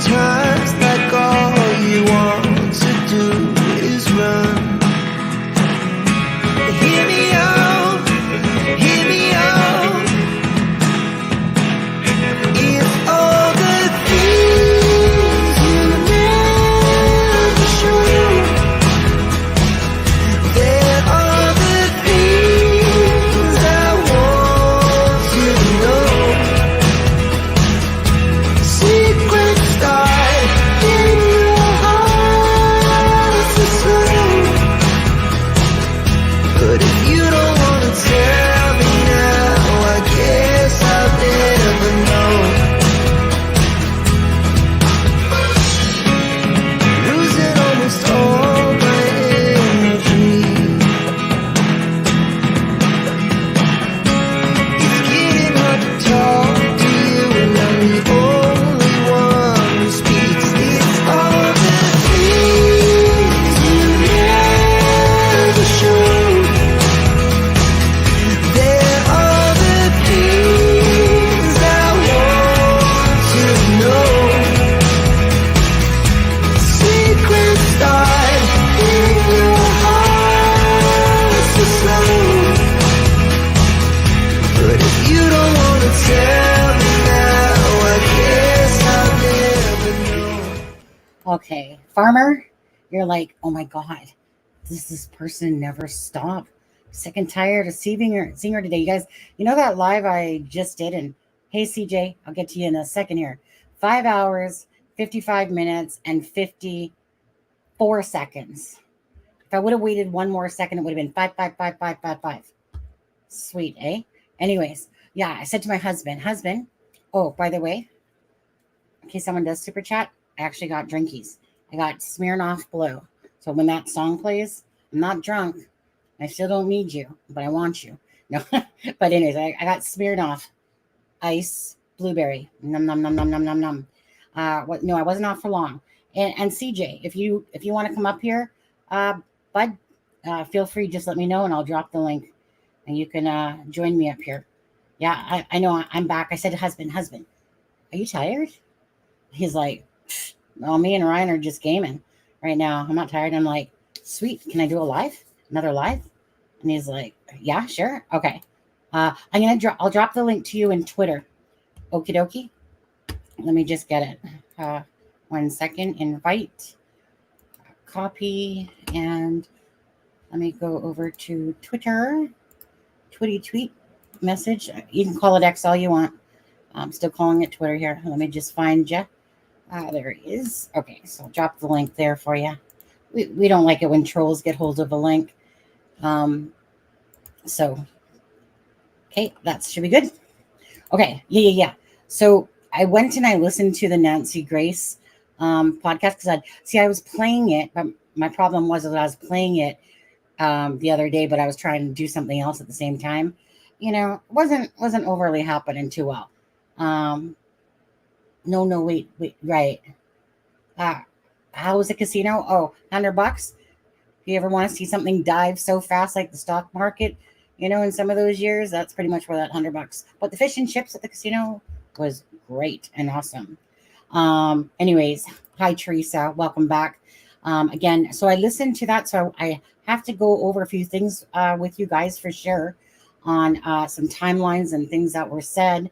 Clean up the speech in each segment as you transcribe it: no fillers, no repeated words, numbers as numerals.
Sometimes like all you want to do is run. Hear me out, hear me out. If all the things you never show, there are the things I want you to know. Secrets start in your heart to slow. But if you don't want to tell me now, I guess I'll never know. Losing almost all my energy. It's getting hard to talk to you, and I'm the only one who speaks. It's all the things you never show. There are the things I want to know. Secrets start in your heart to slow. But if you don't want to tell me now, I guess I'll never know. Okay, farmer, you're like, oh my God, does this person never stop? Sick and tired of seeing her today. You guys, you know that live I just did? And hey, CJ, I'll get to you in a second here. 5 hours, 55 minutes, and 54 seconds. If I would have waited one more second, it would have been 5. Sweet, eh? Anyways, yeah, I said to my husband, oh, by the way, in case someone does super chat, I actually got drinkies. I got Smirnoff Blue. So when that song plays, I'm not drunk. I still don't need you, but I want you. No, but anyways, I got Smirnoff Ice Blueberry. Num num num num num num num. What? No, I wasn't off for long. And CJ, if you want to come up here, bud, feel free. Just let me know, and I'll drop the link, and you can join me up here. Yeah, I know I'm back. I said to husband, are you tired? He's like, well, me and Ryan are just gaming right now. I'm not tired. I'm like, sweet. Can I do another live? And he's like, yeah, sure. Okay. I'll drop the link to you in Twitter. Okie dokie. Let me just get it. 1 second. Invite. Copy. And let me go over to Twitter. Tweet message. You can call it X all you want. I'm still calling it Twitter here. Let me just find you. There it is. Okay, so I'll drop the link there for you. We don't like it when trolls get hold of a link. So, okay, that should be good. Okay, yeah. So I went and I listened to the Nancy Grace podcast because I was playing it, but my problem was that I was playing it the other day, but I was trying to do something else at the same time. You know, wasn't overly happening too well. No, wait, right. How was the casino? Oh, $100. If you ever want to see something dive so fast like the stock market, you know, in some of those years, that's pretty much where that $100. But the fish and chips at the casino was great and awesome. Anyways, hi Teresa, welcome back. Again, so I listened to that, so I have to go over a few things with you guys for sure on some timelines and things that were said.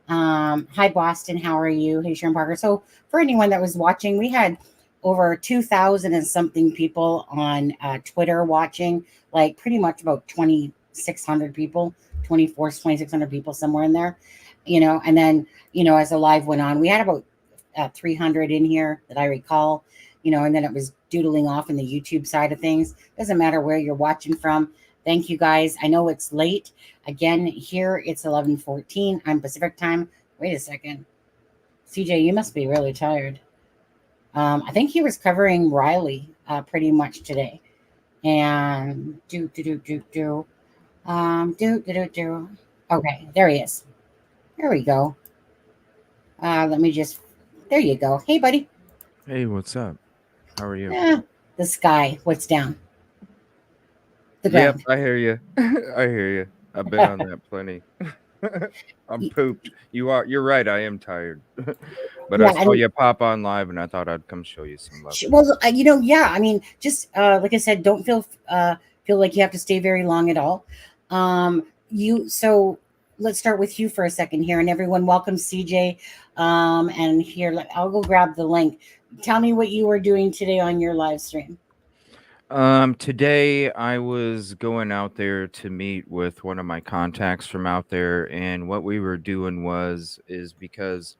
Hi Boston, how are you? Hey Sharon Parker. So for anyone that was watching, we had over 2,000 and something people on Twitter watching, like pretty much about 2,600 people, 2,600 people, somewhere in there, you know. And then, you know, as the live went on, we had about 300 in here that I recall, you know, and then it was doodling off in the YouTube side of things. Doesn't matter where you're watching from. Thank you guys. I know it's late. Again, here it's 11:14. I'm Pacific time. Wait a second. CJ, you must be really tired. I think he was covering Riley pretty much today. And Okay, there he is. There we go. Let me just. There you go. Hey, buddy. Hey, what's up? How are you? The sky. What's down? The ground. Yep, I hear you. I hear you. I've been on that plenty. I'm pooped. You're right. I am tired. But I Yeah, saw and you pop on live, and I thought I'd come show you some love. well, yeah. I mean, just like I said, don't feel like you have to stay very long at all. You so let's start with you for a second here, and everyone, welcome CJ. And here, I'll go grab the link. Tell me what you were doing today on your live stream. Today I was going out there to meet with one of my contacts from out there, and what we were doing is because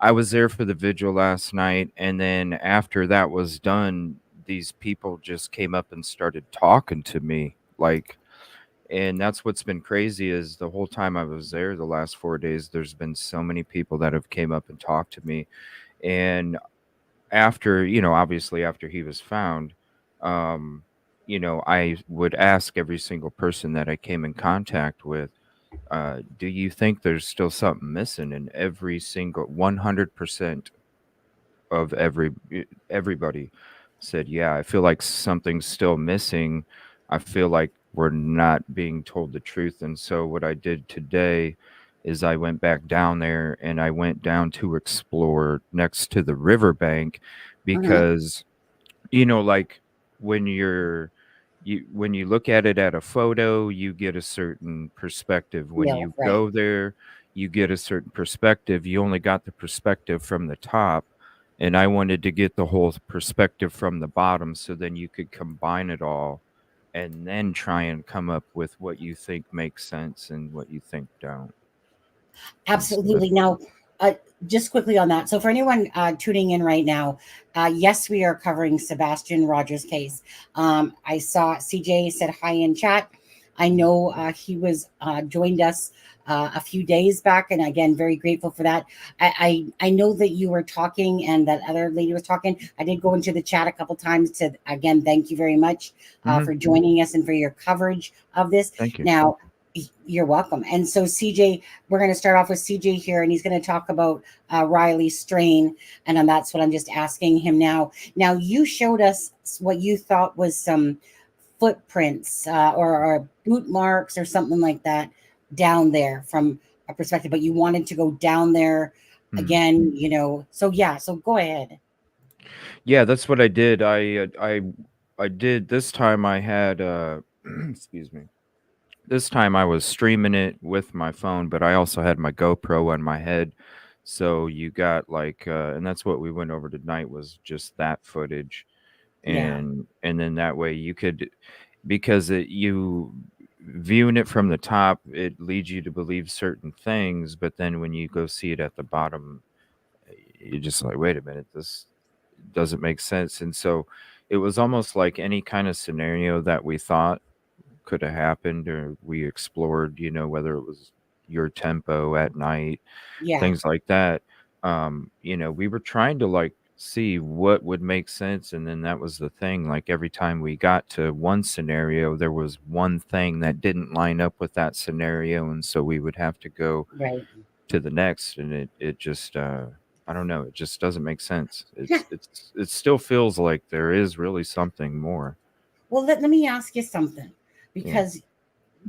I was there for the vigil last night, and then after that was done, these people just came up and started talking to me, like, and that's what's been crazy is the whole time I was there, the last 4 days, there's been so many people that have came up and talked to me, and after, obviously after he was found, um, I would ask every single person that I came in contact with, do you think there's still something missing? And every single 100% of everybody said, yeah, I feel like something's still missing. I feel like we're not being told the truth. And so what I did today is I went back down there and I went down to explore next to the riverbank Hmm. because like when when you look at it at a photo, you get a certain perspective. When Yeah, you right. go there, you get a certain perspective. You only got the perspective from the top, and I wanted to get the whole perspective from the bottom so then you could combine it all and then try and come up with what you think makes sense and what you think don't. And so that's Absolutely. Now, uh, just quickly on that. So, for anyone tuning in right now, yes, we are covering Sebastian Rogers' case. I saw CJ said hi in chat. I know he was joined us a few days back, and again, very grateful for that. I know that you were talking, and that other lady was talking. I did go into the chat a couple times to again thank you very much Mhm. for joining us and for your coverage of this. Thank you. Now, you're welcome. And so, CJ, we're going to start off with CJ here, and he's going to talk about Riley's strain, and that's what I'm just asking him now. Now, you showed us what you thought was some footprints or boot marks or something like that down there from a perspective, but you wanted to go down there Hmm. again, So yeah, so go ahead. Yeah, that's what I did. I did this time. I had excuse me. This time I was streaming it with my phone, but I also had my GoPro on my head. So you got like and that's what we went over tonight was just that footage. Yeah, And then that way you could, because you viewing it from the top, it leads you to believe certain things, but then when you go see it at the bottom, you're just like, wait a minute, this doesn't make sense. And so it was almost like any kind of scenario that we thought could have happened or we explored, whether it was your tempo at night, yeah, things like that. We were trying to like see what would make sense. And then that was the thing. Like every time we got to one scenario, there was one thing that didn't line up with that scenario. And so we would have to go right. to the next. And it just, I don't know. It just doesn't make sense. It still feels like there is really something more. Well, let me ask you something, Yeah. because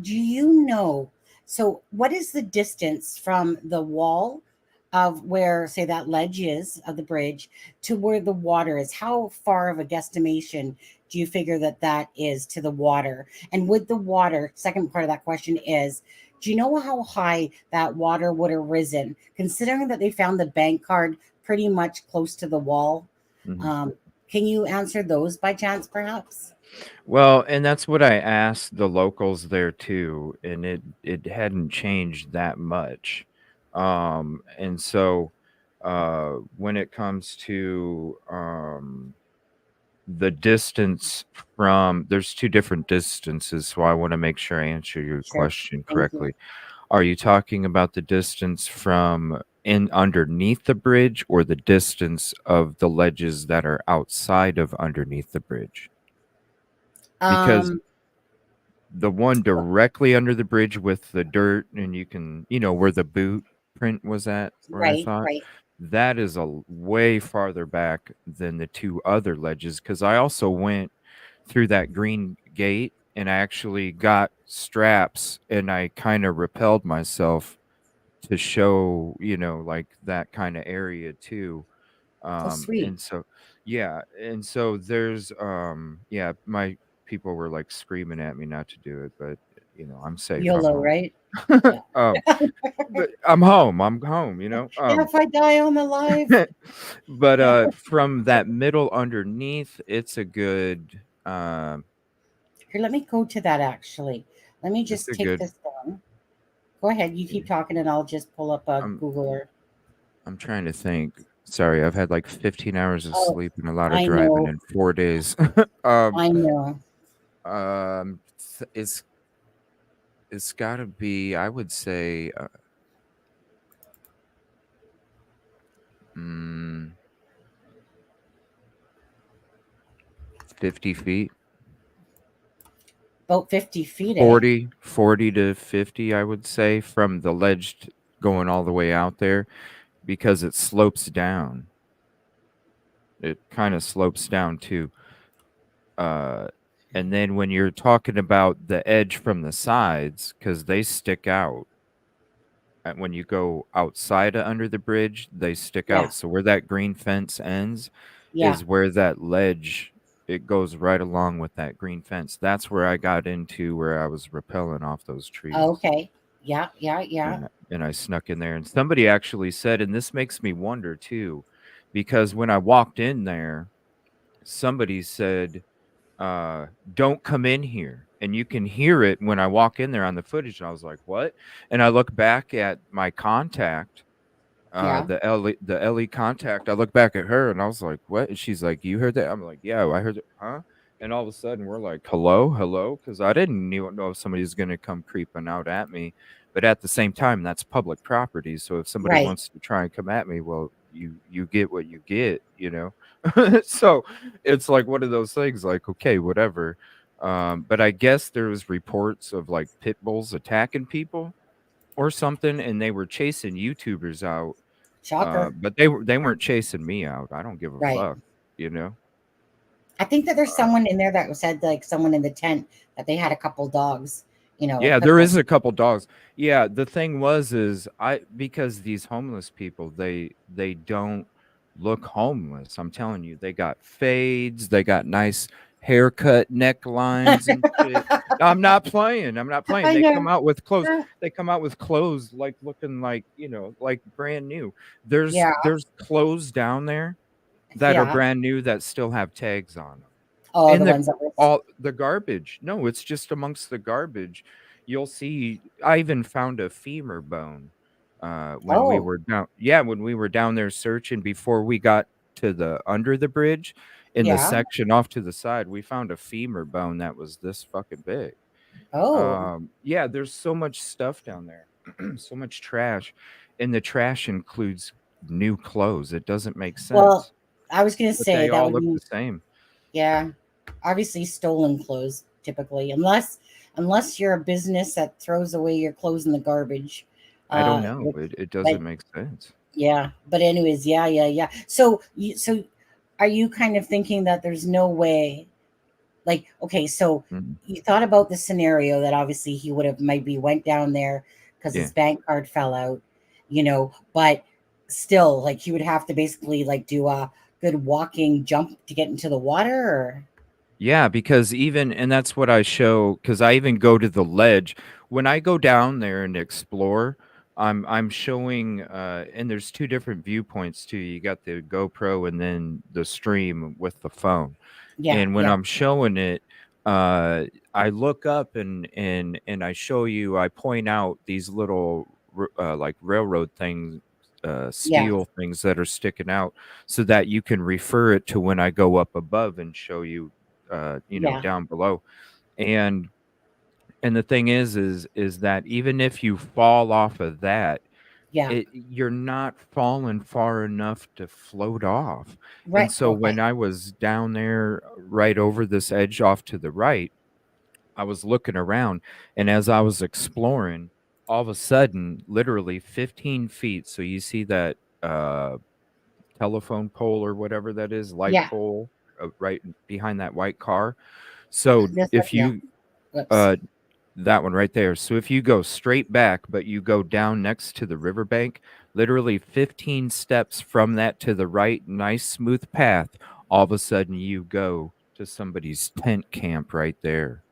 do you know? So, what is the distance from the wall of where, say, that ledge is of the bridge to where the water is? How far of a guesstimation do you figure that that is to the water? And with the water, second part of that question is, do you know how high that water would have risen, considering that they found the bank card pretty much close to the wall? Mhm. Um, can you answer those by chance, perhaps? Well, and that's what I asked the locals there too, and it hadn't changed that much. And so when it comes to the distance from, there's two different distances, so I want to make sure I answer your Sure. question Thank you. correctly. Are you talking about the distance from in underneath the bridge or the distance of the ledges that are outside of underneath the bridge? Because Um, the one directly under the bridge with the dirt and you can, where the boot print was at, where I right, thought, right. that is way farther back than the two other ledges. Because I also went through that green gate and I actually got straps and I kind of repelled myself to show, like that kind of area too. Oh, sweet. And so yeah, and so there's yeah, my people were like screaming at me not to do it, but I'm safe. I'm YOLO, home. right? Yeah. um but I'm home. I'm home, Yeah, if I die on the live. but from that middle underneath, it's a good Here, let me go to that actually. Let me it's just a take good this down. Go ahead, you keep talking and I'll just pull up a I'm Googler. I'm trying to think. Sorry, I've had like 15 hours of Oh, sleep and a lot of I driving know. in 4 days. um I know. it's got to be, I would say, mm, 50 feet. About 50 feet, eh? 40 to 50, I would say, from the ledge going all the way out there, because it slopes down. It kind of slopes down too. Uh, and then when you're talking about the edge from the sides, because they stick out, when you go outside of under the bridge, they stick Yeah. out. So where that green fence ends Yeah. is where that ledge, it goes right along with that green fence. That's where I got into, where I was rappelling off those trees. Okay. Yeah. Yeah. Yeah. And I snuck in there. And somebody actually said, and this makes me wonder too, because when I walked in there, somebody said, don't come in here. And you can hear it when I walk in there on the footage. And I was like, what? And I look back at my contact, Yeah. the LE contact. I look back at her and I was like, what? And she's like, you heard that? I'm like, yeah, I heard it. Huh? And all of a sudden we're like, hello, hello. Cause I didn't know if somebody's going to come creeping out at me. But at the same time, that's public property. So if somebody Right. wants to try and come at me, well, you get what you get. So it's like one of those things, like, okay, whatever. But I guess there was reports of like pit bulls attacking people or something, and they were chasing YouTubers out. Shocker. But they weren't chasing me out. I don't give a Right. fuck, you know. I think that there's Uh, someone in there that said, like, someone in the tent that they had a couple dogs, yeah, pit there bulls. is a couple dogs. Yeah, the thing was is I because these homeless people, they don't look homeless. I'm telling you, they got fades, they got nice haircut necklines and shit. I'm not playing. I'm not playing. I They come know. out with clothes. They come out with clothes like looking like, like brand new. There's Yeah. there's clothes down there that are Yeah. brand new that still have tags on them. Oh, In the the ones that were. all the garbage. No, it's just amongst the garbage. You'll see, I even found a femur bone when we Oh, were down, yeah, when we were down there searching before we got to the under the bridge. In the yeah. section off to the side, we found a femur bone that was this fucking big. Oh. Yeah, there's so much stuff down there. So much trash. And the trash includes new clothes. It doesn't make Well, sense. I was gonna But say they that all would look mean, the same. yeah, obviously stolen clothes typically, unless you're a business that throws away your clothes in the garbage. I don't Which, know. It but doesn't make sense. yeah, but anyways, yeah, yeah, yeah. So are you kind of thinking that there's no way, like, okay, so Mm, you thought about the scenario that obviously he would have maybe went down there because yeah. his bank card fell out, but still, like, he would have to basically like do a good walking jump to get into the water, or Yeah, because even and that's what I show, because I even go to the ledge. When I go down there and explore, I'm showing and there's two different viewpoints too. You got the GoPro and then the stream with the phone. yeah, And when yeah, I'm showing it, uh I look up and I show you, I point out these little like railroad things, yeah, steel things that are sticking out, so that you can refer it to when I go up above and show you, yeah, down below. And the thing is that even if you fall off of that, yeah, you're not falling far enough to float off. And right, so okay, when I was down there right over this edge off to the right, I was looking around, and as I was exploring, all of a sudden, literally 15 feet. So you see that telephone pole or whatever that is, light yeah, pole, right behind that white car. So this one, if yeah, you whoops, That one right there. So if you go straight back, but you go down next to the riverbank, literally 15 steps from that to the right, nice smooth path, all of a sudden you go to somebody's tent camp right there.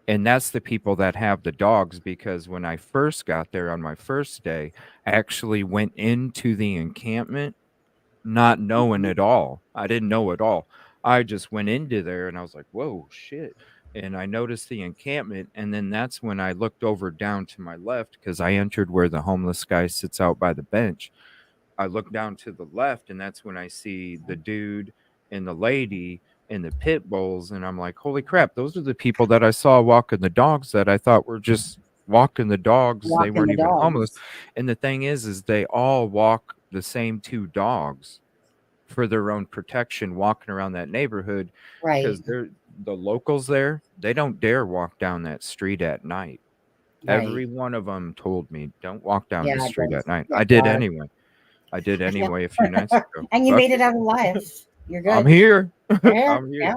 And that's the people that have the dogs, because when I first got there on my first day, I actually went into the encampment not knowing Mhm. at all. I didn't know at all. I just went into there and I was like, "Whoa, shit." And I noticed the encampment, and then that's when I looked over down to my left because I entered where the homeless guy sits out by the bench. I look down to the left, and that's when I see the dude and the lady and the pit bulls, and I'm like, "Holy crap, those are the people that I saw walking the dogs that I thought were just walking the dogs. They Walking weren't the even homeless." dogs. And the thing is they all walk the same two dogs for their own protection walking around that neighborhood, Right, because they're the locals there, they don't dare walk down that street at night. right. Every one of them told me, "Don't walk down the Yeah, street don't at night." I get did dark. anyway. I did Yeah. anyway a few nights ago. And you Fuck made it it. out alive. You're I'm good. here. You're here. I'm Yeah, here.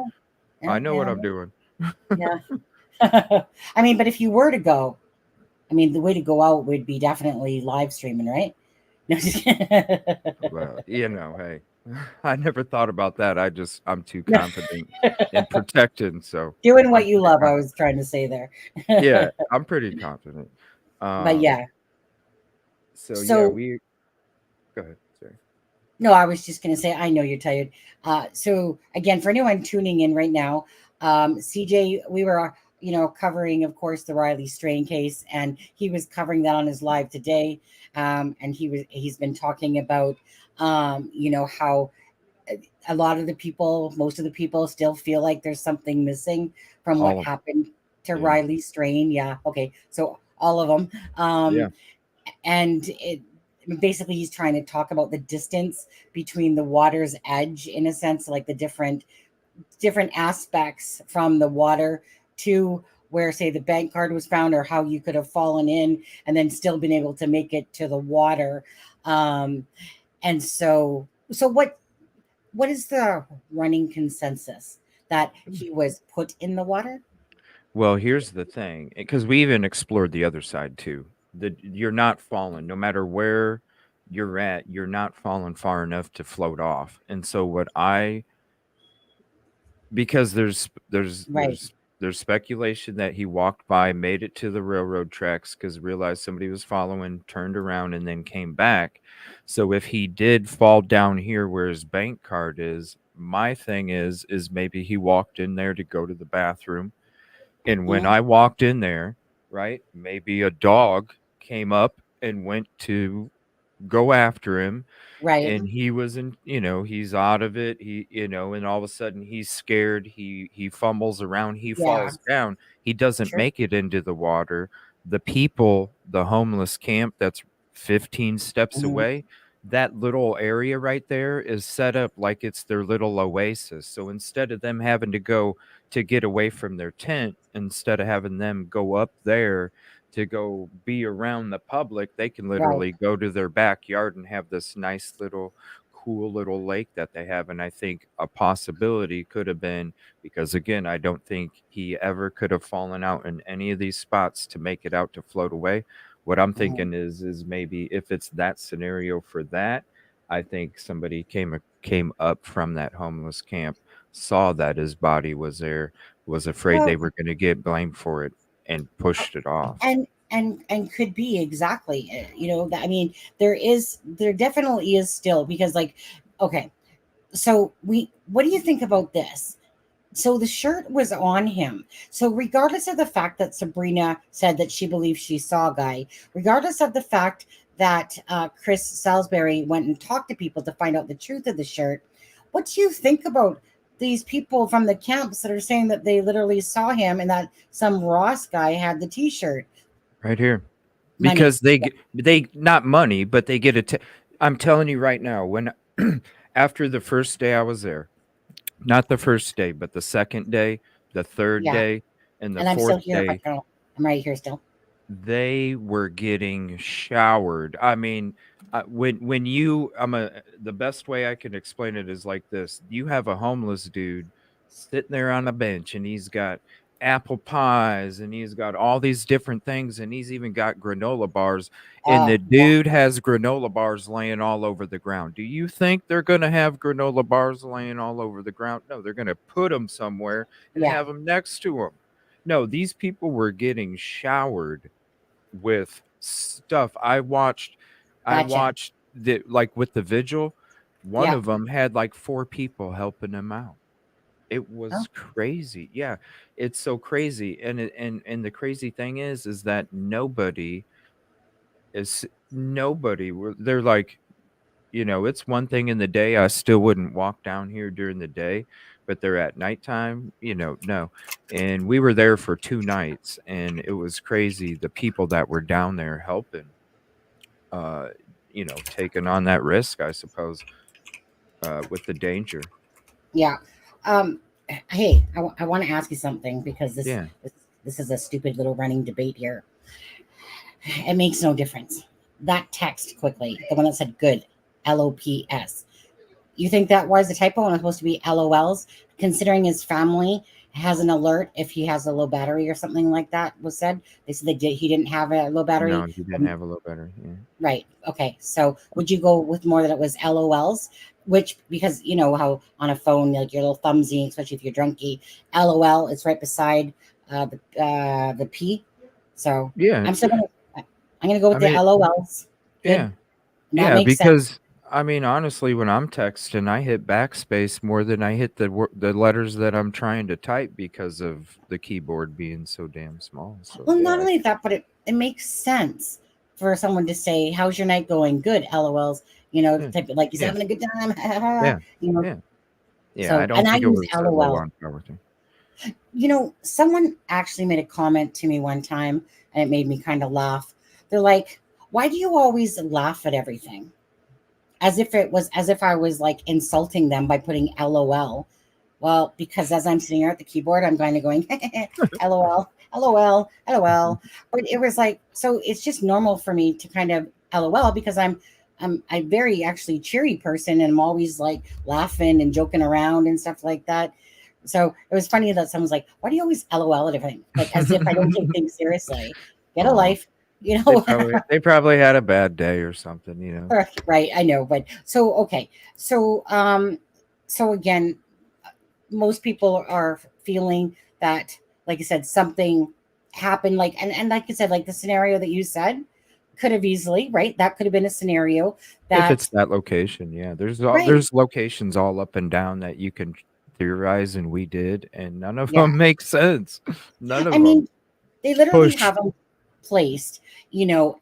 yeah, I know what yeah, I'm doing. yeah. I mean, but if you were to go, I mean, the way to go out would be definitely live streaming, right? No, just Well, hey, I never thought about that. I'm too no, confident in protecting, so doing I'm what you pretty love. I confident. was trying to say there. Yeah, I'm pretty confident. But Um, yeah, so yeah, so we go ahead. Sorry. no, I was just going to say, I know you're tired. So again, for anyone tuning in right now, CJ, we were, covering, of course, the Riley Strain case, and he was covering that on his live today. And he's been talking about, how a lot of the people, most of the people still feel like there's something missing from what All of happened to Yeah. Riley Strain. Yeah. Okay. So all of them. Yeah. And basically he's trying to talk about the distance between the water's edge, in a sense, like the different aspects from the water to where, say, the bank card was found, or how you could have fallen in and then still been able to make it to the water. um and so what is the running consensus, that he was put in the water? Well, here's the thing, because we even explored the other side too. You're not falling, no matter where you're at, you're not falling far enough to float off. And so because Right. there's speculation that he walked by, made it to the railroad tracks because realized somebody was following, turned around, and then came back. So if he did fall down here where his bank card is, my thing is maybe he walked in there to go to the bathroom. And when Mhm. I walked in there, right, maybe a dog came up and went to go after him, Right. and he was in, he's out of it, and all of a sudden he's scared, he fumbles around, he Yeah. falls down, he doesn't Sure. make it into the water. The homeless camp that's 15 steps Mhm. away, that little area right there is set up like it's their little oasis. So instead of them having to go to get away from their tent, instead of having them go up there to go be around the public, they can Right. literally go to their backyard and have this nice little cool little lake that they have. And I think a possibility could have been, because again, I don't think he ever could have fallen out in any of these spots to make it out to float away. What I'm Mhm. thinking is maybe if it's that scenario for that, I think somebody came up from that homeless camp, saw that his body was there, was afraid Well, they were going to get blamed for it, and pushed it off. and could be exactly, that, I mean, there definitely is still, because, like, okay, so what do you think about this? So the shirt was on him. So regardless of the fact that Sabrina said that she believes she saw a guy, regardless of the fact that Chris Salisbury went and talked to people to find out the truth of the shirt, what do you think about these people from the camps that are saying that they literally saw him and that some Ross guy had the T-shirt? Right here. Money. Because they not money, but they get I'm telling you right now, when after the first day I was there, not the first day, but the second day, the third Yeah. day, and the And I'm still fourth here, but day, I'm right here still. they were getting showered. I mean, when you the best way I can explain it is like this: you have a homeless dude sitting there on a bench, and he's got apple pies, and he's got all these different things, and he's even got granola bars, and the Yeah, dude has granola bars laying all over the ground. Do you think they're going to have granola bars laying all over the ground? No, they're going to put them somewhere and yeah, have them next to them. No, these people were getting showered with stuff. I gotcha. watched the like with the vigil, one Yeah. of them had like four people helping him out. It Oh, was crazy. Yeah, it's so crazy. And the crazy thing is that they're like, it's one thing in the day. I still wouldn't walk down here during the day, but they're at nighttime, no. And we were there for 2 nights, and it was crazy. The people that were down there helping, uh, taking on that risk, I suppose, with the danger. yeah. Um, hey, I want to ask you something because Yeah. this is a stupid little running debate here. It makes no difference. That text quickly, the one that said good, LOPS. You think that was a typo and it's supposed to be LOLs? Considering his family has an alert if he has a low battery or something like that was said. They said he didn't have a low battery. No, he didn't have a little better. Yeah. Right. Okay. So would you go with more that it was LOLs? Which, because you know how on a phone, like your little thumbsy, especially if you're drunky, LOL, it's right beside the P. So Yeah. I'm still gonna I'm gonna go I with the mean, LOLs. Good. yeah. And that Yeah, makes sense. because I mean, honestly, when I'm texting, I hit backspace more than I hit the letters that I'm trying to type because of the keyboard being so damn small. So Well, not yeah, only that, but it makes sense for someone to say, "How's your night going?" Good, LOLs. You know, yeah, type it like he's yeah, having a good time. yeah, you know. yeah, yeah. I So, and don't I think it use was a low LOL. on power thing. You know, someone actually made a comment to me one time and it made me kind of laugh. They're like, "Why do you always laugh at everything?" As if I was like insulting them by putting LOL. Well, because as I'm sitting here at the keyboard, I'm kind of going LOL, LOL, LOL. But it was like, so it's just normal for me to kind of LOL because I'm a very actually cheery person and I'm always like laughing and joking around and stuff like that. So it was funny that someone's like, "Why do you always LOL at everything?" Like as if I don't take things seriously. Get a Oh, life, you they know. probably they probably had a bad day or something. Right, I know, but so okay. So so again, most people are feeling that, like I said, something happened, like and like you said, like the scenario that you said could have easily, right? That could have been a scenario If it's that that location, yeah. right. There's locations all up and down that you can theorize, and we did, and none of Yeah. them make sense. None I of them. mean, they literally Push. have them placed,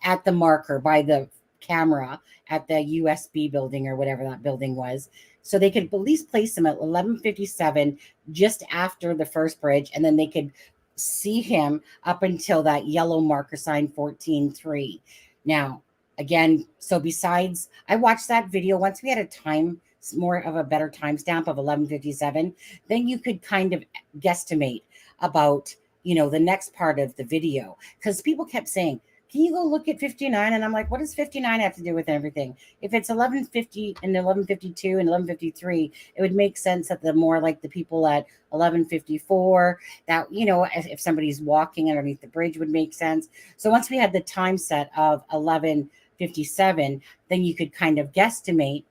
at the marker by the camera at the USB building or whatever that building was. So they could at least place them at 11:57 just after the first bridge, and then they could see him up until that yellow marker sign 14:3. Now, again, so besides, I watched that video once we had a time more of a better timestamp of 11:57, then you could kind of guesstimate about the next part of the video because people kept saying, "Can you go look at 59?" And I'm like, "What does 59 have to do with everything? If it's 11:50 and 11:52 and 11:53, it would make sense that the more like the people at 11:54 that if somebody's walking underneath the bridge would make sense." So once we had the time set of 11:57, then you could kind of guesstimate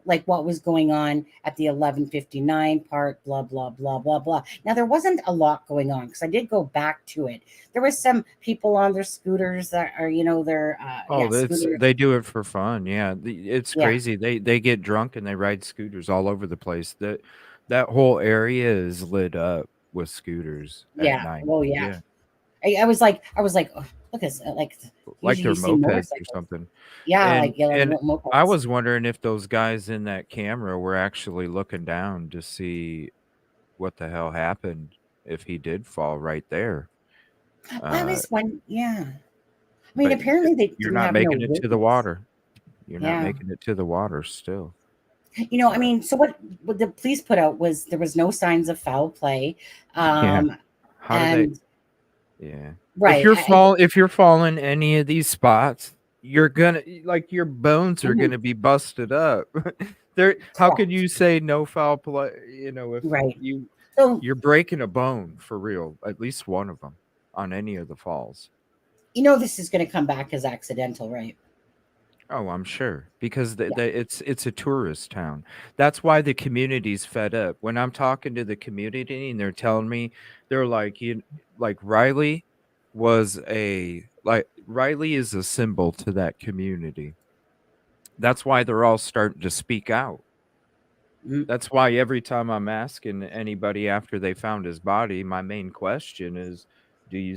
like what was going on at the 11:59 part, blah, blah, blah, blah, blah. Now, there wasn't a lot going on because I did go back to it. There was some people on their scooters that are, their, Oh, that's scooters. they do it for fun. Yeah, it's Yeah, crazy. They get drunk and they ride scooters all over the place. That whole area is lit up with scooters at yeah. night. Well, yeah. Yeah, I was like, oh, look at like like usually they're you see mopeds or motorcycles. something. Yeah, And like yellow and I mopeds. was wondering if those guys in that camera were actually looking down to see what the hell happened if he did fall right there. I Uh, was one, yeah. I mean, but apparently they you're didn't not have no making it to the witness. water. You're not Yeah. making it to the water still. I Uh, mean, so what the police put out was there was no signs of foul play. yeah. Um, How do they? and Yeah. right, If you're falling any of these spots, you're gonna like your bones are mhm, gonna be busted up. There how can correct, you say no foul play, if right. you So, You're breaking a bone for real, at least one of them on any of the falls. this is going to come back as accidental, right? Oh, I'm sure because Yeah. it's a tourist town. That's why the community's fed up. When I'm talking to the community and they're telling me, they're like, like Riley is a symbol to that community. That's why they're all starting to speak out. Mm, That's why every time I'm asking anybody after they found his body, my main question is, do you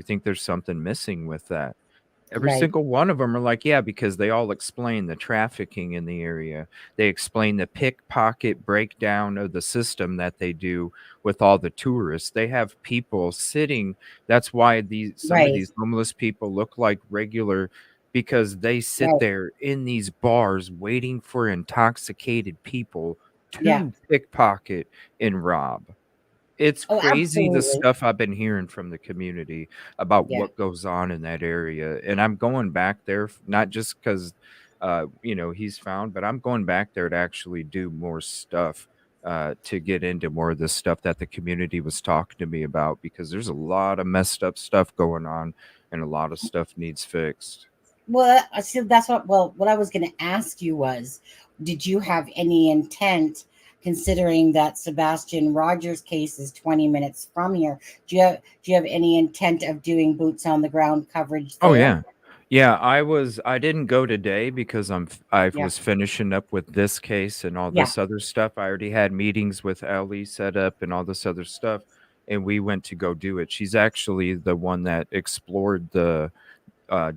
think there's something missing with that? Every right. single one of them are like, yeah, because they all explain the trafficking in the area. They explain the pickpocket breakdown of the system that they do with all the tourists. They have people sitting. That's why some of Right. these homeless people look like regular because they sit Right. there in these bars waiting for intoxicated people Yeah. to pickpocket and rob. It's Oh, crazy the absolutely. stuff I've been hearing from the community about Yeah. what goes on in that area, and I'm going back there not just 'cause, he's found, but I'm going back there to actually do more stuff, to get into more of the stuff that the community was talking to me about because there's a lot of messed up stuff going on and a lot of stuff needs fixed. Well, see, that's what I was going to ask you was, did you have any intent, considering that Sebastian Rogers case is 20 minutes from here? Do you have any intent of doing boots on the ground coverage Oh, there? yeah. Yeah, I didn't go today because I Yeah. was finishing up with this case and all Yeah. this other stuff. I already had meetings with Ellie set up and all this other stuff, and we went to go do it. She's actually the one that explored the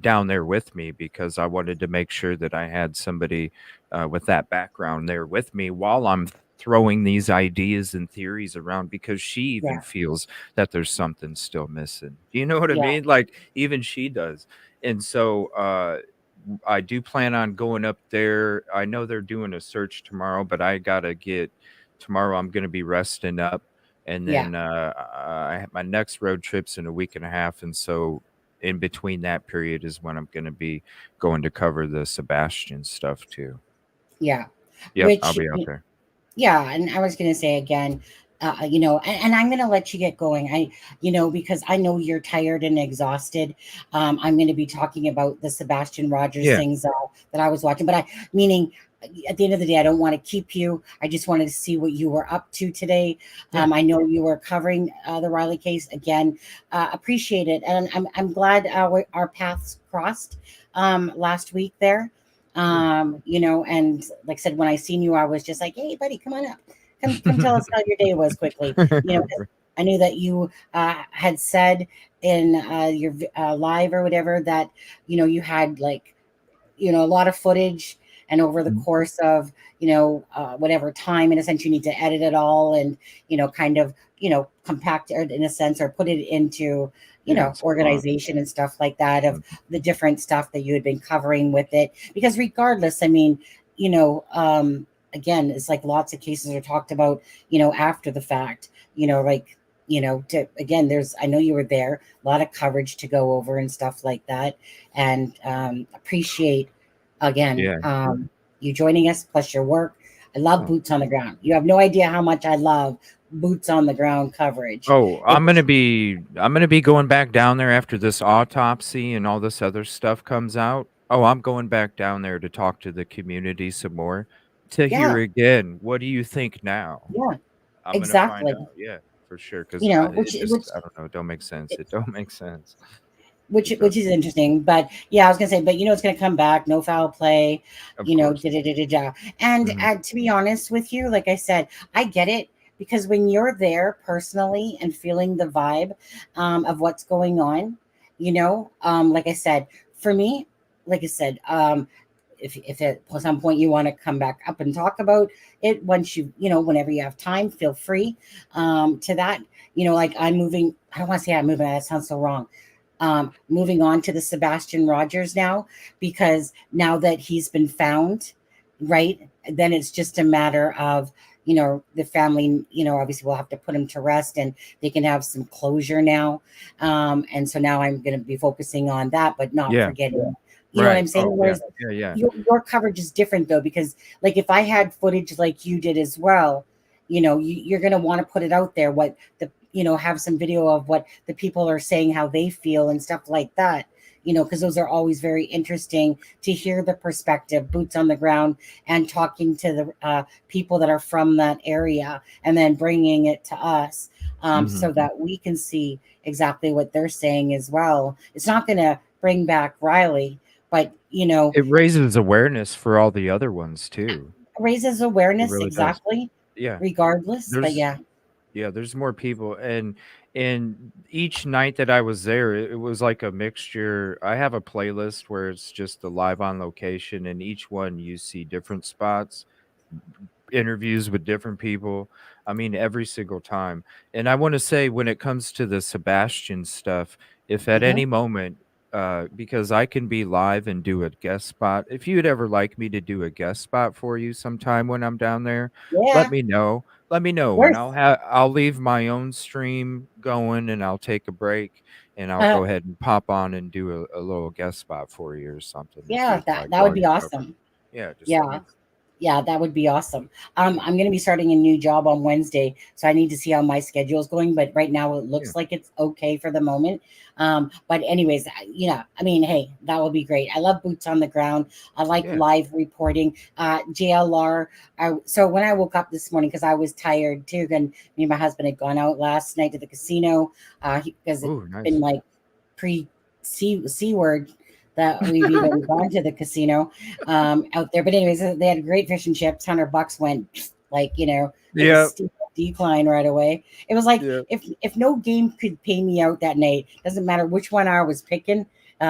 down there with me because I wanted to make sure that I had somebody with that background there with me while I'm throwing these ideas and theories around because she even Yeah. feels that there's something still missing. Do you know what I Yeah. mean? Like even she does. And so I do plan on going up there. I know they're doing a search tomorrow, but I gotta get tomorrow. I'm gonna be resting up, and Yeah. then my next road trip's in a week and a half, and so in between that period is when I'm going to be going to cover the Sebastian stuff too. Yeah. Yep, I'll Which, be out there. yeah, and I was going to say again, and I'm going to let you get going. Because I know you're tired and exhausted. I'm going to be talking about the Sebastian Rogers Yeah, things that I was watching, but meaning at the end of the day, I don't want to keep you. I just wanted to see what you were up to today. yeah. I know you were covering the Riley case again. Appreciate it, and I'm glad our paths crossed last week there. Yeah. And like I said, when I seen you, I was just like, hey buddy, come on up, come tell us how your day was quickly. 'Cause I knew that you had said in your live or whatever that you had like a lot of footage, and over the Mhm. course of whatever time, in a sense, you need to edit it all and kind of compact it in a sense, or put it into Yeah, it's a lot. organization and stuff like that, of Mhm. the different stuff that you had been covering with it. Because regardless, I mean, you know again, it's like lots of cases are talked about after the fact, like to again, there's, I know you were there, a lot of coverage to go over and stuff like that. And appreciate again, Yeah. you joining us, plus your work. I love Oh. boots on the ground. You have no idea how much I love boots on the ground coverage. Oh, It's I'm gonna be going back down there after this autopsy and all this other stuff comes out. Oh, I'm going back down there to talk to the community some more to hear Yeah, again. What do you think now? yeah, I'm gonna find exactly. out. Yeah, for sure. Because Which it just I don't know. It don't make sense. It don't make sense. which It which doesn't. is interesting. But yeah, I was gonna say, but it's gonna come back, no foul play, Of course. da da da da da. And Mhm. to be honest with you, like I said, I get it, because when you're there personally and feeling the vibe of what's going on, like I said, for me, like I said, if at some point you want to come back up and talk about it, once whenever you have time, feel free to that. Like I'm moving, I don't want to say I'm moving, that sounds so wrong. Moving on to the Sebastian Rogers now, because now that he's been found, right, then it's just a matter of the family, obviously we'll have to put him to rest, and they can have some closure now. And so now I'm going to be focusing on that, but not Yeah. forgetting, you know what Right. I'm saying? Oh, yeah. Whereas Yeah. Yeah. your coverage is different though, because like if I had footage like you did as well, you're going to want to put it out there, what the, have some video of what the people are saying, how they feel and stuff like that, because those are always very interesting to hear the perspective, boots on the ground, and talking to the people that are from that area, and then bringing it to us, so Hmm. that we can see exactly what they're saying as well. It's not going to bring back Riley, but It raises awareness for all the other ones too. raises It awareness really does. exactly, Yeah. regardless. But There's yeah. Yeah, there's more people, and each night that I was there, it was like a mixture. I have a playlist where it's just the live on location, and each one you see different spots, interviews with different people. I mean, every single time. And I want to say, when it comes to the Sebastian stuff, if at Hmm. any moment, because I can be live and do a guest spot, if you'd ever like me to do a guest spot for you sometime when I'm down there, let Yeah, me know. Let me of know, and course. I'll leave my own stream going, and I'll take a break, and I'll uh, go ahead and pop on and do a little guest spot for you or something if yeah, you'd that like that would while be you're covering. awesome. Yeah, just let Yeah. me. Yeah, that would be awesome. I'm going to be starting a new job on Wednesday, so I need to see how my schedule is going. But right now, it Yeah, looks like it's okay for the moment. But anyways, I mean, hey, that would be great. I love boots on the ground. I like yeah. live reporting. JLR. So when I woke up this morning, because I was tired too, and me and my husband had gone out last night to the casino, because it's Oh, been nice. like pre C word that we've even gone to the casino out there. But anyways, they had great fish and chips. $100 went like took a Yeah, steep decline right away. It was like yeah. if no game could pay me out that night, doesn't matter which one I was picking.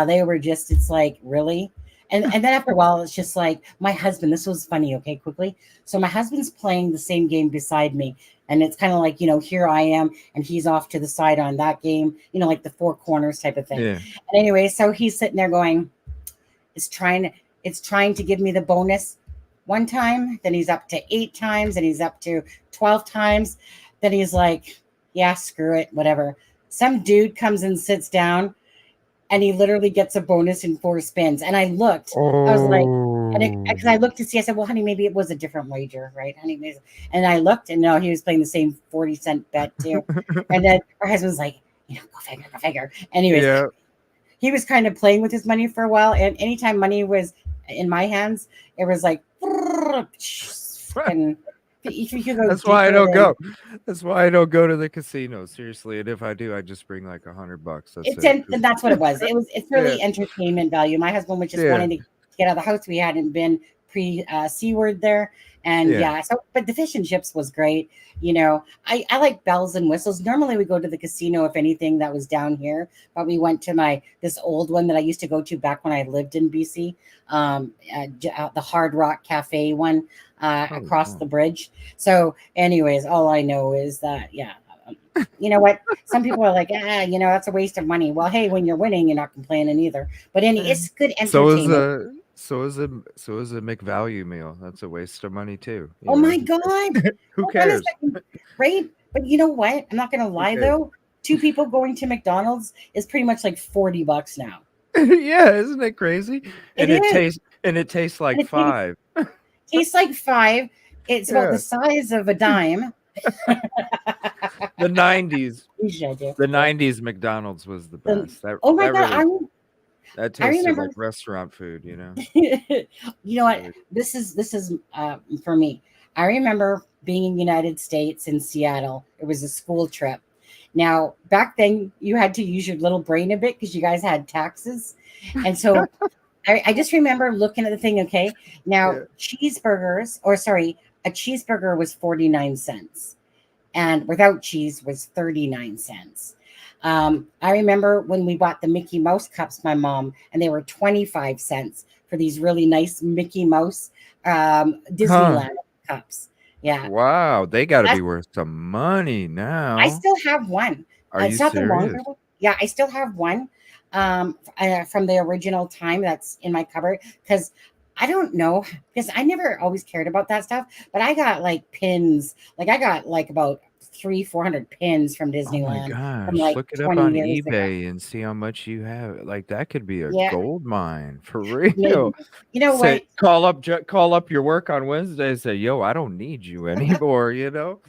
They were just it's like really. And then after a while, it's just like my husband. This was funny. Okay, quickly. So my husband's playing the same game beside me, and it's kind of like here I am, and he's off to the side on that game. Like the four corners type of thing. Yeah. And anyway, so he's sitting there going, it's trying it's trying to give me the bonus one time, then he's up to 8 times, and he's up to 12 times. Then he's like, yeah, screw it, whatever. Some dude comes and sits down, and he literally gets a bonus in 4 spins. And I was like, and because I Oh. looked to see, I said, well, honey, maybe it was a different wager, right, honey? And I looked, and no, he was playing the same 40-cent bet too. And then our husband's like, go figure, go figure. Anyways, Yeah, he was kind of playing with his money for a while, and anytime money was in my hands, it was like and if you could go that's why I deeper don't than go. That's why I don't go to the casino, seriously, and if I do, I just bring, like, $100, that's it's it, and 'cause that's what it was. It's yeah, really entertainment value. My husband was just yeah, wanting to get out of the house. We hadn't been pre C word there. And yeah. yeah, so but the fish and chips was great. I like bells and whistles. Normally we go to the casino if anything that was down here, but we went to this old one that I used to go to back when I lived in BC, the Hard Rock Cafe one Oh, across wow. the bridge. So, anyways, all I know is that yeah, you know what? Some people are like, that's a waste of money. Well, hey, when you're winning, you're not complaining either. But Eh, it's good so is entertainment. a McValue meal, that's a waste of money too, Oh my God. who Hold on a cares? second. Right? But you know what? I'm not gonna Who lie cares? though. Two people going to McDonald's is pretty much like $40 now. Yeah, isn't it crazy? It And it is. tastes and it tastes And like it tastes, 5. tastes like five. It's about the Yeah. size of a dime. The 90s. You should do. The 90s McDonald's was the The, best. That oh my that God. really that I tasted remember like restaurant food, you know? you know what? Really. This is for me. I remember being in United States in Seattle. It was a school trip. Now back then, you had to use your little brain a bit because you guys had taxes, and so I just remember looking at the thing. Okay, now Yeah. a cheeseburger was 49 cents, and without cheese was 39 cents. I remember when we bought the Mickey Mouse cups, my mom, and they were 25 cents for these really nice Mickey Mouse Huh. Disneyland cups. Yeah, Wow, they gotta be that's, worth some money I now. still have one. Are you It's not the longer serious? one. Yeah, I still have one from the original time that's in my cupboard because I don't know because I never always cared about that stuff, but I got like pins. Like I got like about 400 pins from Oh my Disneyland from gosh, like look it up 20 on years ago. eBay and see how much you have. Like that could be a Yeah, gold mine for maybe. real. You know Say what? call up your work on Wednesday and say, "Yo, I don't need you anymore," you know?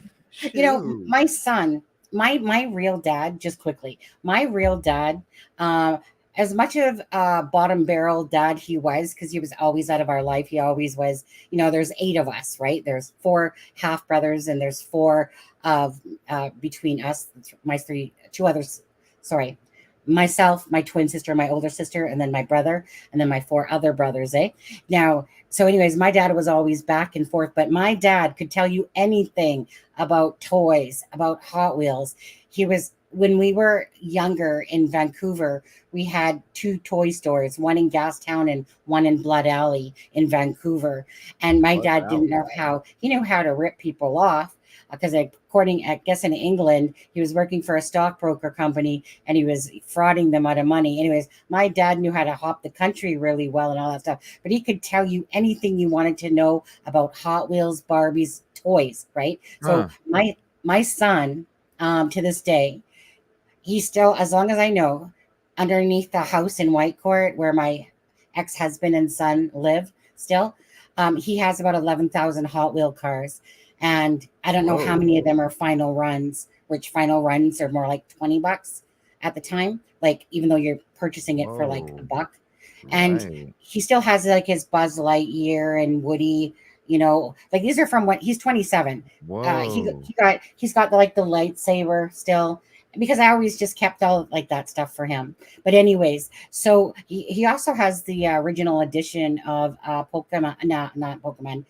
You know, Shoot. my son, my real dad, just quickly, my real dad, uh, as much of a bottom barrel dad he was, because he was always out of our life, he always was. There's 8 of us, right? There's 4 half brothers, and there's 4 of between us, my 2 others, sorry, myself, my twin sister, my older sister, and then my brother, and then my 4 other brothers, eh? Now, so anyways, my dad was always back and forth, but my dad could tell you anything about toys, about Hot Wheels. When we were younger in Vancouver, we had 2 toy stores, one in Gastown and one in Blood Alley in Vancouver. And my What dad now? didn't know he knew how to rip people off because according, I guess in England, he was working for a stockbroker company and he was frauding them out of money. Anyways, my dad knew how to hop the country really well and all that stuff, but he could tell you anything you wanted to know about Hot Wheels, Barbies, toys, right? So Huh. my son, to this day, he's still, as long as I know, underneath the house in Whitecourt where my ex-husband and son live still. He has about 11,000 Hot Wheel cars. And I don't know how Whoa. many of them are final runs, which final runs are more like $20 at the time. Like, even though you're purchasing it for like a Whoa. buck. And Right. he still has like his Buzz Lightyear and Woody, like these are from when he's 27. Whoa. He's got like the lightsaber still, because I always just kept all like that stuff for him. But anyways, so he also has the original edition of Pokemon, not Pokemon.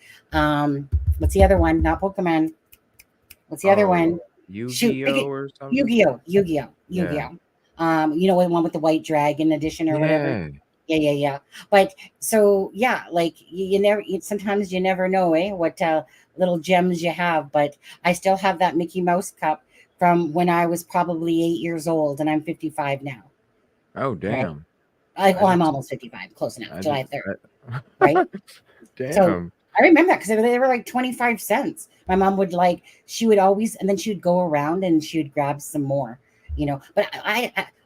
What's the other one? Not Pokemon. What's the other one? Oh, Shoot, Yu-Gi-Oh or something? Yu-Gi-Oh, Yu-Gi-Oh, Yeah. Yu-Gi-Oh. The one with the White Dragon edition or whatever. Yeah. Yeah. But so yeah, like sometimes you never know, what little gems you have. But I still have that Mickey Mouse cup from when I was probably 8 years old, and I'm 55 now. Oh, Right? damn. Like, I well, I'm just almost 55, close enough, I July just 3rd, right? I So damn. I remember that because they were like 25 cents. My mom she would always, and then she would go around and she would grab some more, But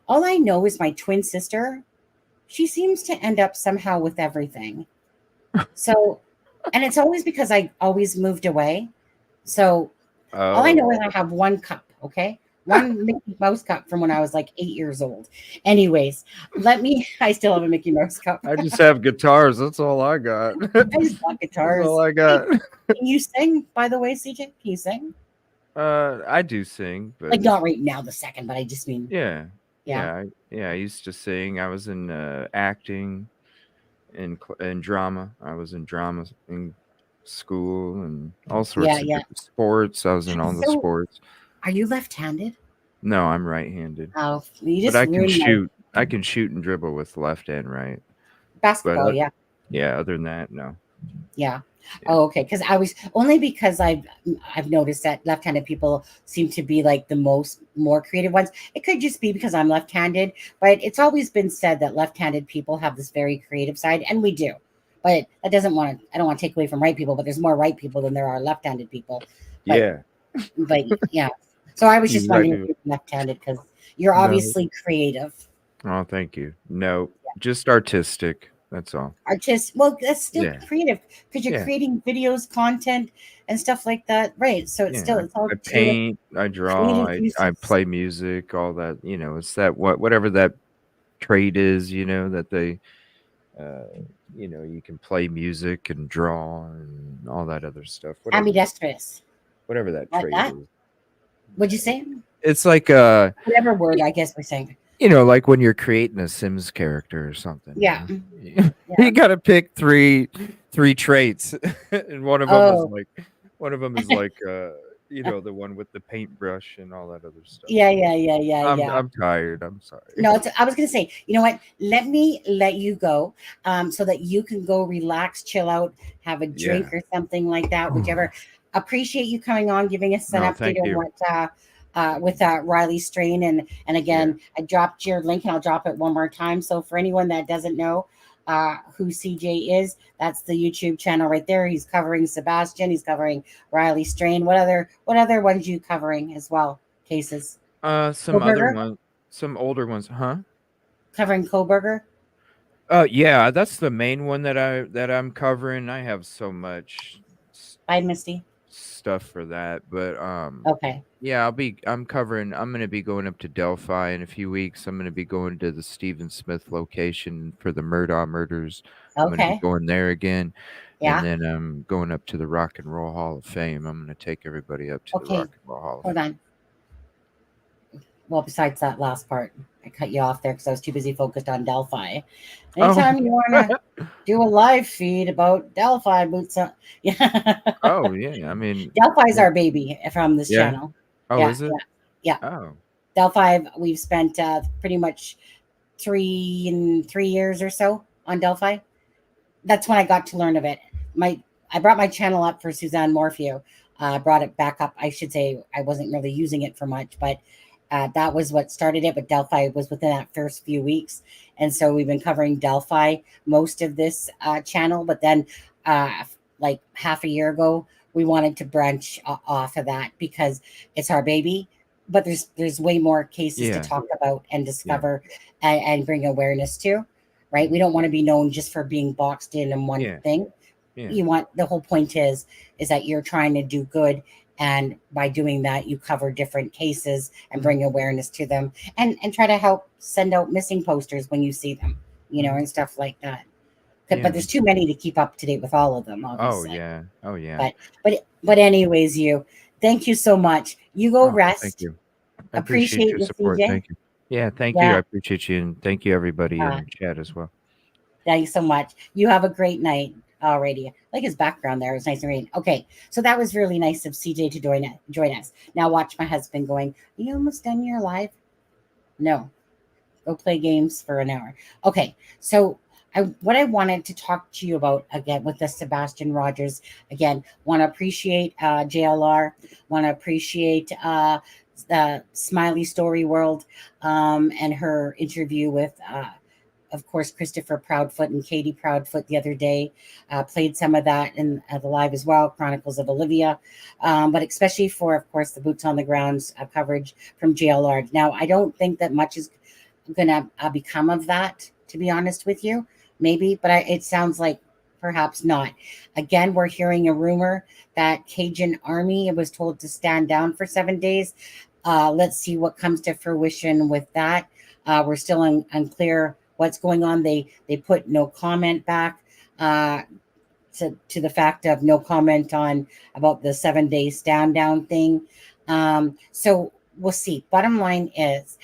all I know is my twin sister, she seems to end up somehow with everything. So, and it's always because I always moved away. So all I know Oh. is I have one cup, okay? One Mickey Mouse cup from when I was like 8 years old. Anyways, I still have a Mickey Mouse cup. I just have guitars, that's all I got. I just got That's all guitars. I Hey, got. can you sing, by the way, CJ? Can you sing? I do sing, but Like, not right now, the second, but I just mean, yeah. yeah. I used to sing. I was in, acting and drama. I was in drama in school and all sorts of Yeah. different sports. I was in all the So, sports. are you left-handed? No, I'm right-handed, Oh, you but just ruined my I can shoot and dribble with left and right, but, basketball. Yeah. yeah, other than that, no. Yeah. Yeah. Oh, okay. Because I was only because I've noticed that left-handed people seem to be like the more creative ones. It could just be because I'm left-handed, but it's always been said that left-handed people have this very creative side, and we do. But that doesn't want to. I don't want to take away from right people, but there's more right people than there are left-handed people. But Yeah. yeah. So I was just You right wondering if to you're left-handed because you're No. obviously creative. Oh, thank you. No, just artistic, that's all. Artist, well, that's still Yeah. creative because you're Yeah. creating videos, content, and stuff like that, right? So Yeah, it's all I to paint, I draw, creative I uses. play music, all that, it's that whatever that trait is, that they, uh, you can play music and draw and all that other stuff, Ambidextrous, whatever that like trait that. is. Would you say? It's like, Whatever word I guess we're saying. like when you're creating a Sims character or something, Yeah, you yeah. gotta pick three traits, and Oh, one of them is like, the one with the paintbrush and all that other stuff. yeah. I'm tired. I'm sorry. No, I was gonna say, you know what? Let me let you go, so that you can go relax, chill out, have a drink Yeah. or something like that, whichever. Appreciate you coming on, giving us an No, update thank on you. what with Riley Strain, and Yeah. again, I dropped your link, and I'll drop it one more time. So for anyone that doesn't know, who CJ is. That's the YouTube channel right there. He's covering Sebastian. He's covering Riley Strain. What other ones you covering as well? Cases. Some other Koberger? ones, some older ones, huh? Covering Koberger? Yeah, that's the main one that I'm covering. I have so much By Misty. stuff for that, but Okay. yeah, I'm gonna be going up to Delphi in a few weeks. I'm gonna be going to the Stephen Smith location for the Murdaugh murders. I'm gonna be Okay. going there again, and Yeah. then I'm going up to the Rock and Roll Hall of Fame. I'm gonna take everybody up to the Okay. Rock and Roll Hall of Hold Fame. on. Well, besides that last part, I cut you off there because I was too busy focused on Delphi. Oh, Anytime you want to do a live feed about Delphi boots on, yeah. oh yeah. I mean, Delphi's yeah, our baby from this yeah. channel. Oh, Yeah, is it? yeah, yeah. Oh, Delphi, we've spent pretty much 3 years or so on Delphi. That's when I got to learn of it. I brought my channel up for Suzanne Morphew. Brought it back up. I should say I wasn't really using it for much, but that was what started it. But Delphi was within that first few weeks, and so we've been covering Delphi most of this channel. But then, like half a year ago, we wanted to branch off of that because it's our baby. But there's way more cases to yeah, talk about and yeah, discover and bring awareness to, right? We don't want to be known just for being boxed in one yeah, thing. yeah. You want, the whole point is that you're trying to do good, and by doing that you cover different cases and Mhm, bring awareness to them, and try to help send out missing posters when you see them, mhm. and stuff like that. Yeah, But me there's too too. many to keep up to date with all of them, Oh obviously. yeah, oh yeah. But anyways, you, thank you so much. You go Oh, thank rest. you. I appreciate Appreciate your you, support. CJ. Thank you. Yeah, thank you. I Yeah. appreciate you, and thank you everybody in uh, the chat as well. Thanks so much. You have a great night already. Like his background there. It was nice and rain. Okay. So that was really nice of CJ to join us. Now watch my husband going, are you almost done your live? No. Go play games for an hour. Okay. So what I wanted to talk to you about again with the Sebastian Rogers, again, want to appreciate JLR, want to appreciate the Smiley Story World, and her interview with of course, Christopher Proudfoot and Katie Proudfoot the other day. Played some of that in the live as well, Chronicles of Olivia, but especially for, of course, the Boots on the Grounds coverage from JLR. Now, I don't think that much is going to become of that, to be honest with you. Maybe, but it sounds like perhaps not. Again, we're hearing a rumor that Cajun Army was told to stand down for 7 days. Let's see what comes to fruition with that. We're still unclear what's going on. They put no comment back uh, to the fact of no comment on about the 7 day stand down thing. So we'll see. Bottom line is,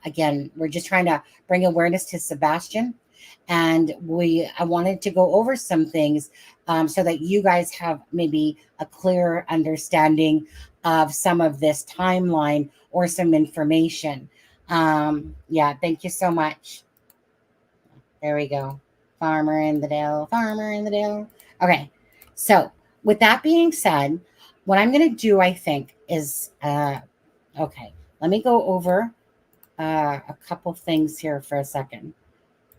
again, we're just trying to bring awareness to Sebastian, and I wanted to go over some things so that you guys have maybe a clearer understanding of some of this timeline or some information. Yeah, thank you so much. There we go. Farmer in the Dell, farmer in the Dell. Okay. So, with that being said, what I'm going to do, I think, is okay, let me go over a couple things here for a second.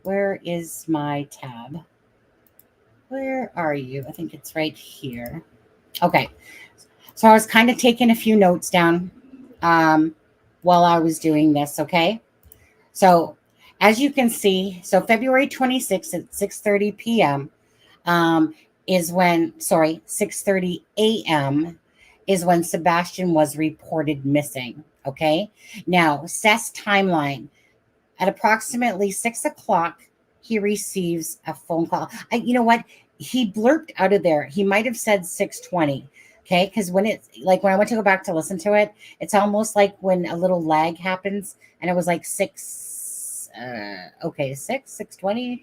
Where is my tab? Where are you? I think it's right here. Okay. So, I was kind of taking a few notes down while I was doing this. Okay. So, as you can see, so February 26th at 6:30 p.m. Um, is when, sorry, 6:30 a.m. is when Sebastian was reported missing. Okay. Now, Seth's timeline at approximately 6 o'clock, he receives a phone call. You know what? He blurped out of there. He might have said 6:20. Okay. Because when it's like when I went to go back to listen to it, it's almost like when a little lag happens and it was like 6:20.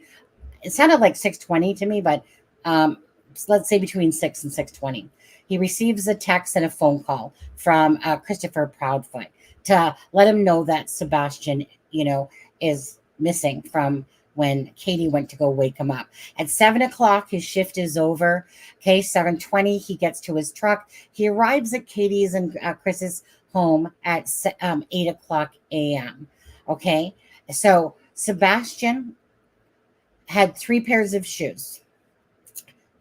It sounded like 6:20 to me, but um, let's say between 6 and 6:20. He receives a text and a phone call from Christopher Proudfoot to let him know that Sebastian, is missing from when Katie went to go wake him up. At 7 o'clock, his shift is over. Okay, 7:20, he gets to his truck. He arrives at Katie's and Chris's home at 8 o'clock a.m. Okay, so Sebastian had 3 pairs of shoes.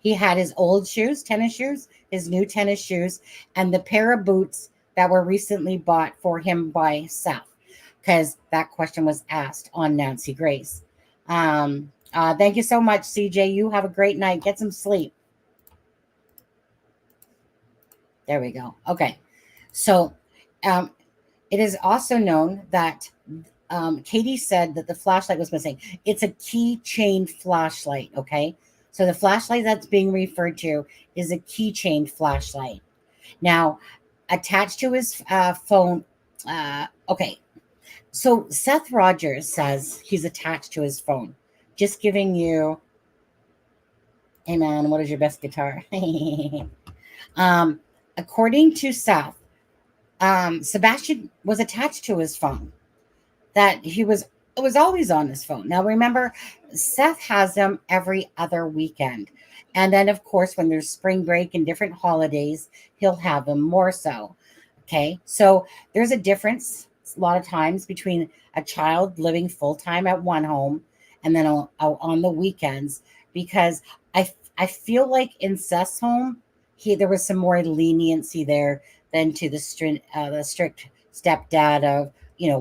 He had his old shoes, tennis shoes, his new tennis shoes, and the pair of boots that were recently bought for him by Seth, because that question was asked on Nancy Grace. Thank you so much, CJ. You have a great night. Get some sleep. There we go. Okay. So um, it is also known that Katie said that the flashlight was missing. It's a keychain flashlight. Okay. So the flashlight that's being referred to is a keychain flashlight. Now, attached to his phone. Okay. So Seth Rogers says he's attached to his phone. Just giving you, hey man, what is your best guitar? um, According to Seth, Sebastian was attached to his phone. That he was it was always on his phone. Now remember, Seth has them every other weekend. And then of course when there's spring break and different holidays, he'll have them more so. Okay? So there's a difference a lot of times between a child living full time at one home and then on the weekends, because I feel like in Seth's home, there was some more leniency there than to the strict stepdad of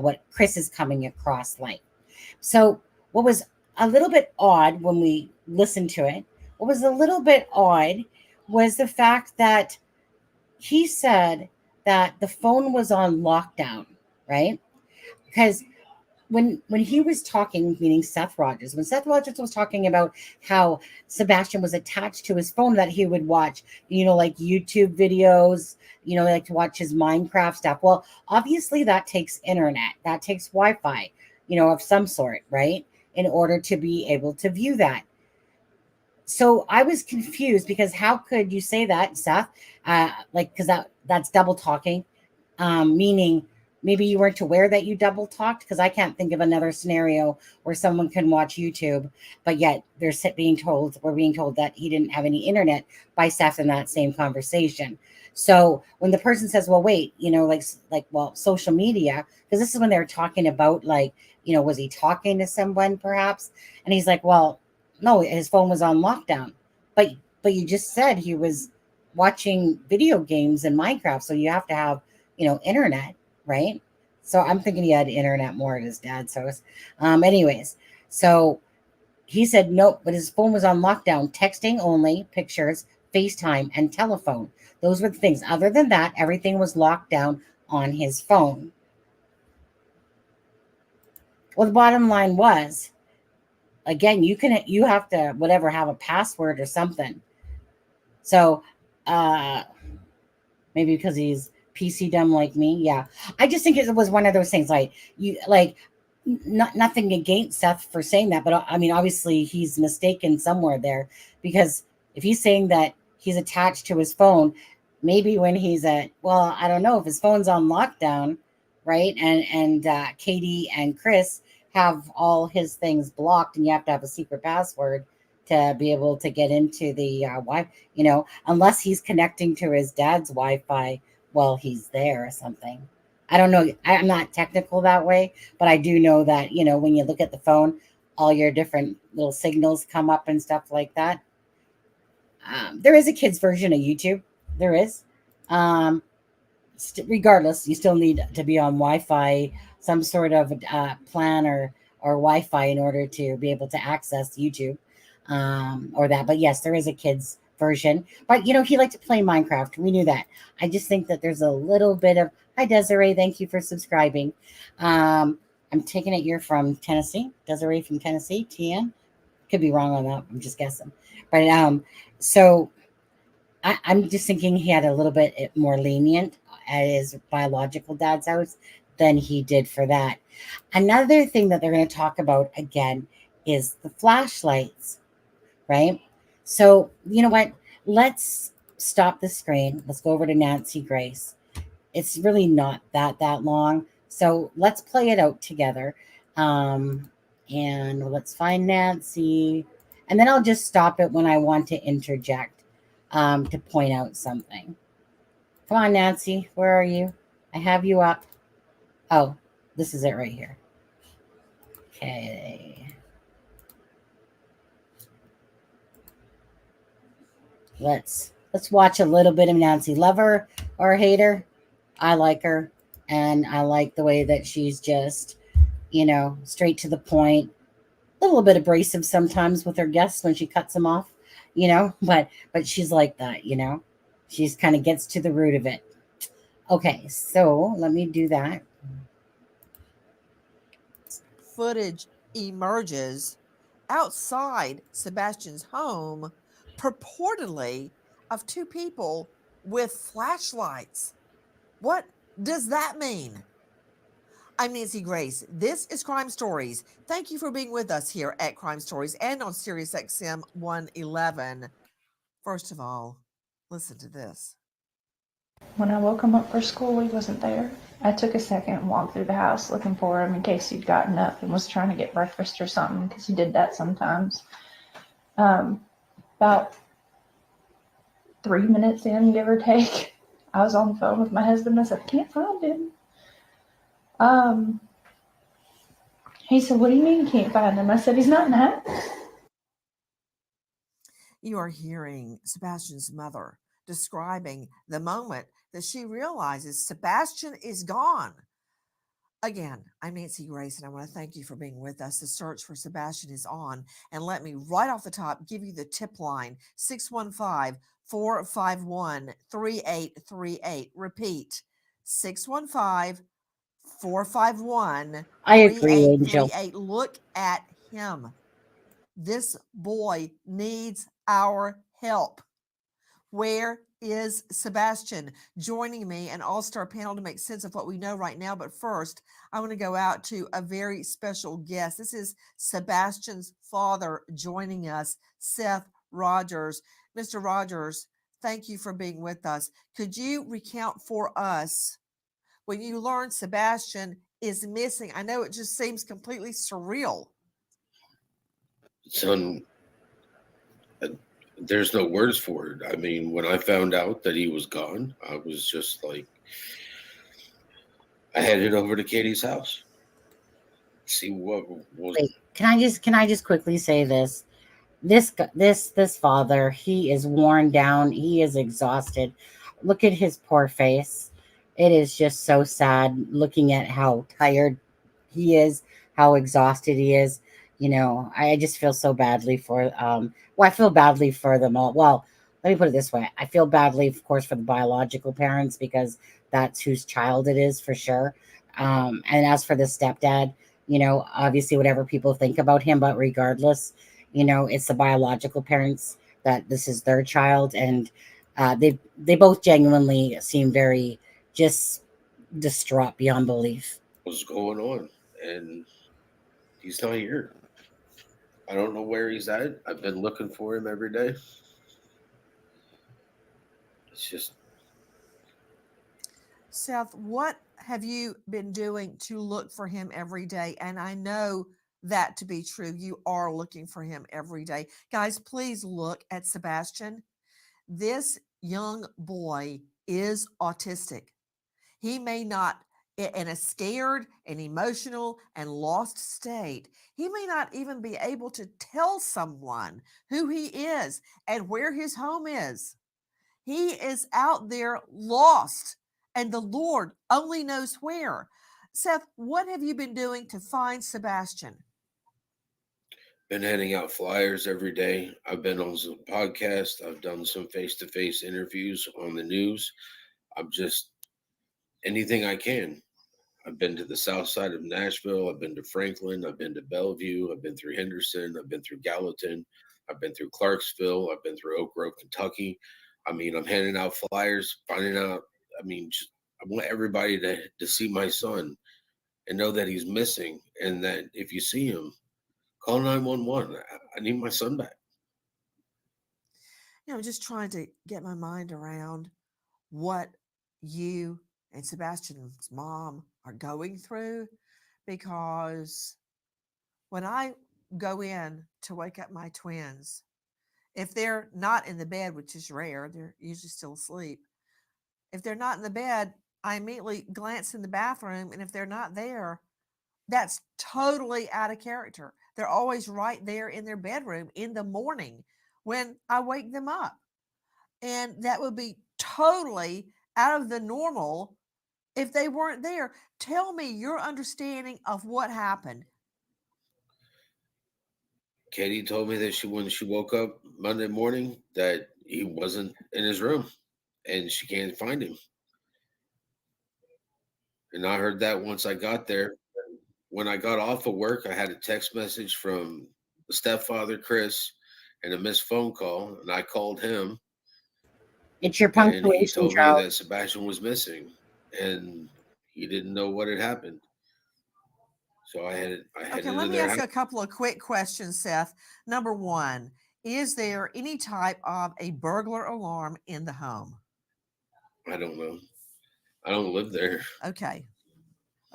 what Chris is coming across like. So what was a little bit odd when we listened to it, what was a little bit odd was the fact that he said that the phone was on lockdown, right? Because when he was talking, meaning Seth Rogers, when Seth Rogers was talking about how Sebastian was attached to his phone that he would watch, like YouTube videos, like to watch his Minecraft stuff. Well, obviously that takes internet, that takes Wi-Fi, of some sort, right? In order to be able to view that. So I was confused because how could you say that, Seth? Because that's double talking, meaning maybe you weren't aware that you double talked, because I can't think of another scenario where someone can watch YouTube, but yet we're being told that he didn't have any internet by Seth in that same conversation. So when the person says, well, wait, well, social media, because this is when they're talking about was he talking to someone perhaps? And he's like, well, no, his phone was on lockdown. But you just said he was watching video games and Minecraft, so you have to have, internet, right? So I'm thinking he had internet more at his dad's house. Anyways, so he said nope, but his phone was on lockdown, texting only, pictures, FaceTime, and telephone. Those were the things. Other than that, everything was locked down on his phone. Well, the bottom line was, again, you have to whatever have a password or something. So maybe because he's PC dumb like me. Yeah. I just think it was one of those things nothing against Seth for saying that, but I mean, obviously he's mistaken somewhere there, because if he's saying that he's attached to his phone, maybe when he's I don't know if his phone's on lockdown, right? And Katie and Chris have all his things blocked, and you have to have a secret password to be able to get into the Wi-Fi, unless he's connecting to his dad's Wi-Fi while he's there or something. I don't know. I'm not technical that way, but I do know that, when you look at the phone, all your different little signals come up and stuff like that. There is a kid's version of YouTube. There is. Regardless, you still need to be on Wi-Fi, some sort of plan or Wi-Fi in order to be able to access YouTube or that. But yes, there is a kid's version. But he liked to play Minecraft. We knew that. I just think that there's a little bit of, hi Desiree, thank you for subscribing. I'm taking it you're from Tennessee. Desiree from Tennessee, TN. Could be wrong on that. I'm just guessing. But so I'm just thinking he had a little bit more lenient at his biological dad's house than he did for that. Another thing that they're going to talk about again is the flashlights, right? So you know what? Let's stop the screen. Let's go over to Nancy Grace. It's really not that long. So let's play it out together. And let's find Nancy. And then I'll just stop it when I want to interject to point out something. Come on, Nancy. Where are you? I have you up. Oh, this is it right here. Okay. Let's watch a little bit of Nancy. Love her or hate her, I like her, and I like the way that she's just, straight to the point. A little bit abrasive sometimes with her guests when she cuts them off, but she's like that. She's kind of gets to the root of it. Okay, so let me do that. Footage emerges outside Sebastian's home, purportedly of two people with flashlights. What does that mean? I'm Nancy Grace. This is Crime Stories. Thank you for being with us here at Crime Stories and on Sirius XM 111. First of all, listen to this. When I woke him up for school, he wasn't there. I took a second and walked through the house looking for him in case he'd gotten up and was trying to get breakfast or something, because he did that sometimes. About 3 minutes in, give or take, I was on the phone with my husband. I said, I can't find him. He said, what do you mean you can't find him? I said, he's not in the house. You are hearing Sebastian's mother describing the moment that she realizes Sebastian is gone. Again, I'm Nancy Grace, and I want to thank you for being with us. The search for Sebastian is on. And let me, right off the top, give you the tip line 615 451 3838. Repeat 615 451 I agree, Angel. 3838. Look at him. This boy needs our help. Where is Sebastian? Joining me, an all-star panel to make sense of what we know right now. But first, I want to go out to a very special guest. This is Sebastian's father joining us, Seth Rogers. Mr. Rogers, thank you for being with us. Could you recount for us when you learned Sebastian is missing? I know it just seems completely surreal. Son, there's no words for it. I mean, when I found out that he was gone, I was just like, I headed over to Katie's house. See what was. Wait, can I just quickly say this? This father, he is worn down. He is exhausted. Look at his poor face. It is just so sad looking at how tired he is, how exhausted he is. I just feel so badly for I feel badly for them all. Well, let me put it this way. I feel badly, of course, for the biological parents because that's whose child it is for sure. And as for the stepdad, obviously whatever people think about him, but regardless, it's the biological parents that this is their child, and they both genuinely seem very just distraught beyond belief. Was going on, and he's not here. I don't know where he's at. I've been looking for him every day. It's just Seth, what have you been doing to look for him every day? And I know that to be true. You are looking for him every day. Guys, please look at Sebastian. This young boy is autistic. He may not, in a scared and emotional and lost state, he may not even be able to tell someone who he is and where his home is. He is out there lost, and the Lord only knows where. Seth, what have you been doing to find Sebastian? been handing out flyers every day. I've been on some podcasts. I've done some face-to-face interviews on the news. I'm just anything I can. I've been to the south side of Nashville. I've been to Franklin. I've been to Bellevue. I've been through Henderson. I've been through Gallatin. I've been through Clarksville. I've been through Oak Grove, Kentucky. I mean, I'm handing out flyers, finding out. I mean, just, I want everybody to see my son and know that he's missing, and that if you see him, call 911. I need my son back. I'm just trying to get my mind around what you and Sebastian's mom are going through, because when I go in to wake up my twins, if they're not in the bed, which is rare, they're usually still asleep. If they're not in the bed, I immediately glance in the bathroom, and if they're not there, that's totally out of character. They're always right there in their bedroom in the morning when I wake them up. And that would be totally out of the normal if they weren't there. Tell me your understanding of what happened. Katie told me that when she woke up Monday morning, that he wasn't in his room and she can't find him. And I heard that once I got there. When I got off of work, I had a text message from the stepfather, Chris, and a missed phone call. And I called him, It's your and he punctuation, told me Charles. that Sebastian was missing and he didn't know what had happened. So I headed Okay, let to me their ask house. you a couple of quick questions, Seth. Number one, is there any type of a burglar alarm in the home? I don't know. I don't live there. Okay.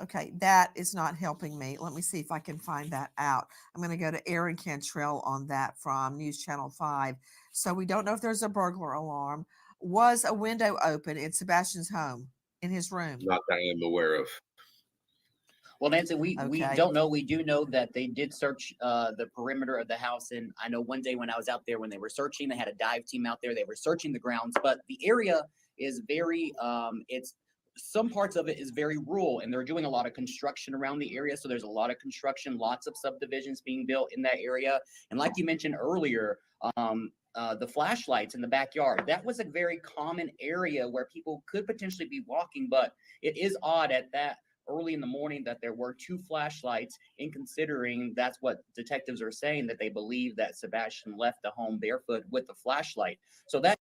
Okay, that is not helping me. Let me see if I can find that out. I'm going to go to Aaron Cantrell on that from News Channel 5. So we don't know if there's a burglar alarm. Was a window open in Sebastian's home, in his room? Not that I'm aware of. Well, Nancy, we Okay. don't know. We do know that they did search the perimeter of the house, and I know one day when I was out there, when they were searching, they had a dive team out there. They were searching the grounds, but the area is very it's some parts of it is very rural, and they're doing a lot of construction around the area. So there's a lot of construction, lots of subdivisions being built in that area. And like you mentioned earlier, the flashlights in the backyard, that was a very common area where people could potentially be walking, but it is odd at that early in the morning that there were two flashlights, in considering that's what detectives are saying, that they believe that Sebastian left the home barefoot with the flashlight. So that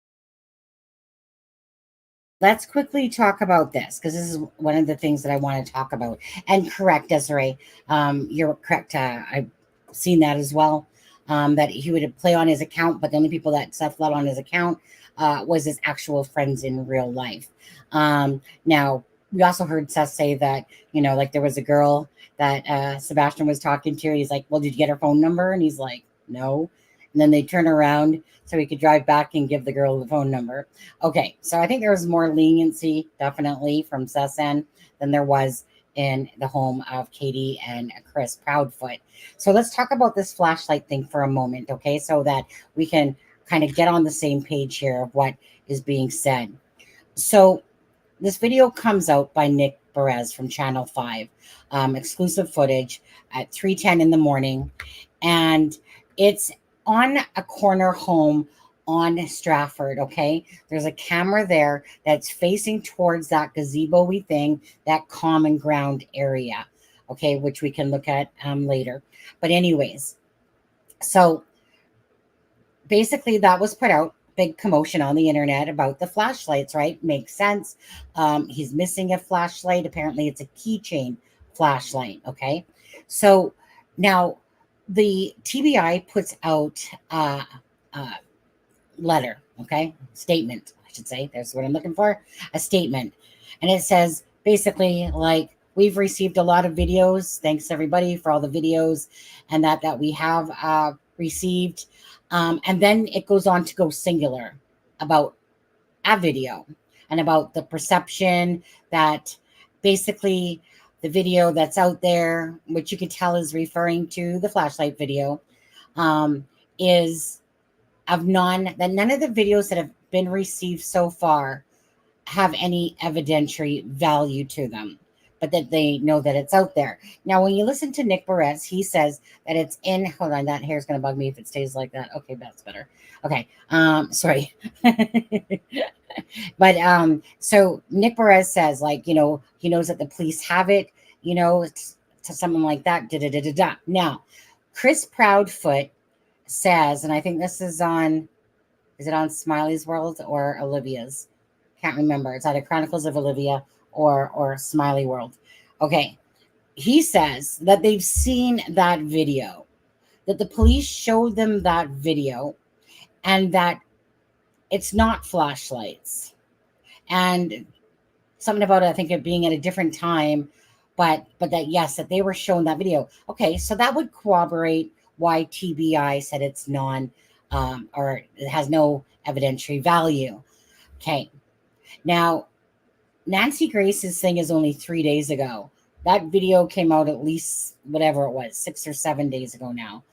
Let's quickly talk about this because this is one of the things that I want to talk about. And correct, Desiree, you're correct. I've seen that as well. That he would play on his account, but the only people that Seth let on his account was his actual friends in real life. Now, we also heard Seth say that, like there was a girl that Sebastian was talking to. He's like, well, did you get her phone number? And he's like, no. And then they turn around so he could drive back and give the girl the phone number. Okay, so I think there was more leniency, definitely, from Seth's end than there was in the home of Katie and Chris Proudfoot. So let's talk about this flashlight thing for a moment, okay? So that we can kind of get on the same page here of what is being said. So this video comes out by Nick Perez from Channel 5, exclusive footage at 3:10 in the morning. And it's on a corner home on Stratford, okay? There's a camera there that's facing towards that gazebo-y thing, that common ground area, okay, which we can look at later. But anyways, so basically that was put out, big commotion on the internet about the flashlights, right? Makes sense. He's missing a flashlight. Apparently it's a keychain flashlight, okay? So now the TBI puts out a letter, okay? Statement, I should say. That's what I'm looking for. A statement. And it says basically like, we've received a lot of videos. Thanks everybody for all the videos and that we have received. And then it goes on to go singular about a video and about the perception that basically the video that's out there, which you can tell is referring to the flashlight video, is of none of the videos that have been received so far have any evidentiary value to them, but that they know that it's out there. Now, when you listen to Nick Perez, he says that it's in, hold on, that hair's going to bug me if it stays like that. Okay, that's better. Okay. Sorry. But so Nick Perez says, like, he knows that the police have it, to someone like that. Now, Chris Proudfoot says, and I think this is it on Smiley's World or Olivia's? Can't remember. It's either Chronicles of Olivia or Smiley World. Okay. He says that they've seen that video, that the police showed them that video, and that it's not flashlights. And something about it, I think it being at a different time, but that, yes, that they were shown that video. Okay, so that would corroborate why TBI said it's or it has no evidentiary value. Okay. Now, Nancy Grace's thing is only 3 days ago. That video came out at least, whatever it was, 6 or 7 days ago now.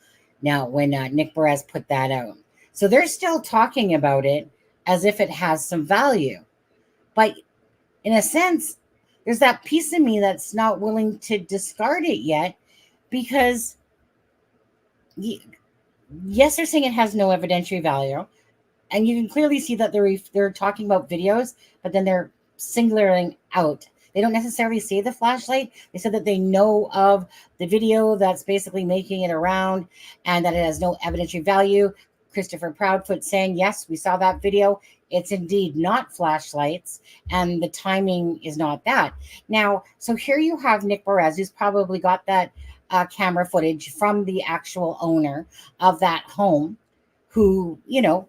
Now, when Nick Perez put that out. So they're still talking about it as if it has some value. But in a sense, there's that piece of me that's not willing to discard it yet because, yes, they're saying it has no evidentiary value. And you can clearly see that they're talking about videos, but then they're singling out. They don't necessarily say the flashlight. They said that they know of the video that's basically making it around and that it has no evidentiary value. Christopher Proudfoot saying, yes, we saw that video. It's indeed not flashlights, and the timing is not that. Now, so here you have Nick Perez, who's probably got that camera footage from the actual owner of that home, who,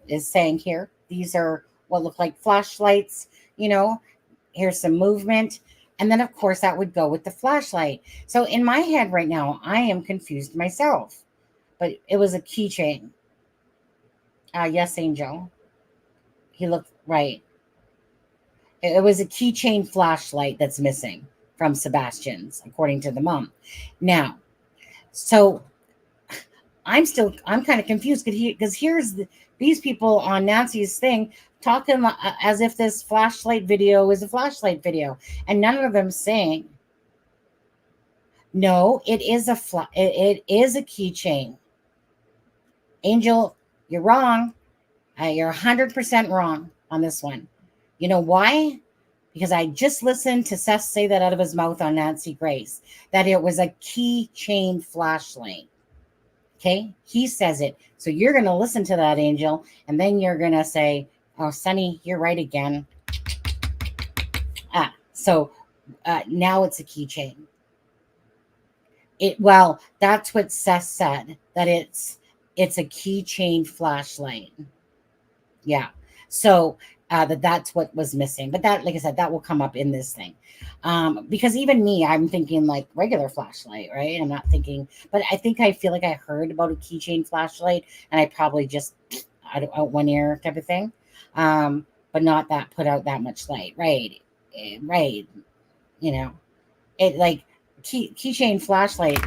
is saying, here, these are what look like flashlights, here's some movement. And then, of course, that would go with the flashlight. So in my head right now, I am confused myself. But it was a keychain. Yes, Angel. He looked right. It was a keychain flashlight that's missing from Sebastian's, according to the mom. Now, so I'm kind of confused because here's these people on Nancy's thing talking as if this flashlight video is a flashlight video, and none of them saying, no, it is it is a keychain. Angel, you're wrong. You're 100% wrong on this one. You know why? Because I just listened to Seth say that out of his mouth on Nancy Grace, that it was a keychain flashlight. Okay, he says it. So you're going to listen to that, Angel, and then you're going to say, oh, Sonny, you're right again. So now it's a keychain. Well, that's what Seth said, that it's a keychain flashlight. Yeah. So that's what was missing. But that, like I said, that will come up in this thing. Because even me, I'm thinking like regular flashlight, right? I'm not thinking, but I feel like I heard about a keychain flashlight and I probably just out one ear type of thing. But not that put out that much light. Right. Right. It like keychain flashlight,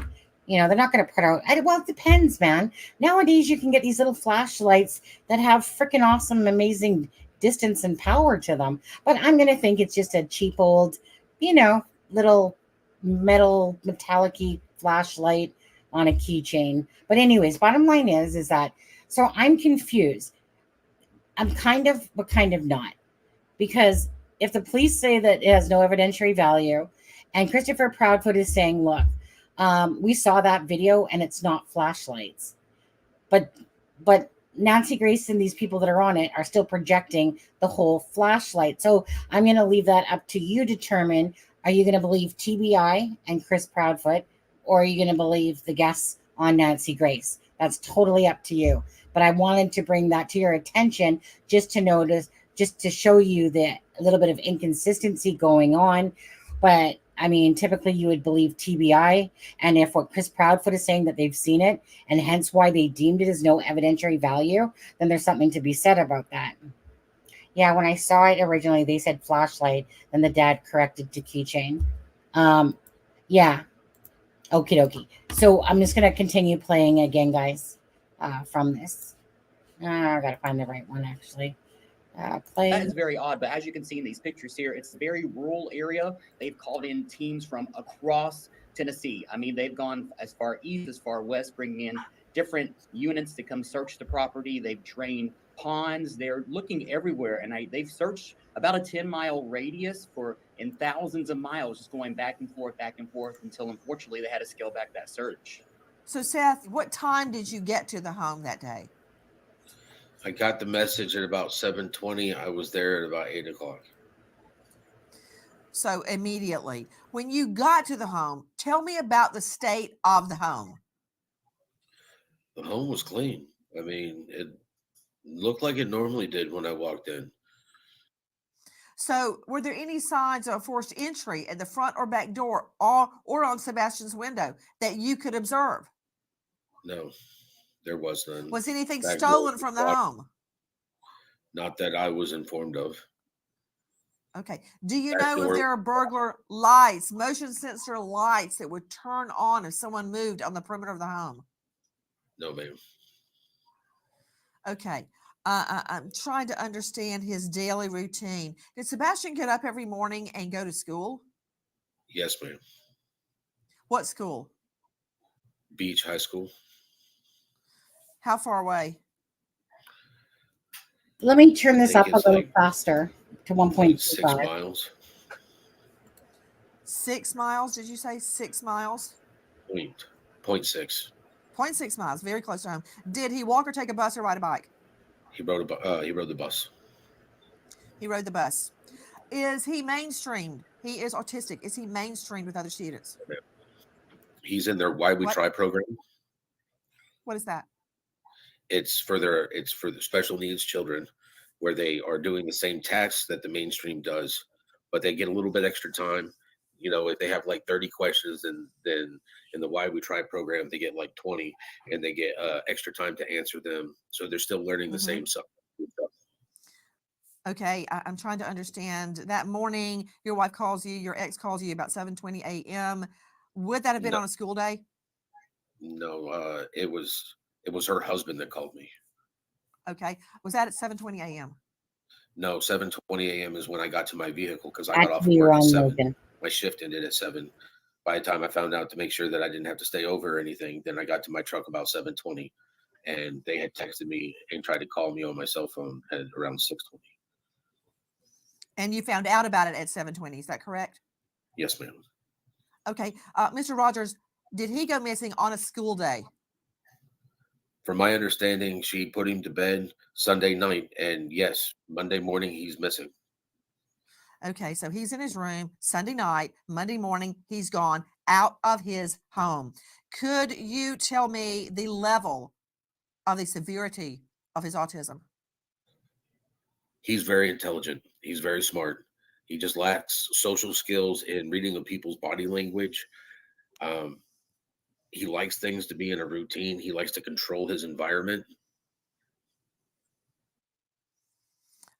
they're not going to put out. Well, it depends, man. Nowadays, you can get these little flashlights that have freaking awesome, amazing distance and power to them. But I'm going to think it's just a cheap old, little metallic-y flashlight on a keychain. But anyways, bottom line is that, so I'm confused. I'm kind of, but kind of not. Because if the police say that it has no evidentiary value, and Christopher Proudfoot is saying, look, we saw that video and it's not flashlights. But Nancy Grace and these people that are on it are still projecting the whole flashlight. So I'm going to leave that up to you to determine, are you going to believe TBI and Chris Proudfoot, or are you going to believe the guests on Nancy Grace? That's totally up to you. But I wanted to bring that to your attention just to show you a little bit of inconsistency going on. But I mean, typically you would believe TBI. And if what Chris Proudfoot is saying that they've seen it, and hence why they deemed it as no evidentiary value, then there's something to be said about that. Yeah, when I saw it originally, they said flashlight. Then the dad corrected to keychain. Yeah. Okie dokie. So I'm just going to continue playing again, guys, from this. I got to find the right one, actually. Play. That is very odd, but as you can see in these pictures here, it's a very rural area. They've called in teams from across Tennessee. I mean, they've gone as far east, as far west, bringing in different units to come search the property. They've trained ponds. They're looking everywhere, and they've searched about a 10-mile radius in thousands of miles, just going back and forth, until unfortunately they had to scale back that search. So, Seth, what time did you get to the home that day? I got the message at about 7:20. I was there at about 8 o'clock. So immediately. When you got to the home, tell me about the state of the home. The home was clean. I mean, it looked like it normally did when I walked in. So were there any signs of forced entry at the front or back door or on Sebastian's window that you could observe? No. There was none. Was anything stolen from the home? Not that I was informed of. Okay. Do you know if there are burglar lights, motion sensor lights that would turn on if someone moved on the perimeter of the home? No, ma'am. Okay. I'm trying to understand his daily routine. Did Sebastian get up every morning and go to school? Yes, ma'am. What school? Beach High School. How far away? Let me turn I this think up a it's little like faster to like 6 1.25. miles. 6 miles? Did you say 6 miles? Point 6. 0.6 miles, very close to home. Did he walk or take a bus or ride a bike? He rode the bus. He rode the bus. Is he mainstreamed? He is autistic. Is he mainstreamed with other students? He's in their Why We What? Try program. What is that? It's for the special needs children, where they are doing the same tasks that the mainstream does, but they get a little bit extra time. You know, if they have like 30 questions, and then in the Why We Try program they get like 20, and they get extra time to answer them. So they're still learning the same stuff. Okay, I'm trying to understand. That morning, your wife calls you, your ex calls you about 7:20 a.m. Would that have been No, on a school day? no, it was her husband that called me. Okay, was that at 7:20 a.m.? No, 7:20 a.m. is when I got to my vehicle, because I got off Actually, of you're work at wrong, 7. Logan. My shift ended at 7. By the time I found out to make sure that I didn't have to stay over or anything, then I got to my truck about 7:20, and they had texted me and tried to call me on my cell phone at around 6:20. And you found out about it at 7:20. Is that correct? Yes, ma'am. Okay, Mr. Rogers, did he go missing on a school day? From my understanding, she put him to bed Sunday night, and yes, Monday morning he's missing. Okay, so he's in his room Sunday night, Monday morning, he's gone out of his home. Could you tell me the level of the severity of his autism? He's very intelligent. He's very smart. He just lacks social skills in reading of people's body language. Um, he likes things to be in a routine. He likes to control his environment.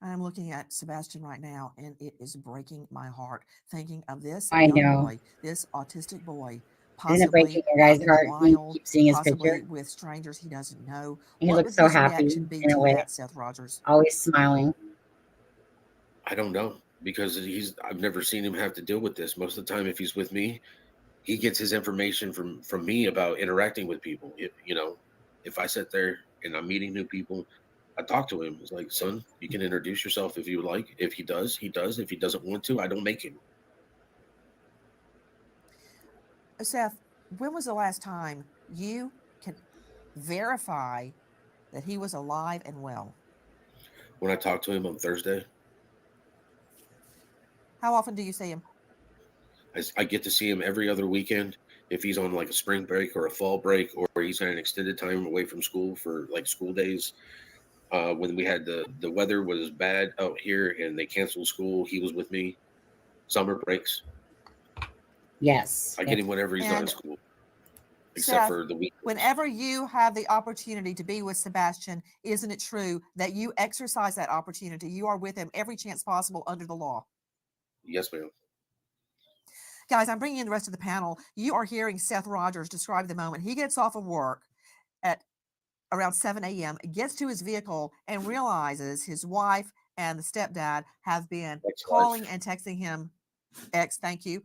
I'm looking at Sebastian right now, and it is breaking my heart thinking of this I young know. boy, this autistic boy, Isn't it breaking possibly your guys' in the heart when you wild, keep seeing his possibly picture? with strangers he doesn't know. He What looks would so his happy reaction be in a to way, that, Seth Rogers? always smiling. I don't know, because I've never seen him have to deal with this. Most of the time, if he's with me, he gets his information from me about interacting with people. If I sit there and I'm meeting new people, I talk to him. It's like, son, you can introduce yourself if you would like. If he does, he does. If he doesn't want to, I don't make him. Seth, when was the last time you can verify that he was alive and well? When I talk to him on Thursday, How often do you see him? I get to see him every other weekend. If he's on like a spring break or a fall break, or he's had an extended time away from school for like school days. When we had the weather was bad out here and they canceled school, he was with me. Summer breaks, Yes. I get him whenever he's not in And school, except Seth, for the weekends. whenever you have the opportunity to be with Sebastian, isn't it true that you exercise that opportunity? You are with him every chance possible under the law. Yes, ma'am. Guys, I'm bringing in the rest of the panel. You are hearing Seth Rogers describe the moment he gets off of work at around 7 a.m., gets to his vehicle and realizes his wife and the stepdad have been Ex-wife. calling and texting him, thank you,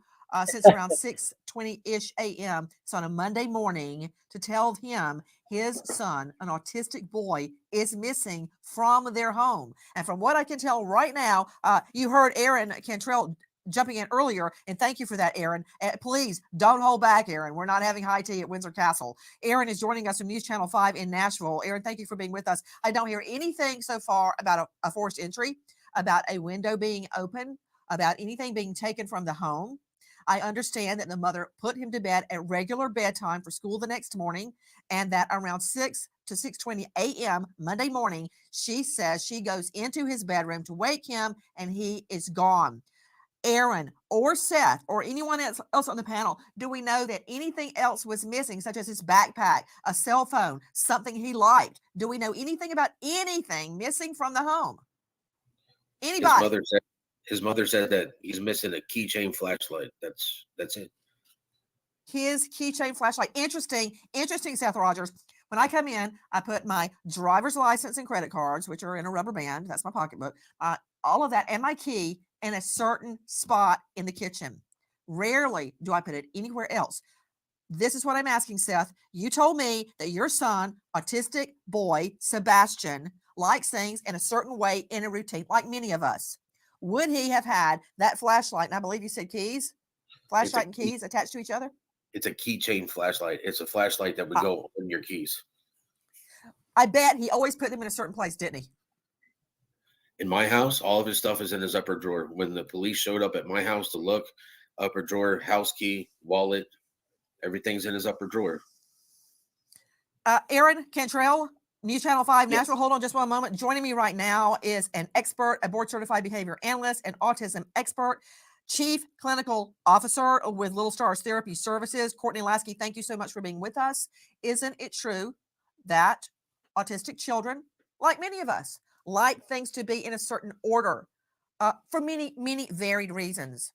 since around 6:20-ish a.m. It's on a Monday morning to tell him his son, an autistic boy, is missing from their home. And from what I can tell right now, you heard Aaron Cantrell jumping in earlier, and thank you for that, Aaron. Please don't hold back, Aaron. We're not having high tea at Windsor Castle. Aaron is joining us from News Channel 5 in Nashville. Aaron, thank you for being with us. I don't hear anything so far about a forced entry, about a window being open, about anything being taken from the home. I understand that the mother put him to bed at regular bedtime for school the next morning, and that around 6 to 6:20 a.m. Monday morning, she says she goes into his bedroom to wake him, and he is gone. Aaron or Seth or anyone else on the panel, do we know that anything else was missing, such as his backpack, a cell phone, something he liked? Do we know anything about anything missing from the home? Anybody? His mother said that he's missing a keychain flashlight. That's it. His keychain flashlight. Interesting, Seth Rogers. When I come in, I put my driver's license and credit cards, which are in a rubber band. That's my pocketbook. All of that and my key in a certain spot in the kitchen. Rarely do I put it anywhere else. This is what I'm asking, Seth. You told me that your son, autistic boy, Sebastian, likes things in a certain way in a routine, like many of us. Would he have had that flashlight? And I believe you said keys, flashlight and keys attached to each other? It's a keychain flashlight. It's a flashlight that would go on your keys. I bet he always put them in a certain place, didn't he? In my house, all of his stuff is in his upper drawer. When the police showed up at my house to look, upper drawer, house key, wallet, everything's in his upper drawer. Aaron Cantrell, News Channel 5, Yes. Nashville. Hold on just one moment. Joining me right now is an expert, a board certified behavior analyst, an autism expert, chief clinical officer with Little Stars Therapy Services. Courtney Lasky, thank you so much for being with us. Isn't it true that autistic children, like many of us, like things to be in a certain order for many, many varied reasons?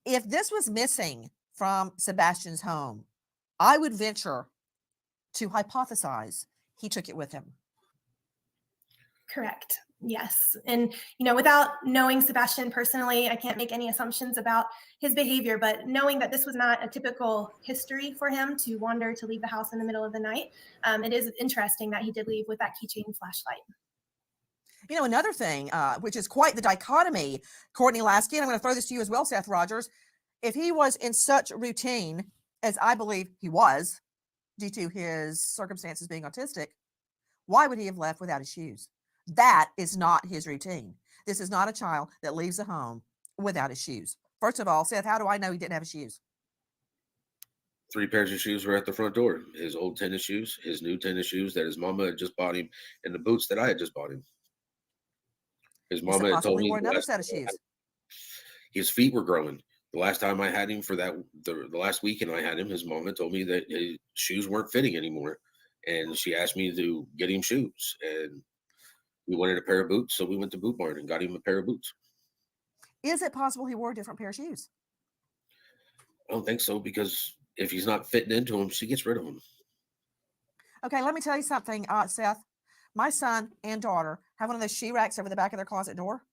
If this was missing from Sebastian's home, I would venture to hypothesize he took it with him. Correct. Yes. And, without knowing Sebastian personally, I can't make any assumptions about his behavior, but knowing that this was not a typical history for him to wander, to leave the house in the middle of the night, it is interesting that he did leave with that keychain flashlight. Another thing, which is quite the dichotomy, Courtney Lasky, and I'm going to throw this to you as well, Seth Rogers. If he was in such routine, as I believe he was, due to his circumstances being autistic, why would he have left without his shoes? That is not his routine. This is not a child that leaves the home without his shoes. First of all, Seth, how do I know he didn't have his shoes? 3 pairs of shoes were at the front door. His old tennis shoes, his new tennis shoes that his mama had just bought him, and the boots that I had just bought him. His mama had told me another set of shoes. His feet were growing. The last time I had him for the last weekend I had him, his mama told me that his shoes weren't fitting anymore. And she asked me to get him shoes. And we wanted a pair of boots. So we went to Boot Barn and got him a pair of boots. Is it possible he wore a different pair of shoes? I don't think so, because if he's not fitting into them, she gets rid of them. Okay, let me tell you something, Seth. My son and daughter have one of those shoe racks over the back of their closet door.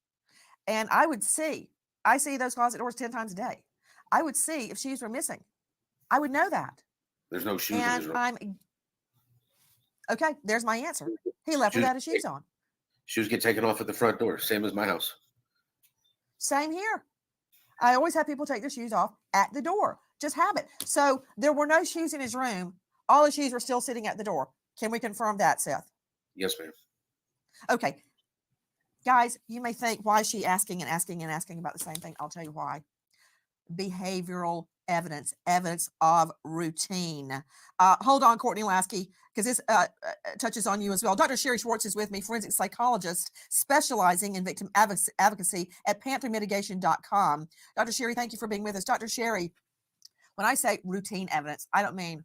And I see those closet doors 10 times a day. I would see if shoes were missing. I would know that. There's no shoes in his room. Okay, there's my answer. He left without his shoes on. Shoes get taken off at the front door, same as my house. Same here. I always have people take their shoes off at the door. Just habit. So there were no shoes in his room. All the shoes were still sitting at the door. Can we confirm that, Seth? Yes, ma'am. Okay. Guys, you may think, why is she asking and asking and asking about the same thing? I'll tell you why. Behavioral evidence of routine. Hold on, Courtney Lasky, because this touches on you as well. Dr. Sherry Schwartz is with me, forensic psychologist specializing in victim advocacy at panthermitigation.com. Dr. Sherry, thank you for being with us. Dr. Sherry, when I say routine evidence, I don't mean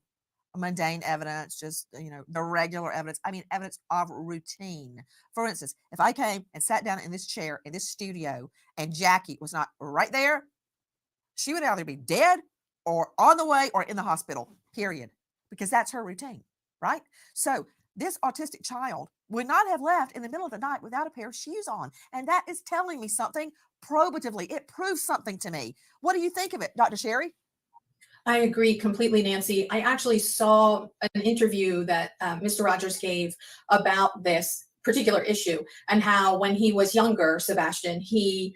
mundane evidence, just, the regular evidence. I mean evidence of routine. For instance, if I came and sat down in this chair in this studio and Jackie was not right there, she would either be dead or on the way or in the hospital, period, because that's her routine, right? So this autistic child would not have left in the middle of the night without a pair of shoes on. And that is telling me something probatively. It proves something to me. What do you think of it, Dr. Sherry? I agree completely, Nancy. I actually saw an interview that Mr. Rogers gave about this particular issue and how when he was younger, Sebastian, he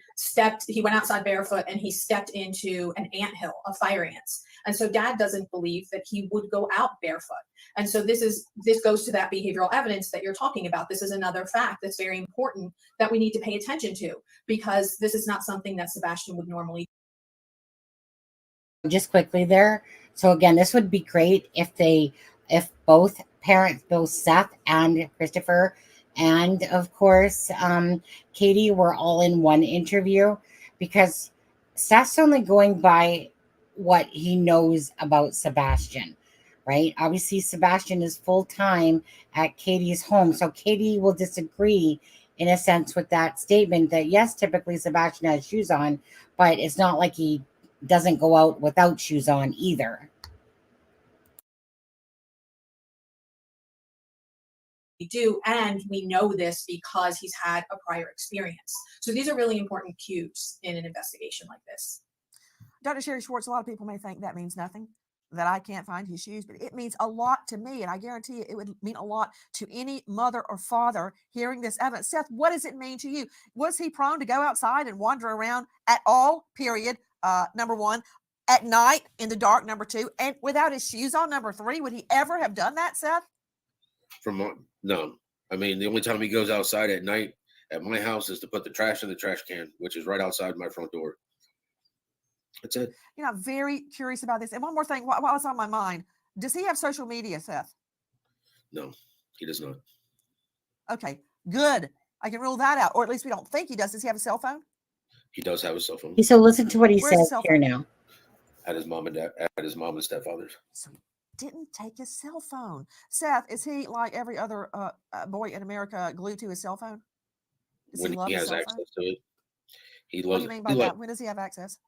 went outside barefoot and he stepped into an anthill of fire ants. And so dad doesn't believe that he would go out barefoot. And so this goes to that behavioral evidence that you're talking about. This is another fact that's very important that we need to pay attention to, because this is not something that Sebastian would normally do. Just quickly there. So again, this would be great if both parents, both Seth and Christopher, and of course, Katie, were all in one interview, because Seth's only going by what he knows about Sebastian, right? Obviously, Sebastian is full-time at Katie's home. So Katie will disagree in a sense with that statement that yes, typically Sebastian has shoes on, but it's not like he doesn't go out without shoes on either. do, and we know this because he's had a prior experience. So these are really important cues in an investigation like this. Dr. Sherry Schwartz, a lot of people may think that means nothing, that I can't find his shoes, but it means a lot to me. And I guarantee you, it would mean a lot to any mother or father hearing this evidence. Seth, what does it mean to you? Was he prone to go outside and wander around at all, period? Number one. At night in the dark, number two. And without his shoes on, number three. Would he ever have done that, Seth? No. I mean, the only time he goes outside at night at my house is to put the trash in the trash can, which is right outside my front door. That's it. You know, I'm very curious about this. And one more thing, while it's on my mind, does he have social media, Seth? No, he does not. Okay, good. I can rule that out, or at least we don't think he does. Does he have a cell phone? He does have a cell phone. So listen to what he Where's his says cell here phone? now. At his mom and dad, at his mom and stepfather's. So he didn't take his cell phone. Seth, is he like every other boy in America glued to his cell phone? Does When he love he his has cell access phone? to it, he What loves. do you mean by that? When does he have access?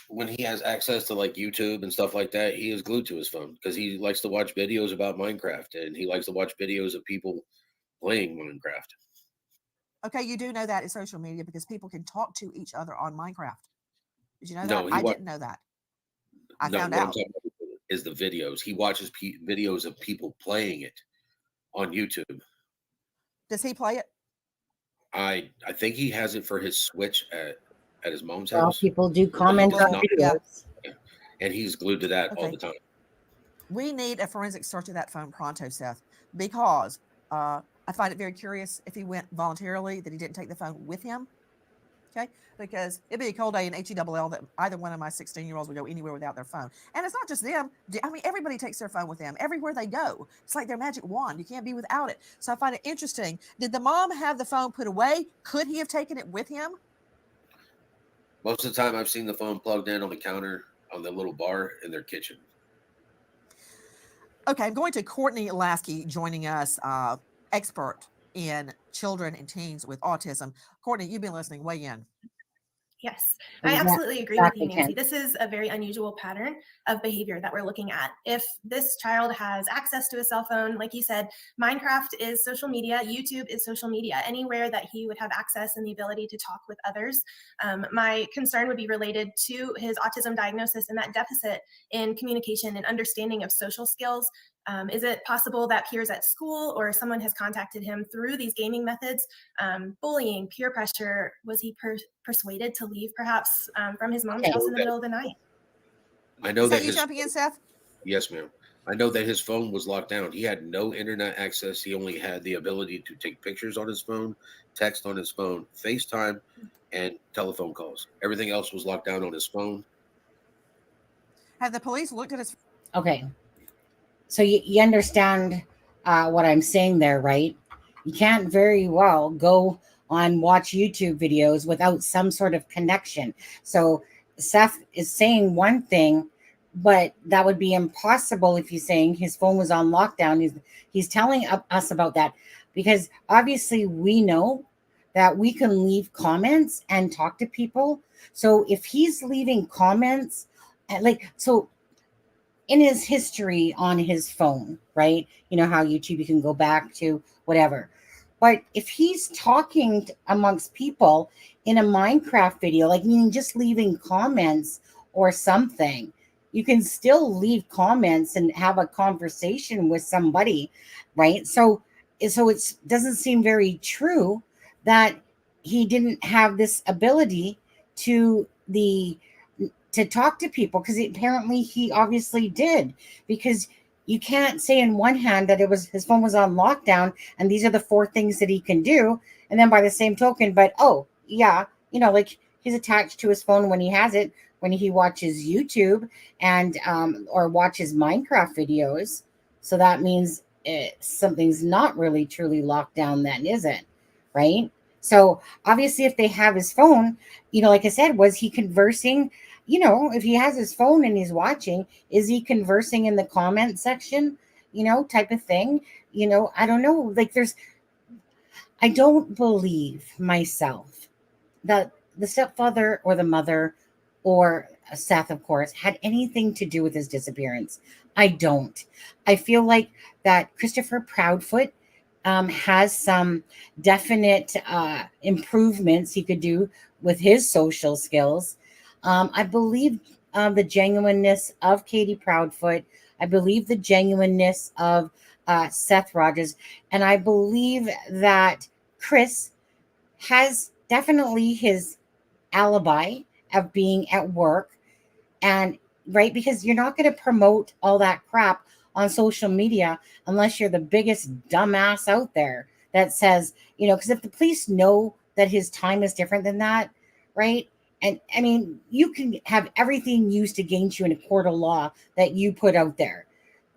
When he has access to like YouTube and stuff like that, he is glued to his phone because he likes to watch videos about Minecraft and he likes to watch videos of people playing Minecraft. Okay, you do know that is social media because people can talk to each other on Minecraft. Did you know No, that? I didn't know that. I No, found what I'm out. talking about is the videos. He watches videos of people playing it on YouTube. Does he play it? I think he has it for his Switch at his mom's Well, house, people do but he comment does on not. Yeah. videos. And he's glued to that all Okay. the time. We need a forensic search of that phone pronto, Seth, because I find it very curious if he went voluntarily that he didn't take the phone with him. Okay, because it'd be a cold day in HELL that either one of my 16-year-olds would go anywhere without their phone. And it's not just them. I mean, everybody takes their phone with them everywhere they go. It's like their magic wand. You can't be without it. So I find it interesting. Did the mom have the phone put away? Could he have taken it with him? Most of the time, I've seen the phone plugged in on the counter on the little bar in their kitchen. Okay, I'm going to Courtney Lasky joining us, expert in children and teens with autism. Courtney, you've been listening. Weigh in. Yes, I absolutely agree with you, Exactly, Nancy. Ken. This is a very unusual pattern of behavior that we're looking at. If this child has access to a cell phone, like you said, Minecraft is social media, YouTube is social media, anywhere that he would have access and the ability to talk with others. My concern would be related to his autism diagnosis and that deficit in communication and understanding of social skills. Is it possible that peers at school or someone has contacted him through these gaming methods? Bullying, peer pressure, was he persuaded to leave perhaps from his mom's house in the middle of the night? I know Is that that you jumping in, Seth? Yes, ma'am. I know that his phone was locked down. He had no internet access. He only had the ability to take pictures on his phone, text on his phone, FaceTime, and telephone calls. Everything else was locked down on his phone. Have the police looked at his? Okay. So you understand what I'm saying there, right? You can't very well go on watch YouTube videos without some sort of connection. So Seth is saying one thing, but that would be impossible if he's saying his phone was on lockdown. He's telling us about that because obviously we know that we can leave comments and talk to people. So if he's leaving comments and so in his history on his phone, right? You know how YouTube, you can go back to whatever. But if he's talking amongst people in a Minecraft video, like meaning just leaving comments or something, you can still leave comments and have a conversation with somebody, right? So it doesn't seem very true that he didn't have this ability to talk to people, because apparently he obviously did, because you can't say in one hand that his phone was on lockdown and these are the 4 things that he can do, and then by the same token, but like he's attached to his phone when he has it, when he watches YouTube and or watches Minecraft videos. So that means something's not really truly locked down then, is it? Right? So obviously if they have his phone, like I said, was he conversing? If he has his phone and he's watching, is he conversing in the comment section, type of thing? I don't know. I don't believe myself that the stepfather or the mother or Seth, of course, had anything to do with his disappearance. I don't. I feel like that Christopher Proudfoot has some definite improvements he could do with his social skills. I believe the genuineness of Katie Proudfoot. I believe the genuineness of Seth Rogers. And I believe that Chris has definitely his alibi of being at work. And right, because you're not going to promote all that crap on social media unless you're the biggest dumbass out there that says, because if the police know that his time is different than that, right? And I mean, you can have everything used against you in a court of law that you put out there.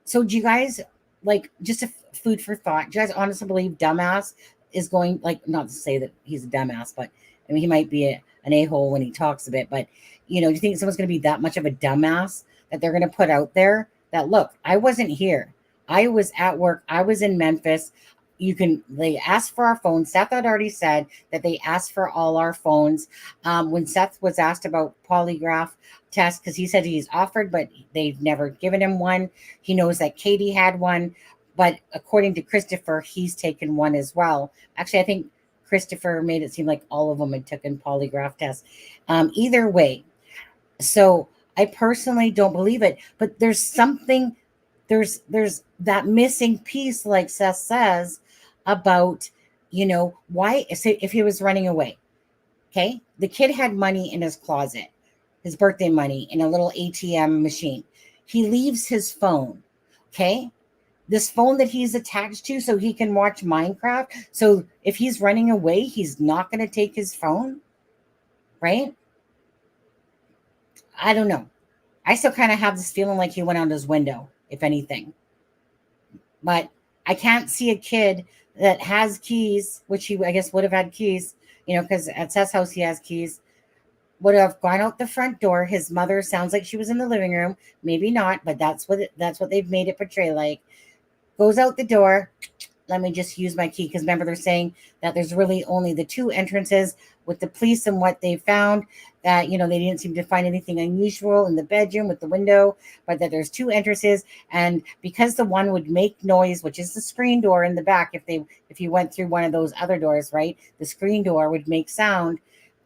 So do you guys, like, just a food for thought, do you guys honestly believe dumbass is going, like, not to say that he's a dumbass, but I mean, he might be an a-hole when he talks a bit, but do you think someone's going to be that much of a dumbass that they're going to put out there that, look, I wasn't here. I was at work. I was in Memphis. They asked for our phones. Seth had already said that they asked for all our phones. When Seth was asked about polygraph test, because he said he's offered, but they've never given him one. He knows that Katie had one, but according to Christopher, he's taken one as well. Actually, I think Christopher made it seem like all of them had taken polygraph tests. Either way, so I personally don't believe it, but there's something, there's that missing piece, like Seth says, about, why, say if he was running away, okay? The kid had money in his closet, his birthday money in a little ATM machine. He leaves his phone, okay? This phone that he's attached to so he can watch Minecraft. So if he's running away, he's not going to take his phone, right? I don't know. I still kind of have this feeling like he went out his window, if anything. But I can't see a kid that has keys, which he, I guess, would have had keys, because at Seth's house he has keys, would have gone out the front door. His mother sounds like she was in the living room. Maybe not, but that's what they've made it portray like. Goes out the door. Let me just use my key, because remember, they're saying that there's really only the two entrances with the police and what they found, that, they didn't seem to find anything unusual in the bedroom with the window, but that there's two entrances. And because the one would make noise, which is the screen door in the back, if you went through one of those other doors, right, the screen door would make sound,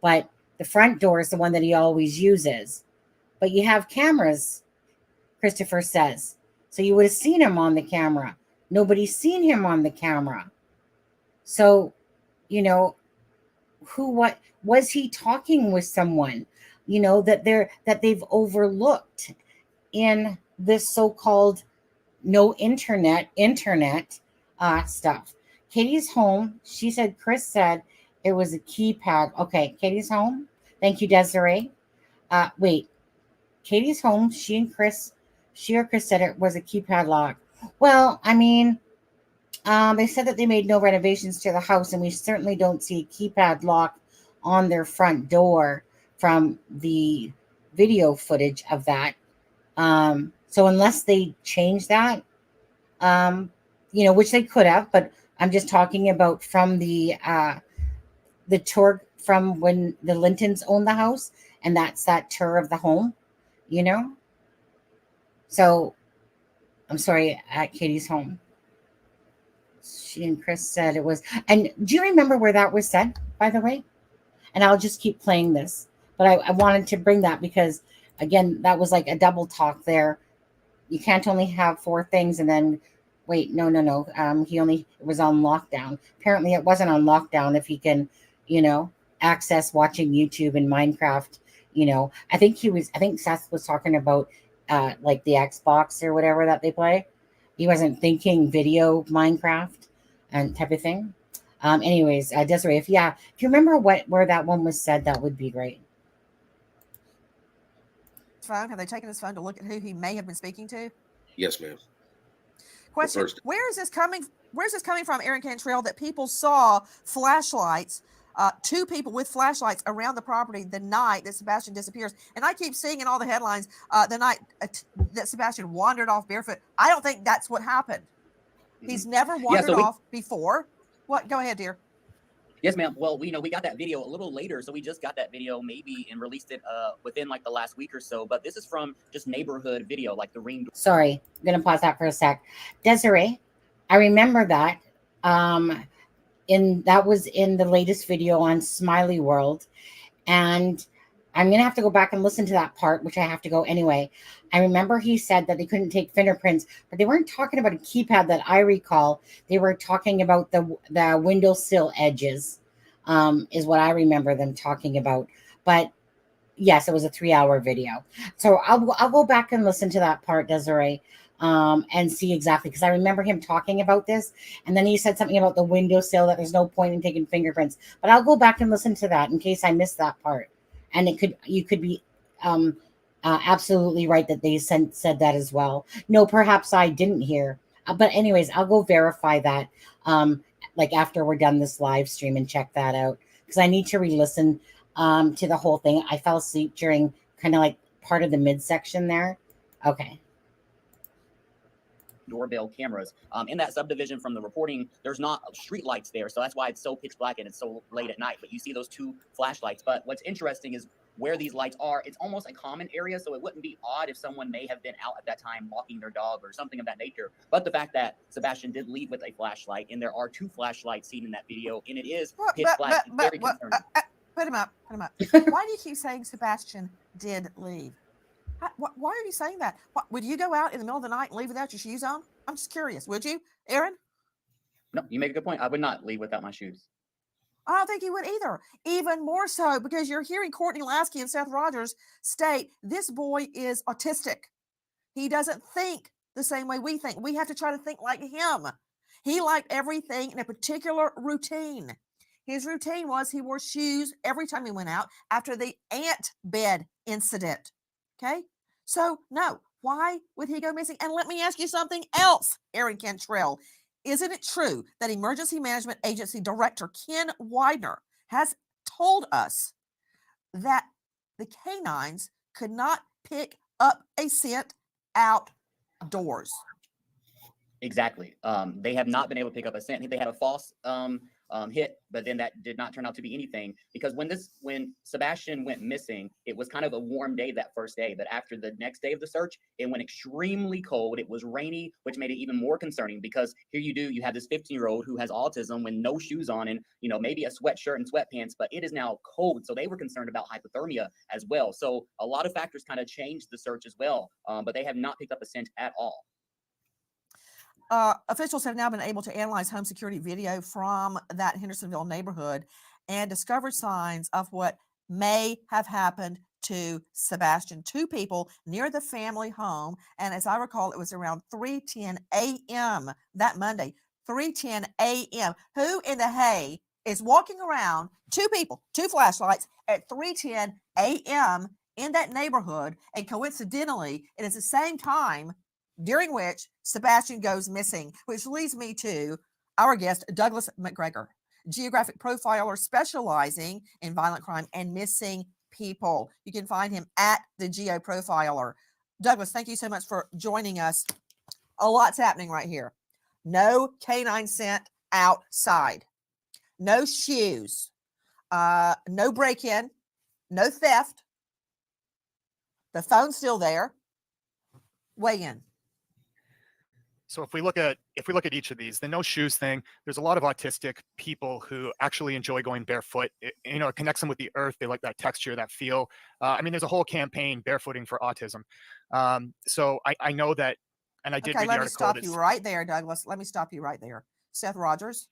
but the front door is the one that he always uses. But you have cameras, Christopher says. So you would have seen him on the camera. Nobody's seen him on the camera. So, what was he talking with someone, that they've overlooked in this so-called no internet stuff. Katie's home. She said, Chris said it was a keypad. Okay, Katie's home. Thank you, Desiree. Wait, Katie's home. She or Chris said it was a keypad lock. Well, I mean, they said that they made no renovations to the house, and we certainly don't see a keypad lock on their front door from the video footage of that. So unless they change that, which they could have, but I'm just talking about from the tour from when the Lintons owned the house, and that's that tour of the home, So I'm sorry, at Katie's home. She and Chris said it was. And do you remember where that was said, by the way? And I'll just keep playing this. But I wanted to bring that because, again, that was like a double talk there. You can't only have four things and then, wait, no. It was on lockdown. Apparently it wasn't on lockdown if he can, access watching YouTube and Minecraft. I think Seth was talking about like the Xbox or whatever that they play. He wasn't thinking video Minecraft and type of thing. Anyways, Desiree, if you remember where that one was said, that would be great. Phone? Have they taken his phone to look at who he may have been speaking to? Yes, ma'am. Question: Where is this coming from, Aaron Cantrell? That people saw flashlights, two people with flashlights around the property the night that Sebastian disappears. And I keep seeing in all the headlines the night that Sebastian wandered off barefoot. I don't think that's what happened. He's never wandered off before. What? Go ahead, dear. Yes, ma'am. Well, we got that video a little later, so we just got that video maybe and released it within like the last week or so. But this is from just neighborhood video, like the ring. Sorry, I'm gonna pause that for a sec. Desiree, I remember that That was in the latest video on Smiley World. And I'm gonna have to go back and listen to that part, which I have to go anyway. I remember he said that they couldn't take fingerprints, but they weren't talking about a keypad that I recall. They were talking about the windowsill edges, is what I remember them talking about. But yes, it was a 3-hour video. So I'll go back and listen to that part, Desiree, and see exactly, because I remember him talking about this, and then he said something about the windowsill, that there's no point in taking fingerprints. But I'll go back and listen to that in case I missed that part. And you could be absolutely right that they said that as well. No, perhaps I didn't hear. But anyways, I'll go verify that like after we're done this live stream and check that out, because I need to re-listen to the whole thing. I fell asleep during kind of like part of the midsection there. Okay. Doorbell cameras. In that subdivision from the reporting, there's not street lights there, so that's why it's so pitch black and it's so late at night. But you see those 2 flashlights. But what's interesting is where these lights are, it's almost a common area, so it wouldn't be odd if someone may have been out at that time walking their dog or something of that nature. But the fact that Sebastian did leave with a flashlight, and there are 2 flashlights seen in that video, and it is pitch black, very concerning. Put him up. Why do you keep saying Sebastian did leave? Why are you saying that? Would you go out in the middle of the night and leave without your shoes on? I'm just curious. Would you, Aaron? No, you make a good point. I would not leave without my shoes. I don't think you would either. Even more so because you're hearing Courtney Lasky and Seth Rogers state this boy is autistic. He doesn't think the same way we think. We have to try to think like him. He liked everything in a particular routine. His routine was he wore shoes every time he went out after the ant bed incident. Okay? So, no. Why would he go missing? And let me ask you something else, Aaron Cantrell. Isn't it true that Emergency Management Agency Director Ken Widener has told us that the canines could not pick up a scent outdoors? Exactly. They have not been able to pick up a scent. They had a false hit, but then that did not turn out to be anything, because when Sebastian went missing, it was kind of a warm day that first day, but after the next day of the search, it went extremely cold. It was rainy, which made it even more concerning, because here you have this 15-year-old who has autism with no shoes on and, maybe a sweatshirt and sweatpants, but it is now cold. So they were concerned about hypothermia as well. So a lot of factors kind of changed the search as well, but they have not picked up a scent at all. Officials have now been able to analyze home security video from that Hendersonville neighborhood and discovered signs of what may have happened to Sebastian. 2 people near the family home, and as I recall, it was around 3:10 a.m. that Monday. 3:10 a.m. Who in the hay is walking around? 2 people, 2 flashlights at 3:10 a.m. in that neighborhood, and coincidentally, it is the same time during which Sebastian goes missing, which leads me to our guest, Douglas McGregor, geographic profiler specializing in violent crime and missing people. You can find him at the Geo Profiler. Douglas, thank you so much for joining us. A lot's happening right here. No canine scent outside. No shoes. No break-in. No theft. The phone's still there. Weigh in. So if we look at each of these, the no shoes thing, there's a lot of autistic people who actually enjoy going barefoot. It connects them with the earth. They like that texture, that feel. There's a whole campaign, Barefooting for Autism. So I know that, and I did read the article. Let me stop you right there, Douglas. Let me stop you right there. Seth Rogers,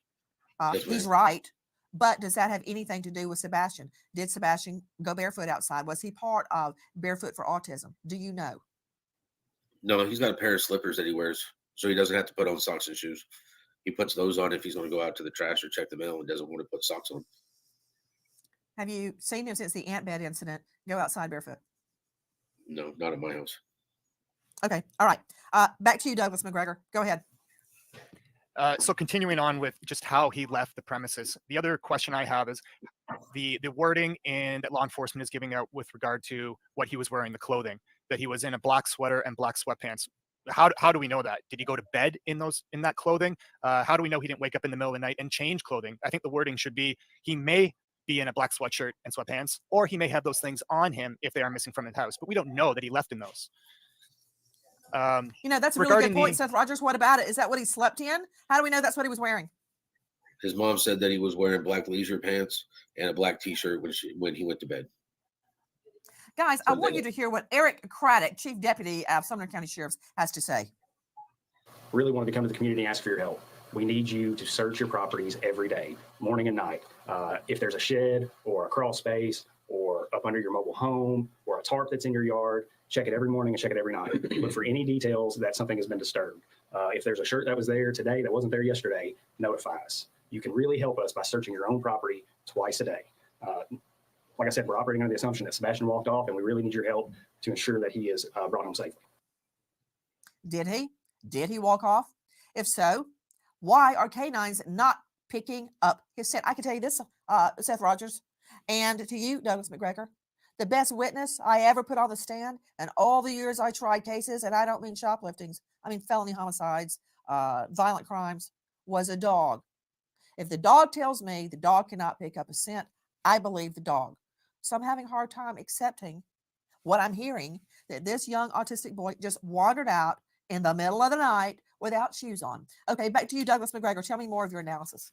he's right. But does that have anything to do with Sebastian? Did Sebastian go barefoot outside? Was he part of Barefoot for Autism? Do you know? No, he's got a pair of slippers that he wears, so he doesn't have to put on socks and shoes. He puts those on if he's going to go out to the trash or check the mail and doesn't want to put socks on. Have you seen him since the ant bed incident go outside barefoot? No, not at my house. Okay. All right. Back to you, Douglas McGregor. Go ahead. So continuing on with just how he left the premises, the other question I have is the wording that law enforcement is giving out with regard to what he was wearing, the clothing, that he was in a black sweater and black sweatpants. How do we know that? Did he go to bed in that clothing? How do we know he didn't wake up in the middle of the night and change clothing? I think the wording should be he may be in a black sweatshirt and sweatpants, or he may have those things on him if they are missing from his house, but we don't know that he left in those. That's a really good point, Seth Rogers. What about it? Is that what he slept in? How do we know that's what he was wearing? His mom said that he was wearing black leisure pants and a black T-shirt when he went to bed. Guys, I want you to hear what Eric Craddock, Chief Deputy of Sumner County Sheriff's, has to say. Really wanted to come to the community and ask for your help. We need you to search your properties every day, morning and night. If there's a shed or a crawl space or up under your mobile home or a tarp that's in your yard, check it every morning and check it every night. Look for any details that something has been disturbed. If there's a shirt that was there today that wasn't there yesterday, notify us. You can really help us by searching your own property twice a day. Like I said, we're operating under the assumption that Sebastian walked off, and we really need your help to ensure that he is brought home safely. Did he? Did he walk off? If so, why are canines not picking up his scent? I can tell you this, Seth Rogers, and to you, Douglas McGregor, the best witness I ever put on the stand, and all the years I tried cases, and I don't mean shopliftings, I mean felony homicides, violent crimes, was a dog. If the dog tells me the dog cannot pick up a scent, I believe the dog. So I'm having a hard time accepting what I'm hearing, that this young autistic boy just wandered out in the middle of the night without shoes on. Okay, back to you, Douglas McGregor. Tell me more of your analysis.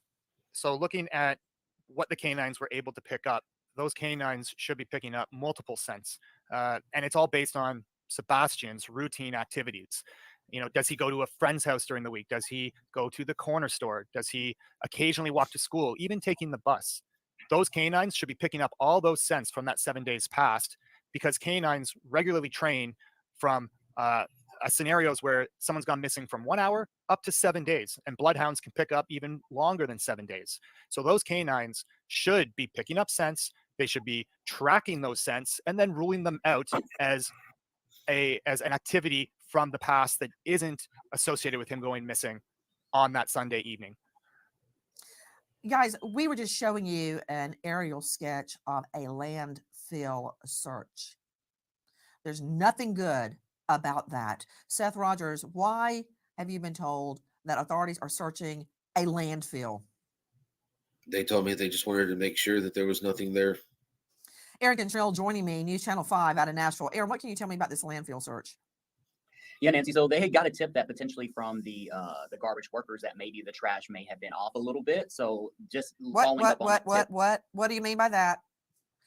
So looking at what the canines were able to pick up, those canines should be picking up multiple scents. And it's all based on Sebastian's routine activities. You know, does he go to a friend's house during the week? Does he go to the corner store? Does he occasionally walk to school, even taking the bus? Those canines should be picking up all those scents from that 7 days past, because canines regularly train from scenarios where someone's gone missing from 1 hour up to 7 days, and bloodhounds can pick up even longer than 7 days. So those canines should be picking up scents. They should be tracking those scents and then ruling them out as an activity from the past that isn't associated with him going missing on that Sunday evening. Guys, we were just showing you an aerial sketch of a landfill search. There's nothing good about that. Seth Rogers, why have you been told that authorities are searching a landfill? They told me they just wanted to make sure that there was nothing there. Aaron Cantrell joining me, News Channel 5 out of Nashville. Aaron, what can you tell me about this landfill search? Yeah, Nancy. So they had got a tip that potentially from the garbage workers that maybe the trash may have been off a little bit. So just following up on that tip. What do you mean by that?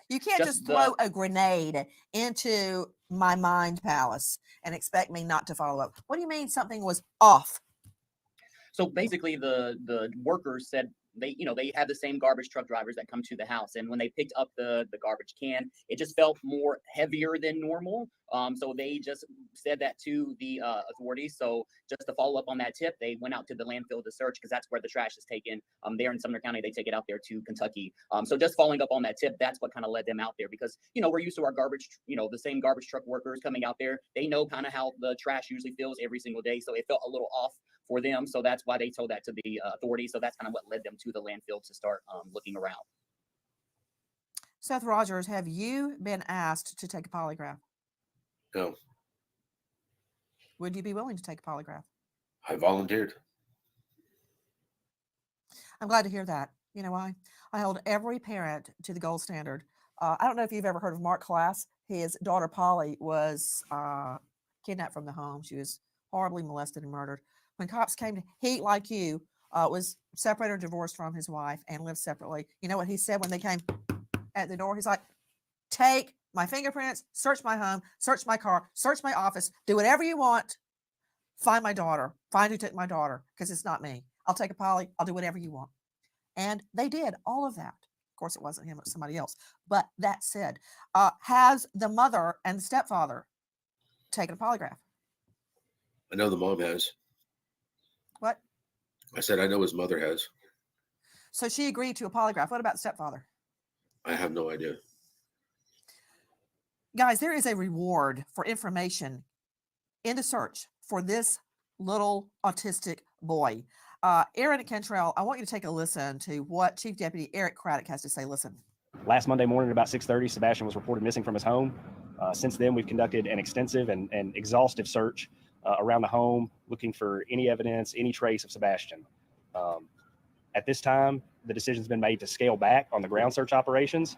You can't just throw a grenade into my mind palace and expect me not to follow up. What do you mean something was off? So basically, the workers said they have the same garbage truck drivers that come to the house, and when they picked up the garbage can, it just felt more heavier than normal. So they just said that to the authorities. So just to follow up on that tip, they went out to the landfill to search, because that's where the trash is taken. There in Sumner County, they take it out there to Kentucky. So just following up on that tip, that's what kind of led them out there, because we're used to our garbage, the same garbage truck workers coming out there. They know kind of how the trash usually feels every single day, so it felt a little off for them. So that's why they told that to the authorities. So that's kind of what led them to the landfill to start looking around. Seth Rogers, have you been asked to take a polygraph? No. Would you be willing to take a polygraph? I volunteered. I'm glad to hear that. You know why? I hold every parent to the gold standard. I don't know if you've ever heard of Mark Class. His daughter Polly was kidnapped from the home. She was horribly molested and murdered. When cops came, he, like you, was separated or divorced from his wife and lived separately. You know what he said when they came at the door? He's like, take my fingerprints, search my home, search my car, search my office, do whatever you want. Find my daughter. Find who took my daughter, because it's not me. I'll take a poly. I'll do whatever you want. And they did all of that. Of course, it wasn't him, it was somebody else. But that said, has the mother and the stepfather taken a polygraph? I know the mom has. What? I said I know his mother has. So she agreed to a polygraph. What about the stepfather? I have no idea. Guys, there is a reward for information in the search for this little autistic boy. Aaron Cantrell, I want you to take a listen to what Chief Deputy Eric Craddock has to say. Listen. Last Monday morning at about 6:30, Sebastian was reported missing from his home. Since then, we've conducted an extensive and exhaustive search around the home, looking for any evidence, any trace of Sebastian. At this time, the decision's been made to scale back on the ground search operations.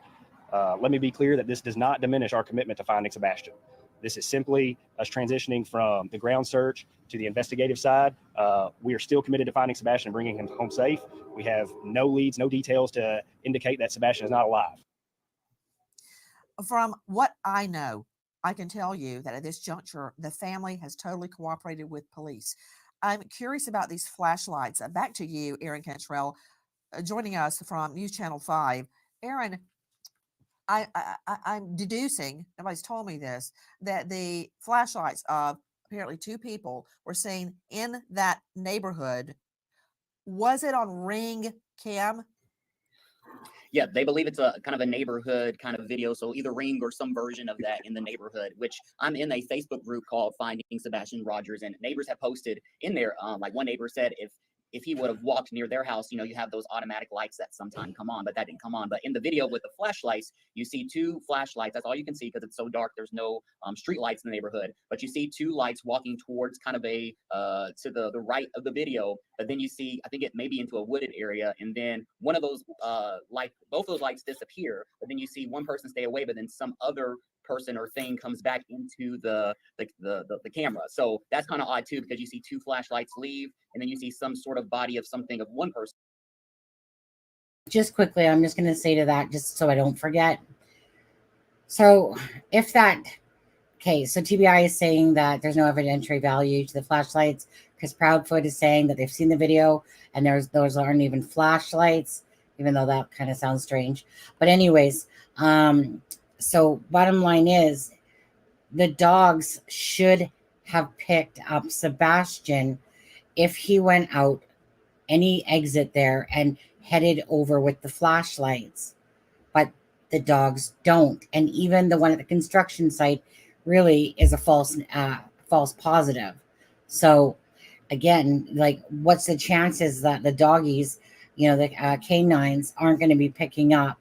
Let me be clear that this does not diminish our commitment to finding Sebastian. This is simply us transitioning from the ground search to the investigative side. We are still committed to finding Sebastian and bringing him home safe. We have no leads, no details to indicate that Sebastian is not alive. From what I know, I can tell you that at this juncture, the family has totally cooperated with police. I'm curious about these flashlights. Back to you, Aaron Cantrell, joining us from News Channel 5. Aaron, I'm deducing, nobody's told me this, that the flashlights of apparently two people were seen in that neighborhood. Was it on Ring Cam? Yeah, they believe it's a kind of a neighborhood kind of video. So either Ring or some version of that in the neighborhood, which I'm in a Facebook group called Finding Sebastian Rogers, and neighbors have posted in there. Like one neighbor said, if he would have walked near their house, you have those automatic lights that sometimes come on, but that didn't come on. But in the video with the flashlights, you see two flashlights. That's all you can see because it's so dark. There's no street lights in the neighborhood, but you see two lights walking towards kind of a to the right of the video. But then you see, I think it may be into a wooded area, and then one of those both those lights disappear. But then you see one person stay away, but then some other person or thing comes back into the camera. So that's kind of odd too, because you see two flashlights leave, and then you see some sort of body of something of one person. Just quickly, I'm just going to say to that, just so I don't forget. So if that, okay, so TBI is saying that there's no evidentiary value to the flashlights because Proudfoot is saying that they've seen the video and those aren't even flashlights, even though that kind of sounds strange. But anyways, so bottom line is the dogs should have picked up Sebastian if he went out any exit there and headed over with the flashlights, but the dogs don't. And even the one at the construction site really is a false positive. So again, like, what's the chances that the doggies, the canines aren't going to be picking up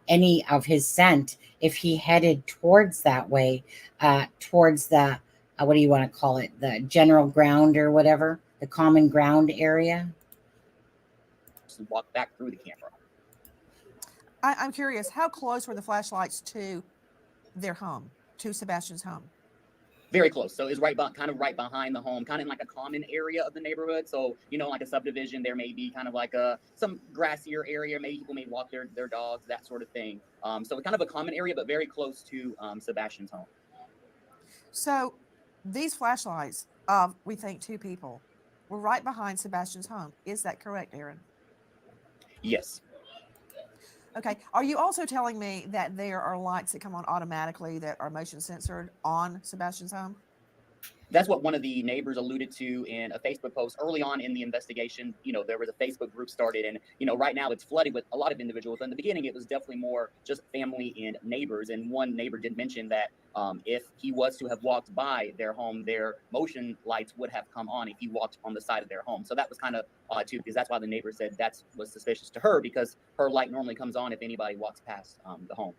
any of his scent if he headed towards that way, towards the what do you want to call it, the general ground or whatever, the common ground area? Walk back through the camera. I'm curious, how close were the flashlights to their home, to Sebastian's home? Very close. So it's kind of right behind the home, kind of in like a common area of the neighborhood. So, like a subdivision, there may be kind of like some grassier area. Maybe people may walk their dogs, that sort of thing. So kind of a common area, but very close to Sebastian's home. So these flashlights, we think two people, were right behind Sebastian's home. Is that correct, Aaron? Yes. Okay. Are you also telling me that there are lights that come on automatically that are motion censored on Sebastian's home? That's what one of the neighbors alluded to in a Facebook post early on in the investigation. There was a Facebook group started, and right now it's flooded with a lot of individuals. In the beginning, it was definitely more just family and neighbors. And one neighbor did mention that if he was to have walked by their home, their motion lights would have come on if he walked on the side of their home. So that was kind of odd too, because that's why the neighbor said that was suspicious to her, because her light normally comes on if anybody walks past the home.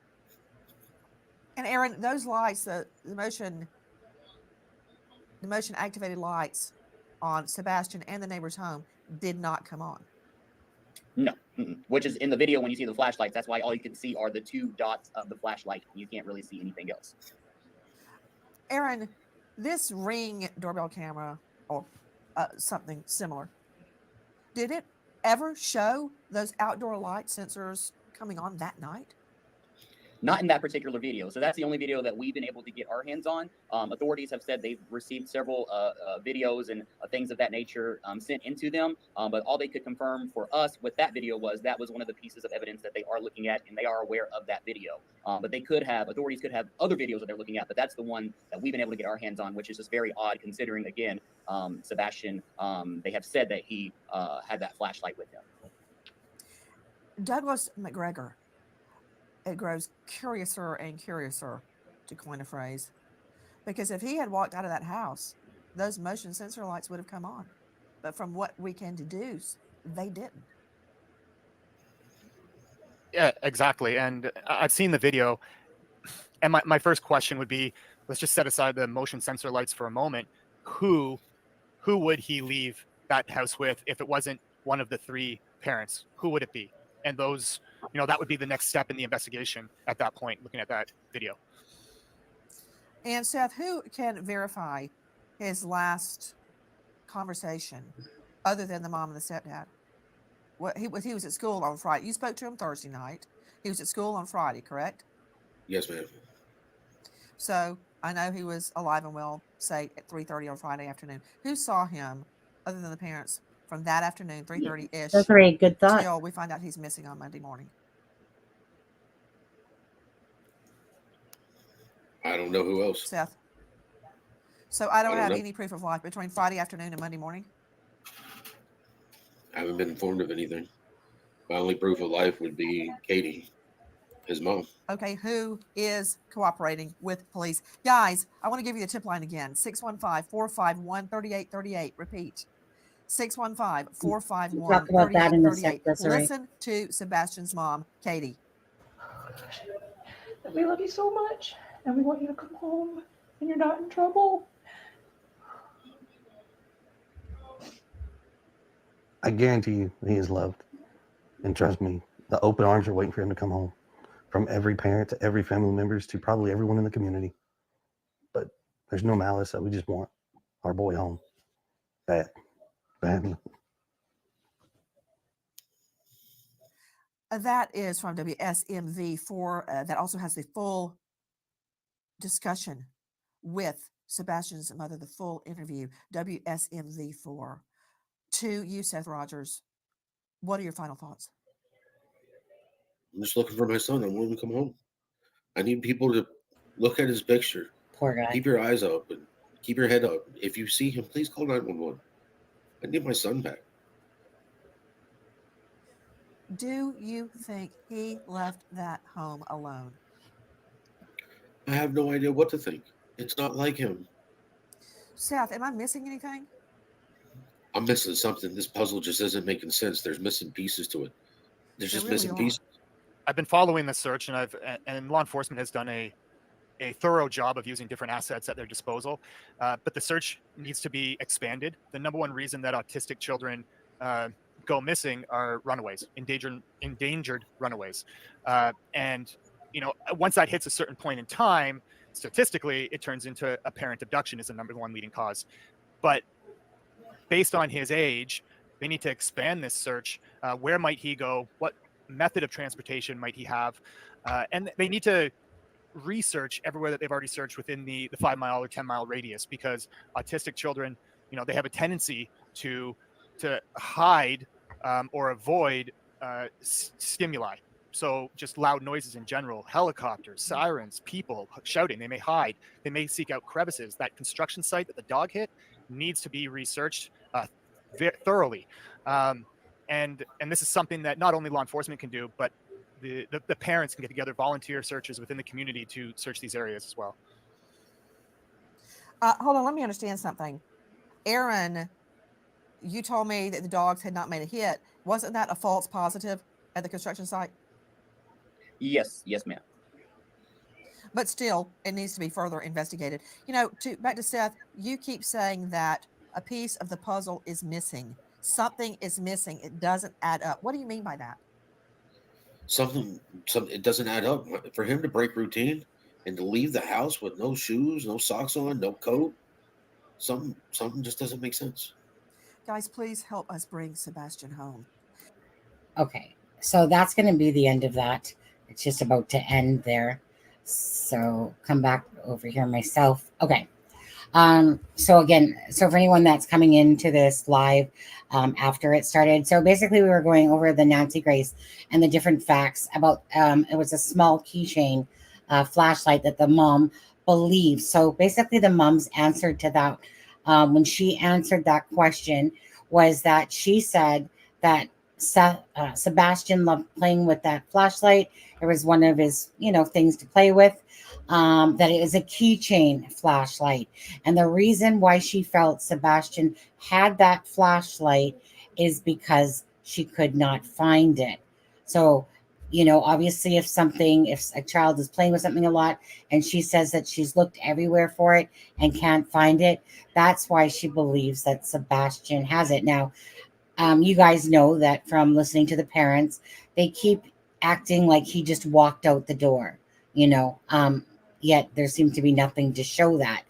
And Aaron, those lights, the motion activated lights on Sebastian and the neighbor's home did not come on. No, which is in the video when you see the flashlights. That's why all you can see are the two dots of the flashlight. You can't really see anything else. Aaron, this Ring doorbell camera or something similar, did it ever show those outdoor light sensors coming on that night? Not in that particular video. So that's the only video that we've been able to get our hands on. Authorities have said they've received several videos and things of that nature sent into them. But all they could confirm for us with that video was that was one of the pieces of evidence that they are looking at, and they are aware of that video. But authorities could have other videos that they're looking at, but that's the one that we've been able to get our hands on, which is just very odd considering, again, Sebastian, they have said that he had that flashlight with him. Douglas McGregor. It grows curiouser and curiouser, to coin a phrase, because if he had walked out of that house, those motion sensor lights would have come on. But from what we can deduce, they didn't. Yeah, exactly. And I've seen the video. And my first question would be, let's just set aside the motion sensor lights for a moment. Who would he leave that house with if it wasn't one of the three parents? Who would it be? And those, that would be the next step in the investigation at that point, looking at that video. And Seth, who can verify his last conversation other than the mom and the stepdad? He was at school on Friday. You spoke to him Thursday night. He was at school on Friday, correct? Yes, ma'am. So I know he was alive and well, say at 3:30 on Friday afternoon. Who saw him other than the parents from that afternoon, 3:30-ish, Those are a good thought. till we find out he's missing on Monday morning? I don't know who else. Seth. So I don't don't have know. any proof of life between Friday afternoon and Monday morning. I haven't been informed of anything. My only proof of life would be Katie, his mom. Okay, who is cooperating with police? Guys, I want to give you the tip line again. 615-451-3838. Repeat. 615-451-3838. We'll talk about that in a sec, Desiree. Listen to Sebastian's mom, Katie. That we love you so much and we want you to come home and you're not in trouble. I guarantee you he is loved. And trust me, the open arms are waiting for him to come home. From every parent to every family members to probably everyone in the community. But there's no malice. That we just want our boy home. Bad. That is from WSMV4. That also has the full discussion with Sebastian's mother, the full interview. WSMV4. To you, Seth Rogers, what are your final thoughts? I'm just looking for my son. I want him to come home. I need people to look at his picture. Poor guy. Keep your eyes open. Keep your head up. If you see him, please call 911. I need my son back. Do you think he left that home alone? I have no idea what to think. It's not like him. Seth, am I missing anything? I'm missing something. This puzzle just isn't making sense. There's missing pieces to it. There's just missing pieces. I've been following the search, and law enforcement has done a thorough job of using different assets at their disposal. But the search needs to be expanded. The number one reason that autistic children go missing are runaways, endangered runaways. And once that hits a certain point in time, statistically, it turns into a parent abduction is the number one leading cause. But based on his age, they need to expand this search. Where might he go? What method of transportation might he have? And they need to research everywhere that they've already searched within the 5 mile or 10 mile radius, because autistic children, they have a tendency to hide or avoid stimuli. So just loud noises in general, helicopters, sirens, people shouting, they may hide, they may seek out crevices. That construction site that the dog hit needs to be researched thoroughly. And this is something that not only law enforcement can do, but the parents can get together, volunteer searchers within the community to search these areas as well. Hold on, let me understand something. Aaron, you told me that the dogs had not made a hit. Wasn't that a false positive at the construction site? Yes, ma'am. But still, it needs to be further investigated. Back to Seth, you keep saying that a piece of the puzzle is missing. Something is missing. It doesn't add up. What do you mean by that? Something it doesn't add up. For him to break routine and to leave the house with no shoes, no socks on, no coat, something just doesn't make sense. Guys, please help us bring Sebastian home. Okay, so that's going to be the end of that. It's just about to end there. So come back over here myself. Okay. So for anyone that's coming into this live after it started, so basically we were going over the Nancy Grace and the different facts about it was a small keychain flashlight that the mom believed. So basically the mom's answer to that when she answered that question was that she said that Sebastian loved playing with that flashlight. It was one of his things to play with. That it is a keychain flashlight. And the reason why she felt Sebastian had that flashlight is because she could not find it. So, obviously if a child is playing with something a lot and she says that she's looked everywhere for it and can't find it, that's why she believes that Sebastian has it. Now, you guys know that from listening to the parents, they keep acting like he just walked out the door, yet there seems to be nothing to show that.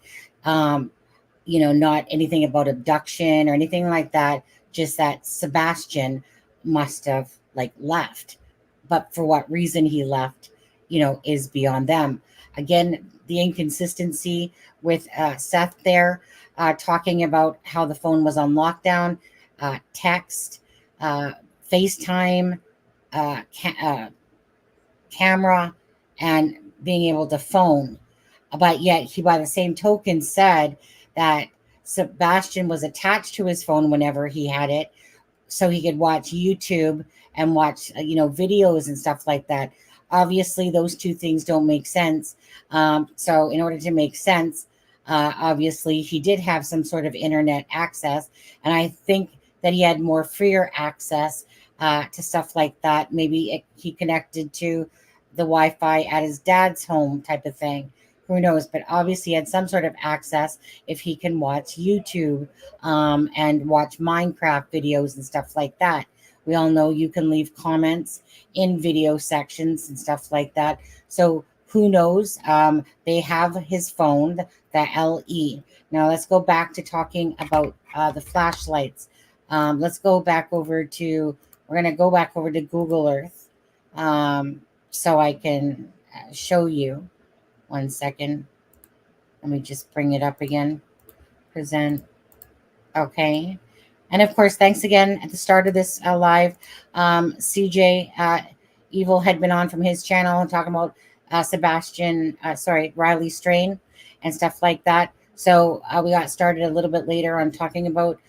Not anything about abduction or anything like that, just that Sebastian must have like left. But for what reason he left, is beyond them. Again, the inconsistency with Seth there, talking about how the phone was on lockdown, text, FaceTime, camera, and being able to phone. But yet he, by the same token, said that Sebastian was attached to his phone whenever he had it, so he could watch YouTube and watch, videos and stuff like that. Obviously, those two things don't make sense. So in order to make sense, obviously, he did have some sort of internet access. And I think that he had more freer access to stuff like that. Maybe he connected to the Wi-Fi at his dad's home type of thing. Who knows? But obviously, he had some sort of access if he can watch YouTube and watch Minecraft videos and stuff like that. We all know you can leave comments in video sections and stuff like that. So who knows? They have his phone, the LE. Now let's go back to talking about the flashlights. Let's go back over to, we're going to go back over to Google Earth so I can show you. 1 second. Let me just bring it up again. Present. Okay. And of course, thanks again at the start of this live. CJ Evil had been on from his channel and talking about Riley Strain and stuff like that. So we got started a little bit later on talking about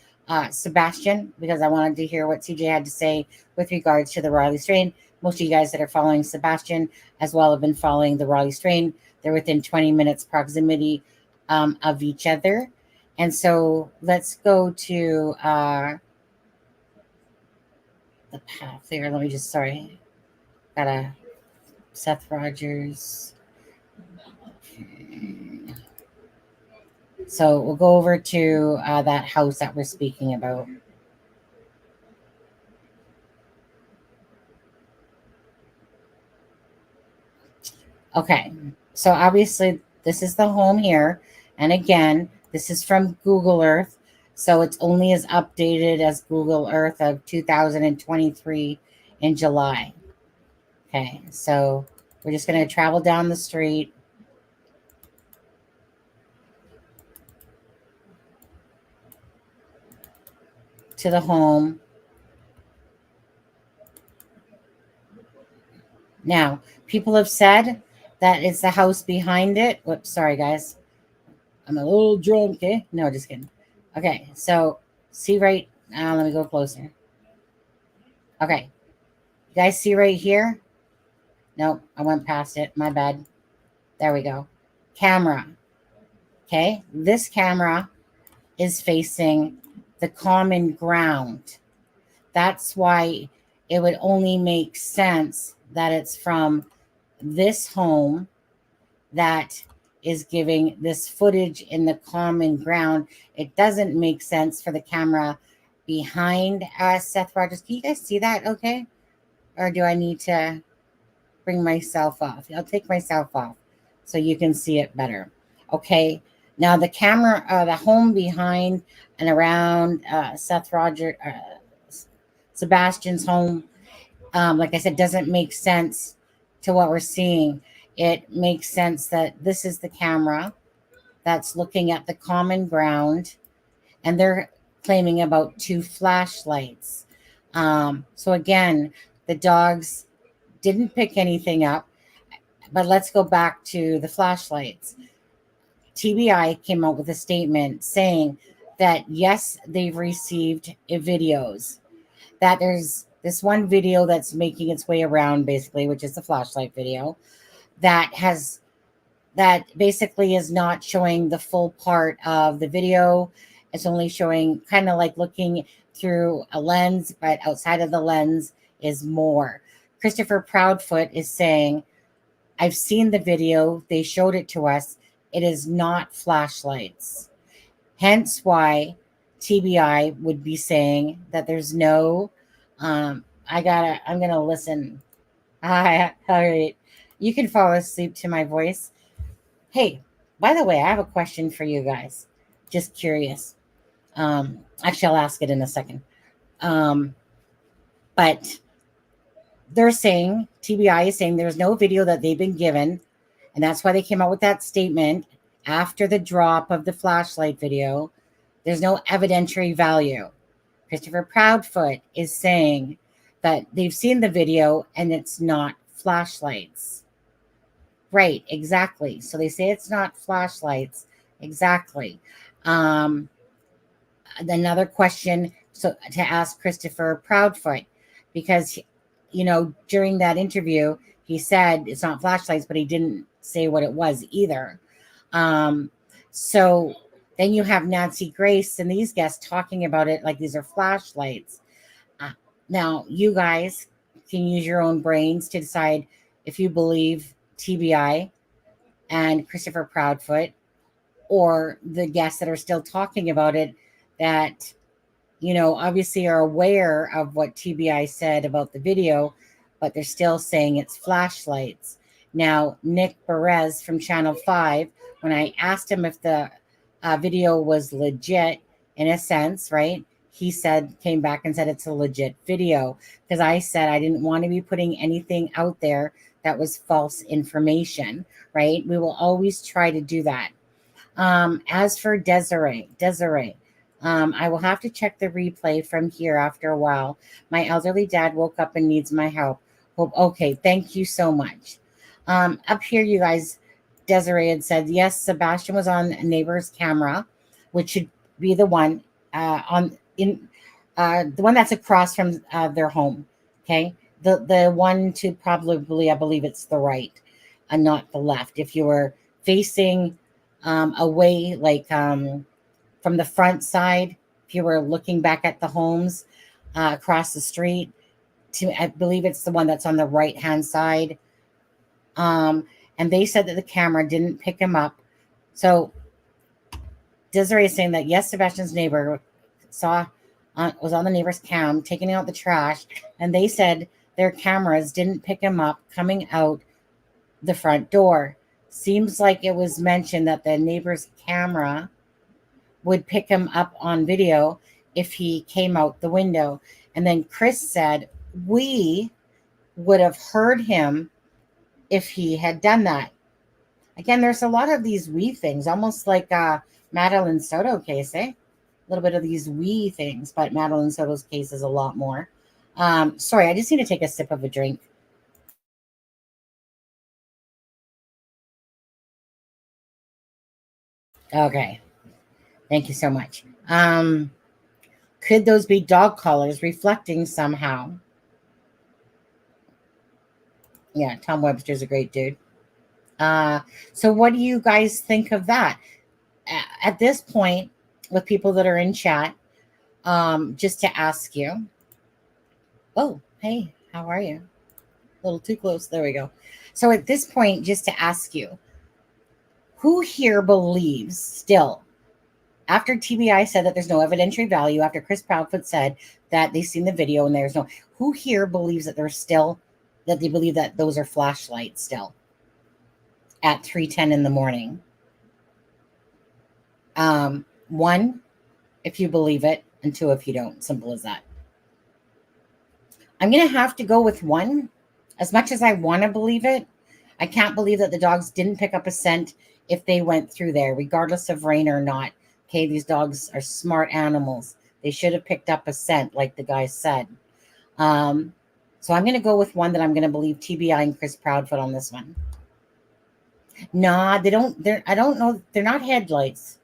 Sebastian, because I wanted to hear what CJ had to say with regards to the Riley Strain. Most of you guys that are following Sebastian as well have been following the Riley Strain. They're within 20 minutes proximity of each other. And so let's go to the path there. Let me just, got a Seth Rogers. So we'll go over to that house that we're speaking about. Okay, so obviously this is the home here. And again, this is from Google Earth. So it's only as updated as Google Earth of 2023 in July. Okay, so we're just going to travel down the street. To the home. Now, people have said that it's the house behind it. Whoops, sorry guys. I'm a little drunk, eh? No, just kidding. Okay, so see right now, let me go closer. Okay. You guys see right here? Nope, I went past it. My bad. There we go. Camera. Okay, this camera is facing the common ground. That's why it would only make sense that it's from this home that is giving this footage in the common ground. It doesn't make sense for the camera behind Seth Rogers. Can you guys see that okay? Or do I need to bring myself off? I'll take myself off so you can see it better. Okay. Now the camera, the home behind and around Seth Rogers, Sebastian's home, like I said, doesn't make sense to what we're seeing. It makes sense that this is the camera that's looking at the common ground, and they're claiming about 2 flashlights. So again, the dogs didn't pick anything up, but let's go back to the flashlights. TBI came out with a statement saying that yes, they've received videos, that there's this one video that's making its way around basically, which is the flashlight video, that basically is not showing the full part of the video. It's only showing kind of like looking through a lens, but outside of the lens is more. Christopher Proudfoot is saying, I've seen the video. They showed it to us. It is not flashlights. Hence why TBI would be saying that there's no, I'm going to listen. All right. You can fall asleep to my voice. Hey, by the way, I have a question for you guys. Just curious. Actually, I'll ask it in a second. But they're saying, TBI is saying there's no video that they've been given. And that's why they came out with that statement after the drop of the flashlight video. There's no evidentiary value. Christopher Proudfoot is saying that they've seen the video and it's not flashlights. Right, exactly. So they say it's not flashlights. Exactly. Another question to ask Christopher Proudfoot, because during that interview he said it's not flashlights, but he didn't say what it was either. So then you have Nancy Grace and these guests talking about it like these are flashlights. Now you guys can use your own brains to decide if you believe TBI and Christopher Proudfoot, or the guests that are still talking about it, that obviously are aware of what TBI said about the video, but they're still saying it's flashlights. Now, Nick Perez from Channel 5, when I asked him if the video was legit, in a sense, right, he came back and said it's a legit video, because I said I didn't want to be putting anything out there that was false information, right? We will always try to do that. As for Desiree, I will have to check the replay from here after a while. My elderly dad woke up and needs my help. Okay, thank you so much. Up here, you guys, Desiree had said, yes, Sebastian was on a neighbor's camera, which should be the one the one that's across from their home. Okay, the one to probably, I believe it's the right and not the left. If you were facing away, like from the front side, if you were looking back at the homes across the street, I believe it's the one that's on the right hand side. And they said that the camera didn't pick him up. So Desiree is saying that yes, Sebastian's neighbor was on the neighbor's cam taking out the trash, and they said their cameras didn't pick him up coming out the front door. Seems like it was mentioned that the neighbor's camera would pick him up on video if he came out the window. And then Chris said we would have heard him if he had done that. Again, there's a lot of these we things, almost like Madeline Soto case, eh? A little bit of these we things, but Madeline Soto's case is a lot more. Sorry, I just need to take a sip of a drink. Okay. Thank you so much. Could those be dog collars reflecting somehow? Yeah, Tom Webster's a great dude. So what do you guys think of that? At this point, with people that are in chat, just to ask you. Oh, hey, how are you? A little too close. There we go. So at this point, just to ask you, who here believes still, after TBI said that there's no evidentiary value, after Chris Proudfoot said that they've seen the video and there's no, who here believes that they believe that those are flashlights still at 3:10 in the morning? One, if you believe it, and two, if you don't. Simple as that. I'm going to have to go with one. As much as I want to believe it, I can't believe that the dogs didn't pick up a scent if they went through there, regardless of rain or not. Okay, these dogs are smart animals. They should have picked up a scent, like the guy said. So I'm going to go with one that I'm going to believe TBI and Chris Proudfoot on this one. Nah, they don't. I don't know. They're not headlights.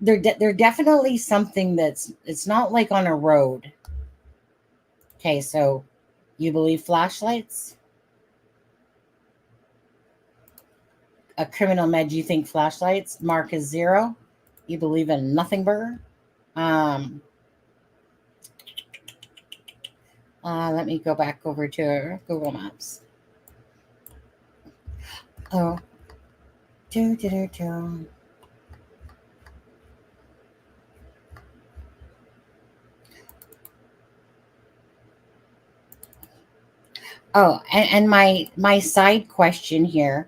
They're definitely something it's not like on a road. Okay, so you believe flashlights? A criminal med, you think flashlights? Mark is 0. You believe in nothing burger? Let me go back over to Google Maps. Oh. Oh, and my side question here,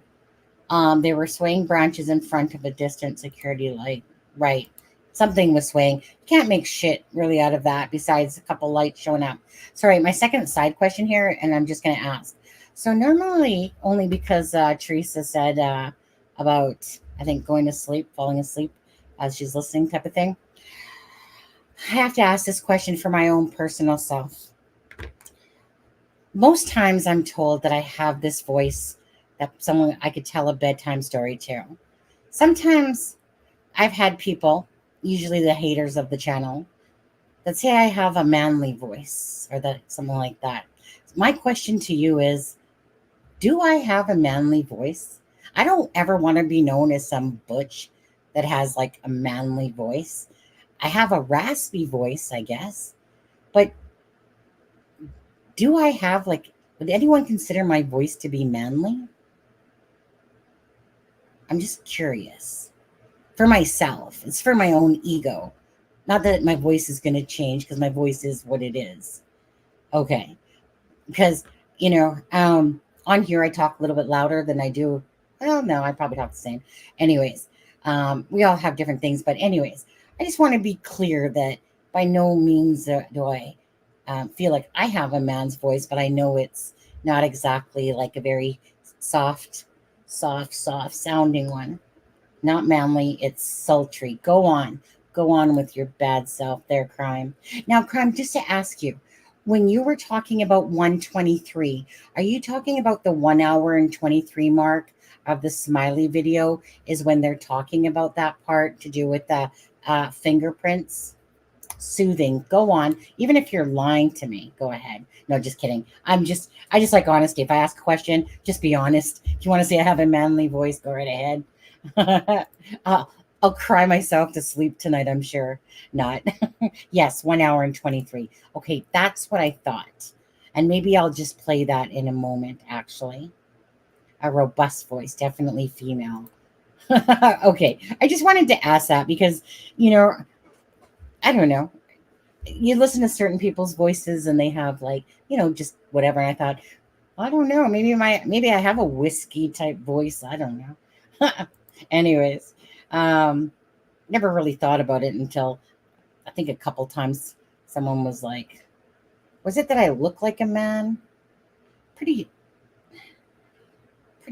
They were swaying branches in front of a distant security light. Right. Something was swaying. You can't make shit really out of that besides a couple lights showing up. Sorry, my second side question here, and I'm just going to ask. So normally, only because Teresa said about, I think, going to sleep, falling asleep as she's listening type of thing, I have to ask this question for my own personal self. Most times I'm told that I have this voice that someone I could tell a bedtime story to. Sometimes I've had people, usually the haters of the channel, that say I have a manly voice or that something like that. My question to you is, do I have a manly voice? I don't ever want to be known as some butch that has like a manly voice. I have a raspy voice, I guess. But do I have like, would anyone consider my voice to be manly? I'm just curious. For myself, it's for my own ego. Not that my voice is going to change because my voice is what it is. Okay. Because, on here I talk a little bit louder than I do. Well, no, I probably talk the same. Anyways, we all have different things. But anyways, I just want to be clear that by no means do I feel like I have a man's voice, but I know it's not exactly like a very soft sounding one. Not manly, it's sultry. Go on with your bad self there, Crime. Now, Crime, just to ask you, when you were talking about 123, are you talking about the 1 hour and 23 mark of the smiley video is when they're talking about that part to do with the fingerprints? Soothing. Go on. Even if you're lying to me, go ahead. No, just kidding. I just like honesty. If I ask a question, just be honest. If you want to say I have a manly voice, go right ahead. I'll cry myself to sleep tonight, I'm sure. Not. Yes, 1 hour and 23. Okay, that's what I thought. And maybe I'll just play that in a moment, actually. A robust voice, definitely female. Okay, I just wanted to ask that because, I don't know. You listen to certain people's voices and they have like, just whatever. And I thought, I don't know, maybe I have a whiskey type voice. I don't know. Anyways, never really thought about it until I think a couple times someone was like, was it that I look like a man? Pretty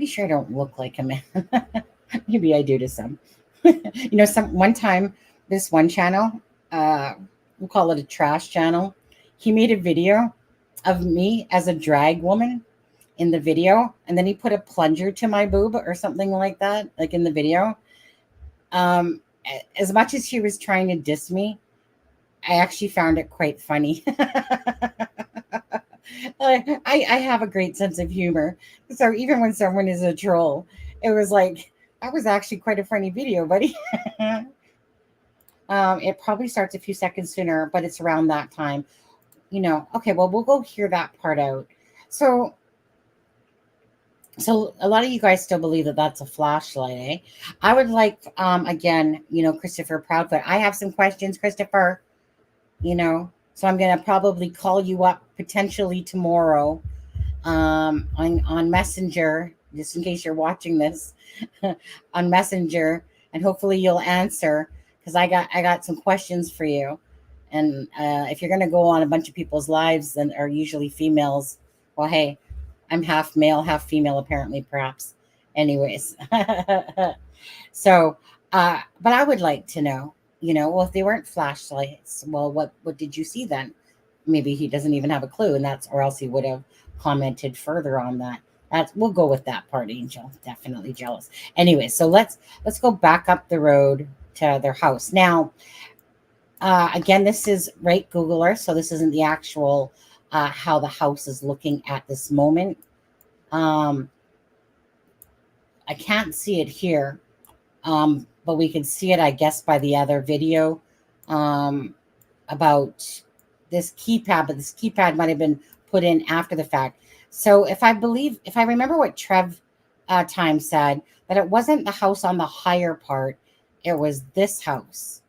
sure I don't look like a man. Maybe I do to some. One time, this one channel, we'll call it a trash channel. He made a video of me as a drag woman in the video, and then he put a plunger to my boob or something like that, like in the video. As much as he was trying to diss me, I actually found it quite funny. I have a great sense of humor. So even when someone is a troll, it was like, that was actually quite a funny video, buddy. It probably starts a few seconds sooner, but it's around that time. Okay, well, we'll go hear that part out. So a lot of you guys still believe that that's a flashlight, eh? I would like, again, Christopher Proudfoot. I have some questions, Christopher, so I'm going to probably call you up potentially tomorrow on Messenger, just in case you're watching this on Messenger, and hopefully you'll answer because I got some questions for you. And if you're going to go on a bunch of people's lives that are usually females, well, hey, I'm half male, half female, apparently, perhaps. Anyways. So, but I would like to know, well, if they weren't flashlights, well, what did you see then? Maybe he doesn't even have a clue, or else he would have commented further on that. We'll go with that part, Angel. Definitely jealous. Anyway, so let's go back up the road to their house. Now, again, this is right Google Earth, so this isn't the actual how the house is looking at this moment. I can't see it here, but we can see it, I guess, by the other video about this keypad, but this keypad might have been put in after the fact. So if I remember what Trev Time said, that it wasn't the house on the higher part, it was this house,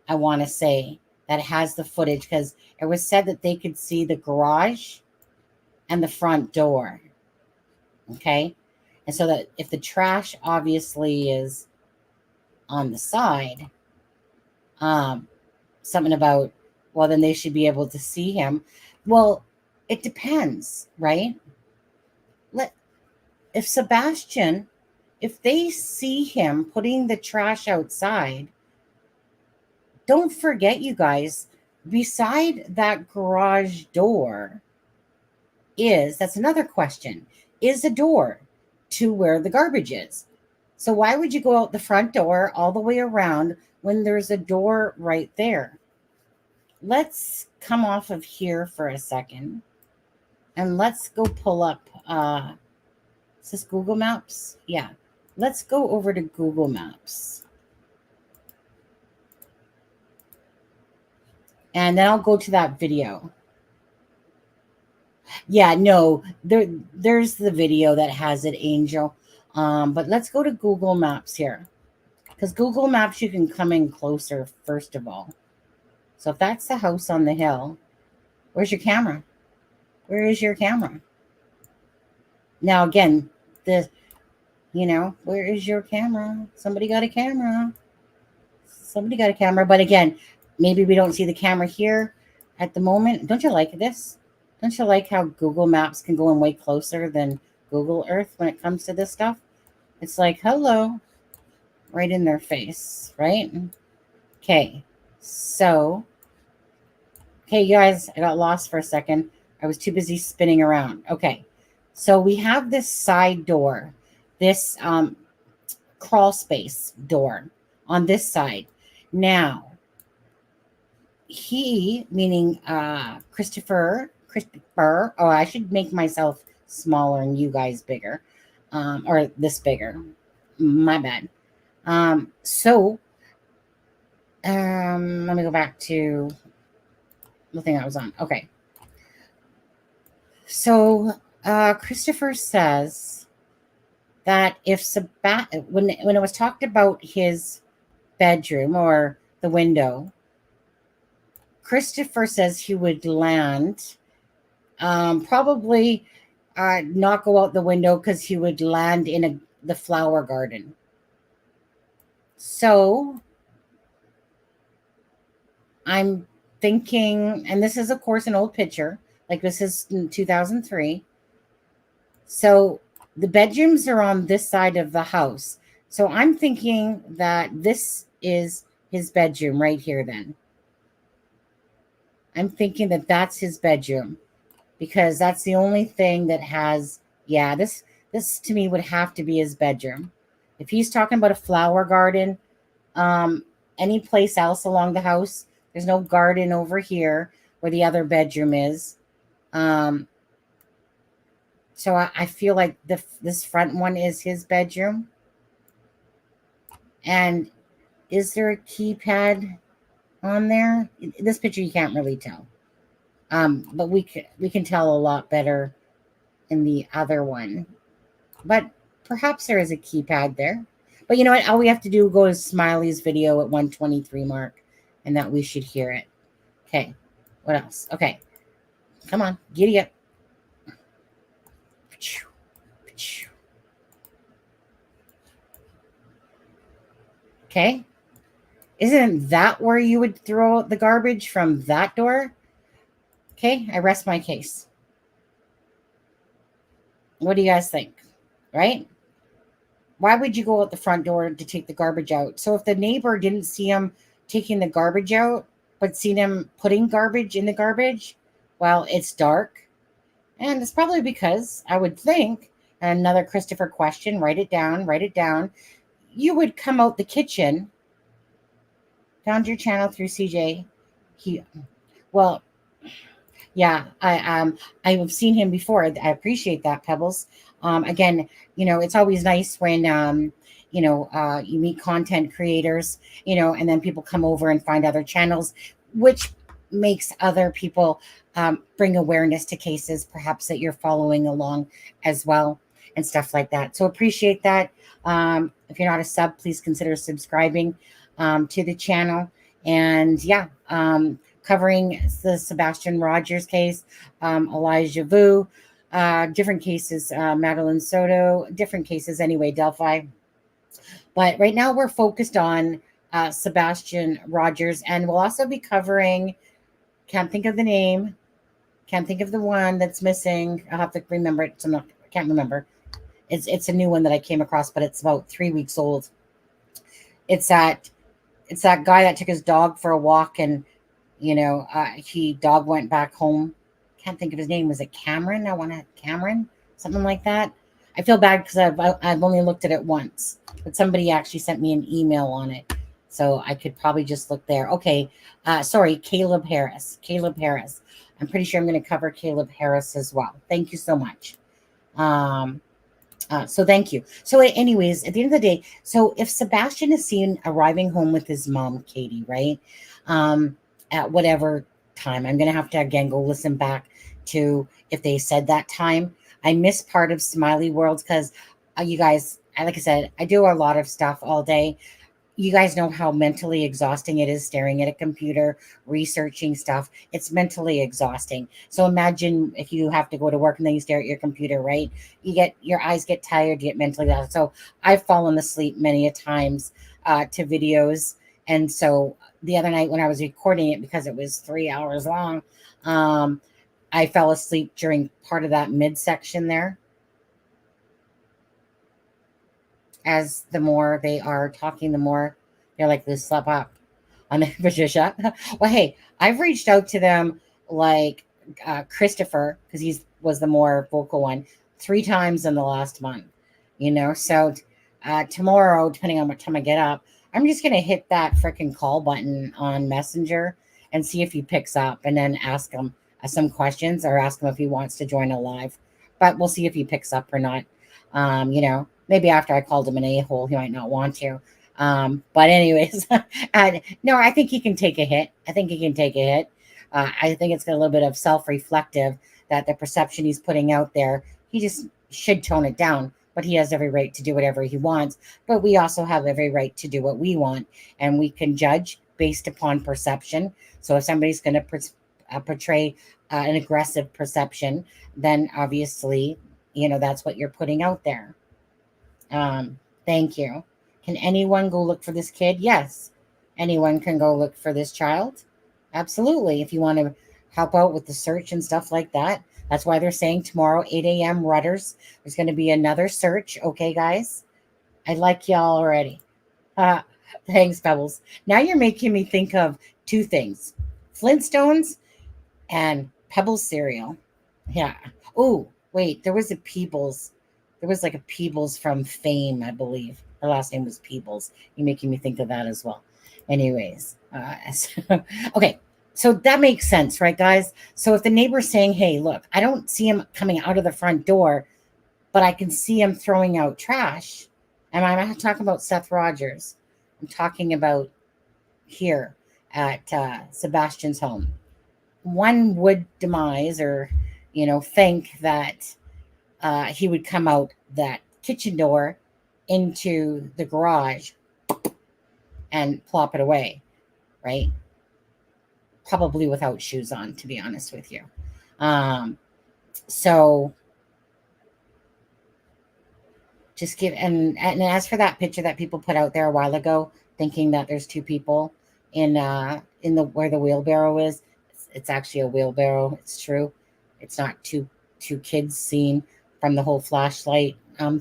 I want to say, that has the footage, because it was said that they could see the garage and the front door. Okay. And so that if the trash obviously is on the side, something about, well, then they should be able to see him. Well, it depends, right? If Sebastian, if they see him putting the trash outside, don't forget, you guys, beside that garage door that's another question, is a door to where the garbage is. So why would you go out the front door all the way around when there's a door right there? Let's come off of here for a second and let's go pull up, is this Google Maps? Yeah. Let's go over to Google Maps. And then I'll go to that video. Yeah, no, there's the video that has it, Angel. But let's go to Google Maps here. Because Google Maps, you can come in closer, first of all. So if that's the house on the hill, where's your camera? Where is your camera? Now, again, where is your camera? Somebody got a camera. Somebody got a camera. But again, maybe we don't see the camera here at the moment. Don't you like this? Don't you like how Google Maps can go in way closer than Google Earth when it comes to this stuff? It's like, hello, right in their face, right? Okay, so, you guys, I got lost for a second. I was too busy spinning around. Okay, so we have this side door, this crawl space door on this side. Now, he, meaning Christopher, oh, I should make myself smaller and you guys bigger, or this bigger. My bad. Let me go back to the thing I was on. Okay. So, Christopher says that if when it was talked about his bedroom or the window, Christopher says he would land, probably not go out the window because he would land in the flower garden. So I'm thinking, and this is of course an old picture, like this is 2003. So the bedrooms are on this side of the house. So I'm thinking that this is his bedroom right here then. I'm thinking that that's his bedroom because that's the only thing that has, yeah, this to me would have to be his bedroom. If he's talking about a flower garden, any place else along the house, there's no garden over here where the other bedroom is. So I feel like this front one is his bedroom. And is there a keypad on there? This picture you can't really tell, but we can tell a lot better in the other one. But perhaps there is a keypad there. But you know what? All we have to do is go to Smiley's video at 123 mark, and that we should hear it. Okay. What else? Okay. Come on, giddy up. Okay. Isn't that where you would throw the garbage, from that door? Okay, I rest my case. What do you guys think? Right? Why would you go out the front door to take the garbage out? So if the neighbor didn't see him taking the garbage out, but seen him putting garbage in the garbage, well, it's dark. And it's probably because, I would think, another Christopher question, write it down. You would come out the kitchen. Found your channel through CJ. Yeah, I've seen him before. I appreciate that, Pebbles. Again, it's always nice when you meet content creators, and then people come over and find other channels, which makes other people bring awareness to cases perhaps that you're following along as well, and stuff like that. So appreciate that. If you're not a sub, please consider subscribing to the channel. And yeah, covering the Sebastian Rogers case, Elijah Vu, different cases, Madeline Soto, different cases anyway, Delphi. But right now we're focused on Sebastian Rogers, and we'll also be covering, can't think of the name, can't think of the one that's missing. I'll have to remember it. So I can't remember. It's a new one that I came across, but it's about 3 weeks old. It's that guy that took his dog for a walk, and dog went back home. Can't think of his name. Was it Cameron? Cameron, something like that. I feel bad because I've only looked at it once, but somebody actually sent me an email on it, so I could probably just look there. Okay, sorry, Caleb Harris. I'm pretty sure I'm going to cover Caleb Harris as well. Thank you so much. So thank you. So anyways, at the end of the day, so if Sebastian is seen arriving home with his mom, Katie, right, at whatever time, I'm going to have to again go listen back to if they said that time. I missed part of Smiley Worlds because you guys, like I said, I do a lot of stuff all day. You guys know how mentally exhausting it is staring at a computer, researching stuff. It's mentally exhausting. So imagine if you have to go to work and then you stare at your computer, right? Your eyes get tired, you get mentally exhausted. So I've fallen asleep many a times to videos. And so the other night when I was recording it, because it was 3 hours long, I fell asleep during part of that midsection there. As the more they are talking, the more they're like, "This slap up on the Patricia." Well, hey, I've reached out to them like Christopher, because he was the more vocal one, 3 times in the last month. So tomorrow, depending on what time I get up, I'm just gonna hit that freaking call button on Messenger and see if he picks up, and then ask him some questions or ask him if he wants to join a live. But we'll see if he picks up or not. Maybe after I called him an a-hole, he might not want to. But anyways, no, I think he can take a hit. I think it's got a little bit of self-reflective that the perception he's putting out there, he just should tone it down. But he has every right to do whatever he wants. But we also have every right to do what we want. And we can judge based upon perception. So if somebody's going to portray an aggressive perception, then obviously, that's what you're putting out there. Thank you. Can anyone go look for this kid? Yes. Anyone can go look for this child. Absolutely. If you want to help out with the search and stuff like that. That's why they're saying tomorrow, 8 a.m. Rudders. There's going to be another search. Okay, guys? I like y'all already. Thanks, Pebbles. Now you're making me think of 2 things. Flintstones and Pebbles cereal. Yeah. Oh, wait. There was a Peebles. There was like a Peebles from Fame, I believe. Her last name was Peebles. You're making me think of that as well. Anyways. Okay. So that makes sense, right, guys? So if the neighbor's saying, hey, look, I don't see him coming out of the front door, but I can see him throwing out trash. And I'm not talking about Seth Rogers. I'm talking about here at Sebastian's home. One would demise or, think that he would come out that kitchen door into the garage and plop it away, right? Probably without shoes on, to be honest with you. So just and as for that picture that people put out there a while ago, thinking that there's 2 people in the where the wheelbarrow is, it's actually a wheelbarrow. It's true. It's not two kids seen from the whole flashlight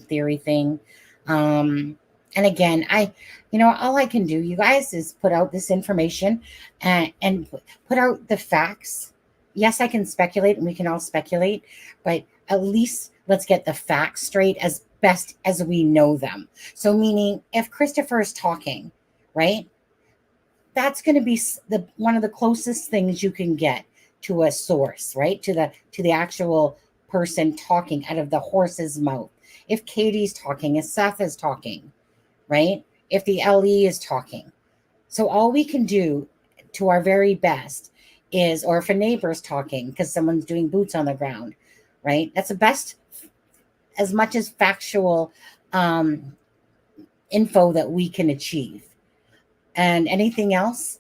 theory thing. And again, all I can do, you guys, is put out this information and put out the facts. Yes, I can speculate, and we can all speculate, but at least let's get the facts straight as best as we know them. So meaning if Christopher is talking, right, that's going to be one of the closest things you can get to a source, right? To the actual person talking out of the horse's mouth. If Katie's talking, if Seth is talking, right? If the LE is talking. So all we can do to our very best is, or if a neighbor's talking because someone's doing boots on the ground, right? That's the best, as much as factual info that we can achieve. And anything else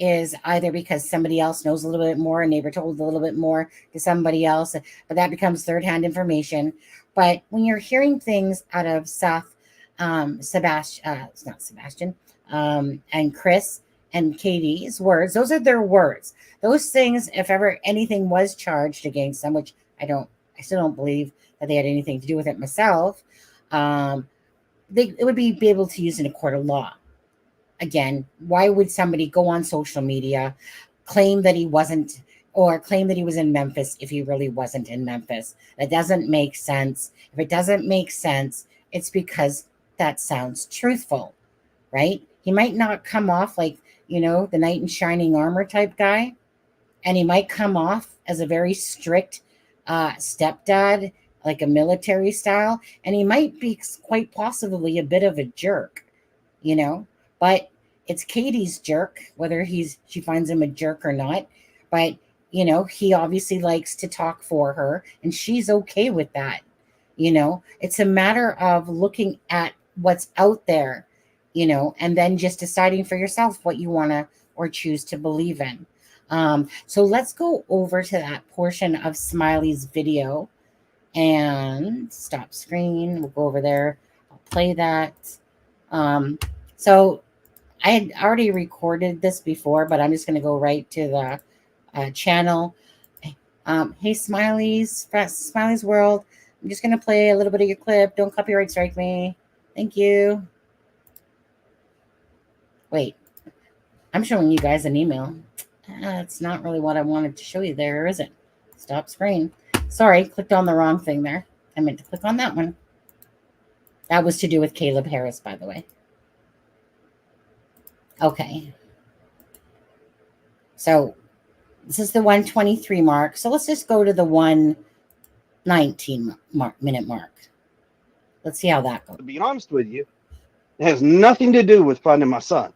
is either because somebody else knows a little bit more, a neighbor told a little bit more to somebody else, but that becomes third-hand information. But when you're hearing things out of it's not Sebastian, and Chris and Katie's words, those are their words. Those things, if ever anything was charged against them, which I still don't believe that they had anything to do with it myself, it would be able to use in a court of law. Again, why would somebody go on social media, claim that he wasn't, or claim that he was in Memphis if he really wasn't in Memphis? That doesn't make sense. If it doesn't make sense, it's because that sounds truthful, right? He might not come off like, the knight in shining armor type guy, and he might come off as a very strict stepdad, like a military style, and he might be quite possibly a bit of a jerk, but it's Katie's jerk, whether she finds him a jerk or not. But, he obviously likes to talk for her, and she's okay with that. It's a matter of looking at what's out there, and then just deciding for yourself what you want to or choose to believe in. So let's go over to that portion of Smiley's video and stop screen. We'll go over there. I'll play that. So I had already recorded this before, but I'm just going to go right to the channel. Hey, Smiley's World. I'm just going to play a little bit of your clip. Don't copyright strike me. Thank you. Wait, I'm showing you guys an email. That's not really what I wanted to show you there, is it? Stop screen. Sorry, clicked on the wrong thing there. I meant to click on that one. That was to do with Caleb Harris, by the way. Okay. So this is the 123 mark. So let's just go to the 119 minute mark. Let's see how that goes. To be honest with you, it has nothing to do with finding my son.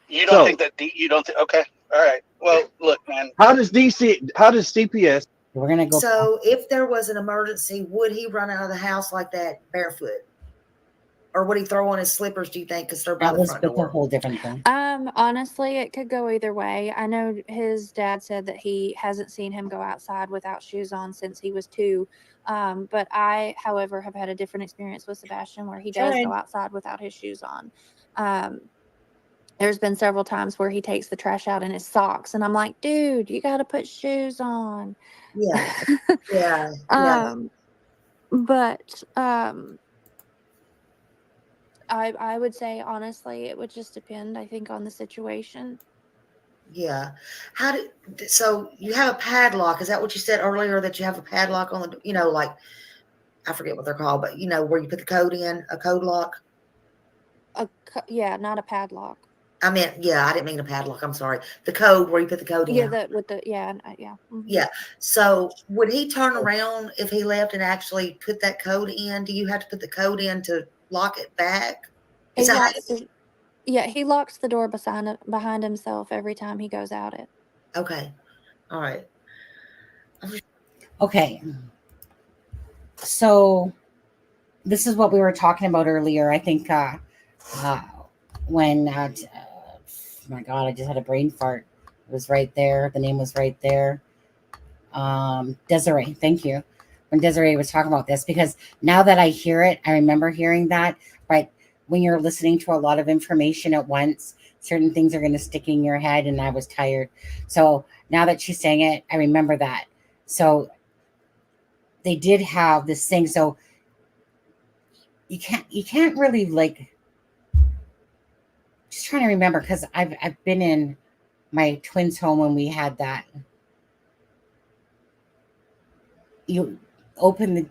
You don't think that you don't think? Okay, all right. Well, look, man. How does CPS? We're gonna go. So, if there was an emergency, would he run out of the house like that barefoot, or would he throw on his slippers? Do you think? Because they're by the front door. That's a whole different thing. Honestly, it could go either way. I know his dad said that he hasn't seen him go outside without shoes on since he was 2. But I, however, have had a different experience with Sebastian where he does go outside without his shoes on. There's been several times where he takes the trash out in his socks, and I'm like, dude, you got to put shoes on. Yeah. Yeah. But I would say, honestly, it would just depend, I think, on the situation. Yeah. So you have a padlock. Is that what you said earlier, that you have a padlock on the, like, I forget what they're called, but where you put the code in, a code lock? Yeah, not a padlock. I didn't mean a padlock. I'm sorry. The code where you put the code in. Yeah, Mm-hmm. Yeah. So would he turn around if he left and actually put that code in? Do you have to put the code in to lock it back? He locks the door behind himself every time he goes out it. Okay. All right. Okay. So this is what we were talking about earlier. I think when my God, I just had a brain fart. It was right there. The name was right there. Desiree, thank you. When Desiree was talking about this, because now that I hear it, I remember hearing that. But when you're listening to a lot of information at once, certain things are going to stick in your head, and I was tired. So now that she's saying it, I remember that. So they did have this thing. So you can't really, like, just trying to remember, because I've been in my twins' home when we had that. You open the.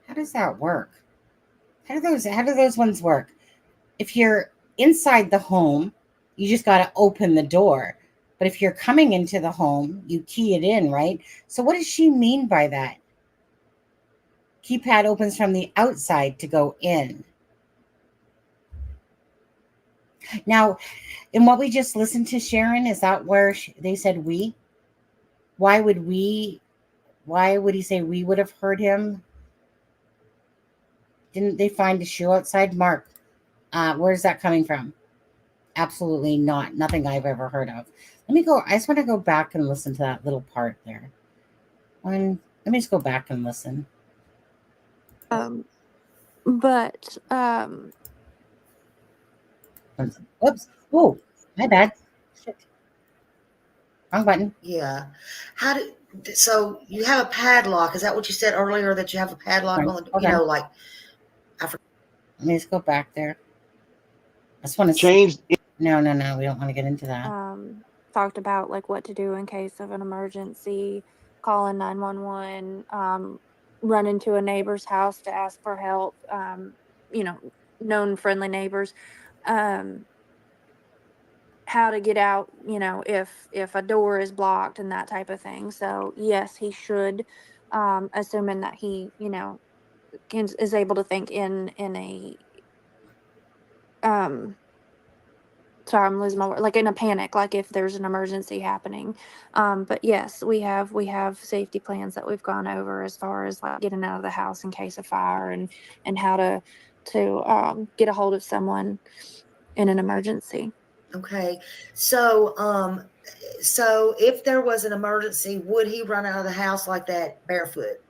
How does that work? How do those ones work? If you're inside the home, you just got to open the door. But if you're coming into the home, you key it in, right? So what does she mean by that? Keypad opens from the outside to go in. Now, in what we just listened to, Sharon, is that where they said we? Why would he say we would have heard him? Didn't they find a shoe outside? Mark, Where's that coming from? Absolutely not. Nothing I've ever heard of. Let me go. I just want to go back and listen to that little part there. Let me just go back and listen. But Whoops. Oh, my bad. Shit. Wrong button. Yeah. So you have a padlock. Is that what you said earlier, that you have a padlock Right. on the, Okay. like, Let me just go back there. I just want to Changed. No. We don't want to get into that. talked about like what to do in case of an emergency, calling 911, run into a neighbor's house to ask for help, known friendly neighbors, how to get out, if a door is blocked and that type of thing. So yes, he should, assuming that he, is able to think in a, sorry, I'm losing my word, like in a panic, like if there's an emergency happening. But yes, we have safety plans that we've gone over as far as like getting out of the house in case of fire and how to get a hold of someone in an emergency. okay. So if there was an emergency, would he run out of the house like that barefoot?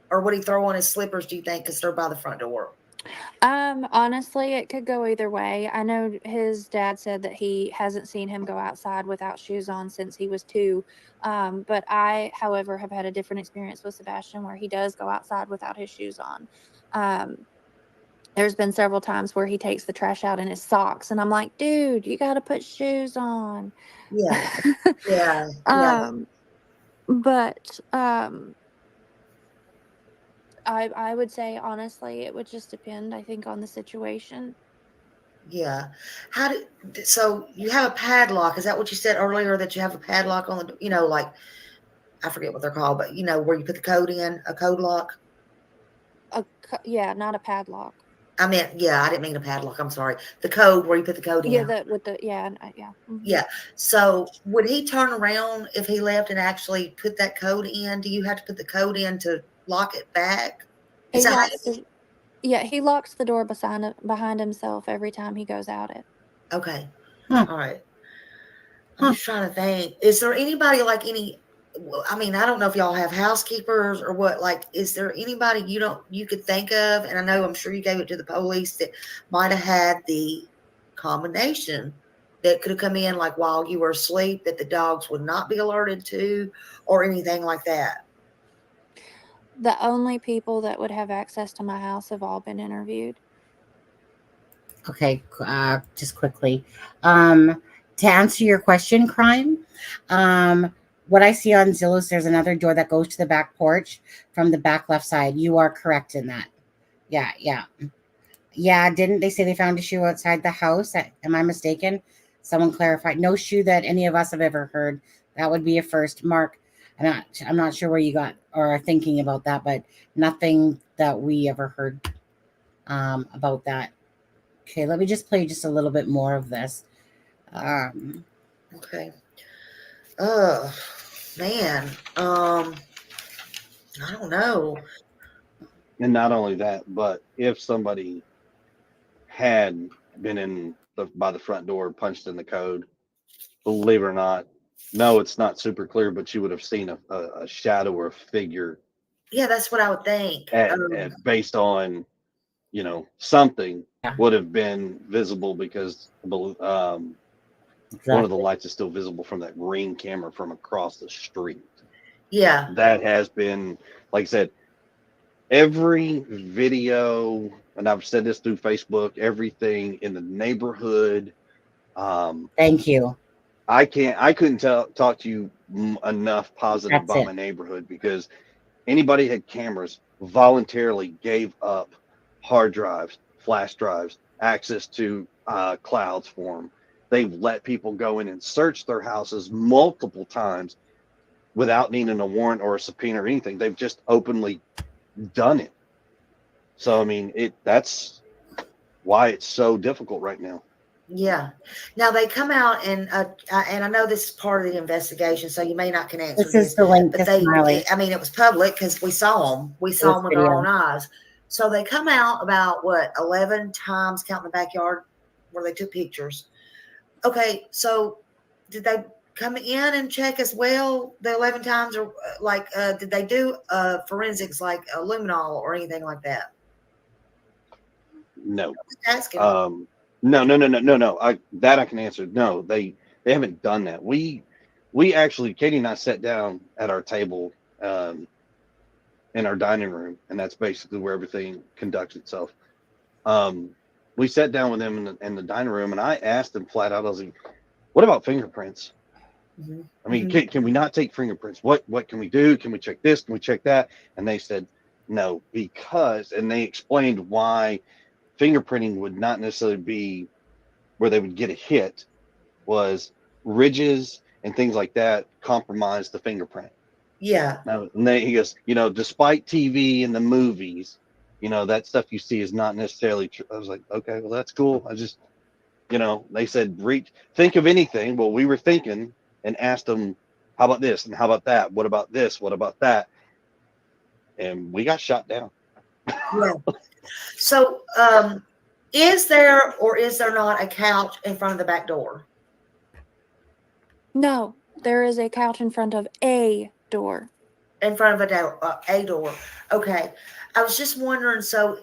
Or would he throw on his slippers, do you think, because they're by the front door? Honestly, it could go either way. I know his dad said that he hasn't seen him go outside without shoes on since he was 2. But I, however, have had a different experience with Sebastian where he does go outside without his shoes on. There's been several times where he takes the trash out in his socks, and I'm like, dude, you got to put shoes on. Yeah. Yeah. But I would say honestly, it would just depend, I think, on the situation. Yeah. So you have a padlock. Is that what you said earlier, that you have a padlock on the, like, I forget what they're called, but where you put the code in, a code lock? Yeah, not a padlock. I meant, yeah, I didn't mean a padlock. I'm sorry. The code where you put the code in. Yeah, yeah. Mm-hmm. Yeah. So would he turn around if he left and actually put that code in? Do you have to put the code in to lock it back? He locks the door behind himself every time he goes out it. Okay. Huh. All right. I'm just trying to think. Is there anybody I don't know if y'all have housekeepers or what, like, is there anybody you could think of? And I know, I'm sure you gave it to the police, that might have had the combination that could have come in like while you were asleep, that the dogs would not be alerted to, or anything like that. The only people that would have access to my house have all been interviewed. Okay, just quickly. To answer your question, Crime, what I see on Zillow, there's another door that goes to the back porch from the back left side. You are correct in that. Yeah. Didn't they say they found a shoe outside the house? Am I mistaken? Someone clarified. No shoe that any of us have ever heard. That would be a first. Mark, I'm not sure where you got or are thinking about that, but nothing that we ever heard about that. Okay, let me just play just a little bit more of this. Okay. Oh, man. I don't know. And not only that, but if somebody had been by the front door, punched in the code, believe it or not, no, it's not super clear, but you would have seen a shadow or a figure. Yeah, that's what I would think. Based on, something would have been visible, because one of the lights is still visible from that Ring camera from across the street. Yeah. That has been, like I said, every video, and I've said this through Facebook, everything in the neighborhood. Thank you. I couldn't talk to you enough positive about my neighborhood, because anybody had cameras voluntarily gave up hard drives, flash drives, access to clouds for them. They've let people go in and search their houses multiple times without needing a warrant or a subpoena or anything. They've just openly done it. So, I mean, that's why it's so difficult right now. Yeah. Now they come out and I know this is part of the investigation, so you may not can answer this. Is the link, but it was public because we saw them. We saw them with our own eyes. So they come out about what 11 times, counting the backyard where they took pictures. Okay, so did they come in and check as well the 11 times, or did they do forensics like a luminol or anything like that? No. Asking. No. I can answer. No, they haven't done that. We actually, Katie and I sat down at our table in our dining room, and that's basically where everything conducts itself. We sat down with them in the dining room, and I asked them flat out, I was like, what about fingerprints? Mm-hmm. I mean, can we not take fingerprints? What can we do? Can we check this? Can we check that? And they said no, because, and they explained why fingerprinting would not necessarily be where they would get a hit, was ridges and things like that compromise the fingerprint. Yeah. Now, and he goes, despite TV and the movies, that stuff you see is not necessarily true. I was like, okay, well, that's cool. I just, they said, think of anything. Well, we were thinking and asked them, how about this? And how about that? What about this? What about that? And we got shot down. Yeah. So, is there or is there not a couch in front of the back door? No, there is a couch in front of a door. In front of a door. Okay. I was just wondering, so,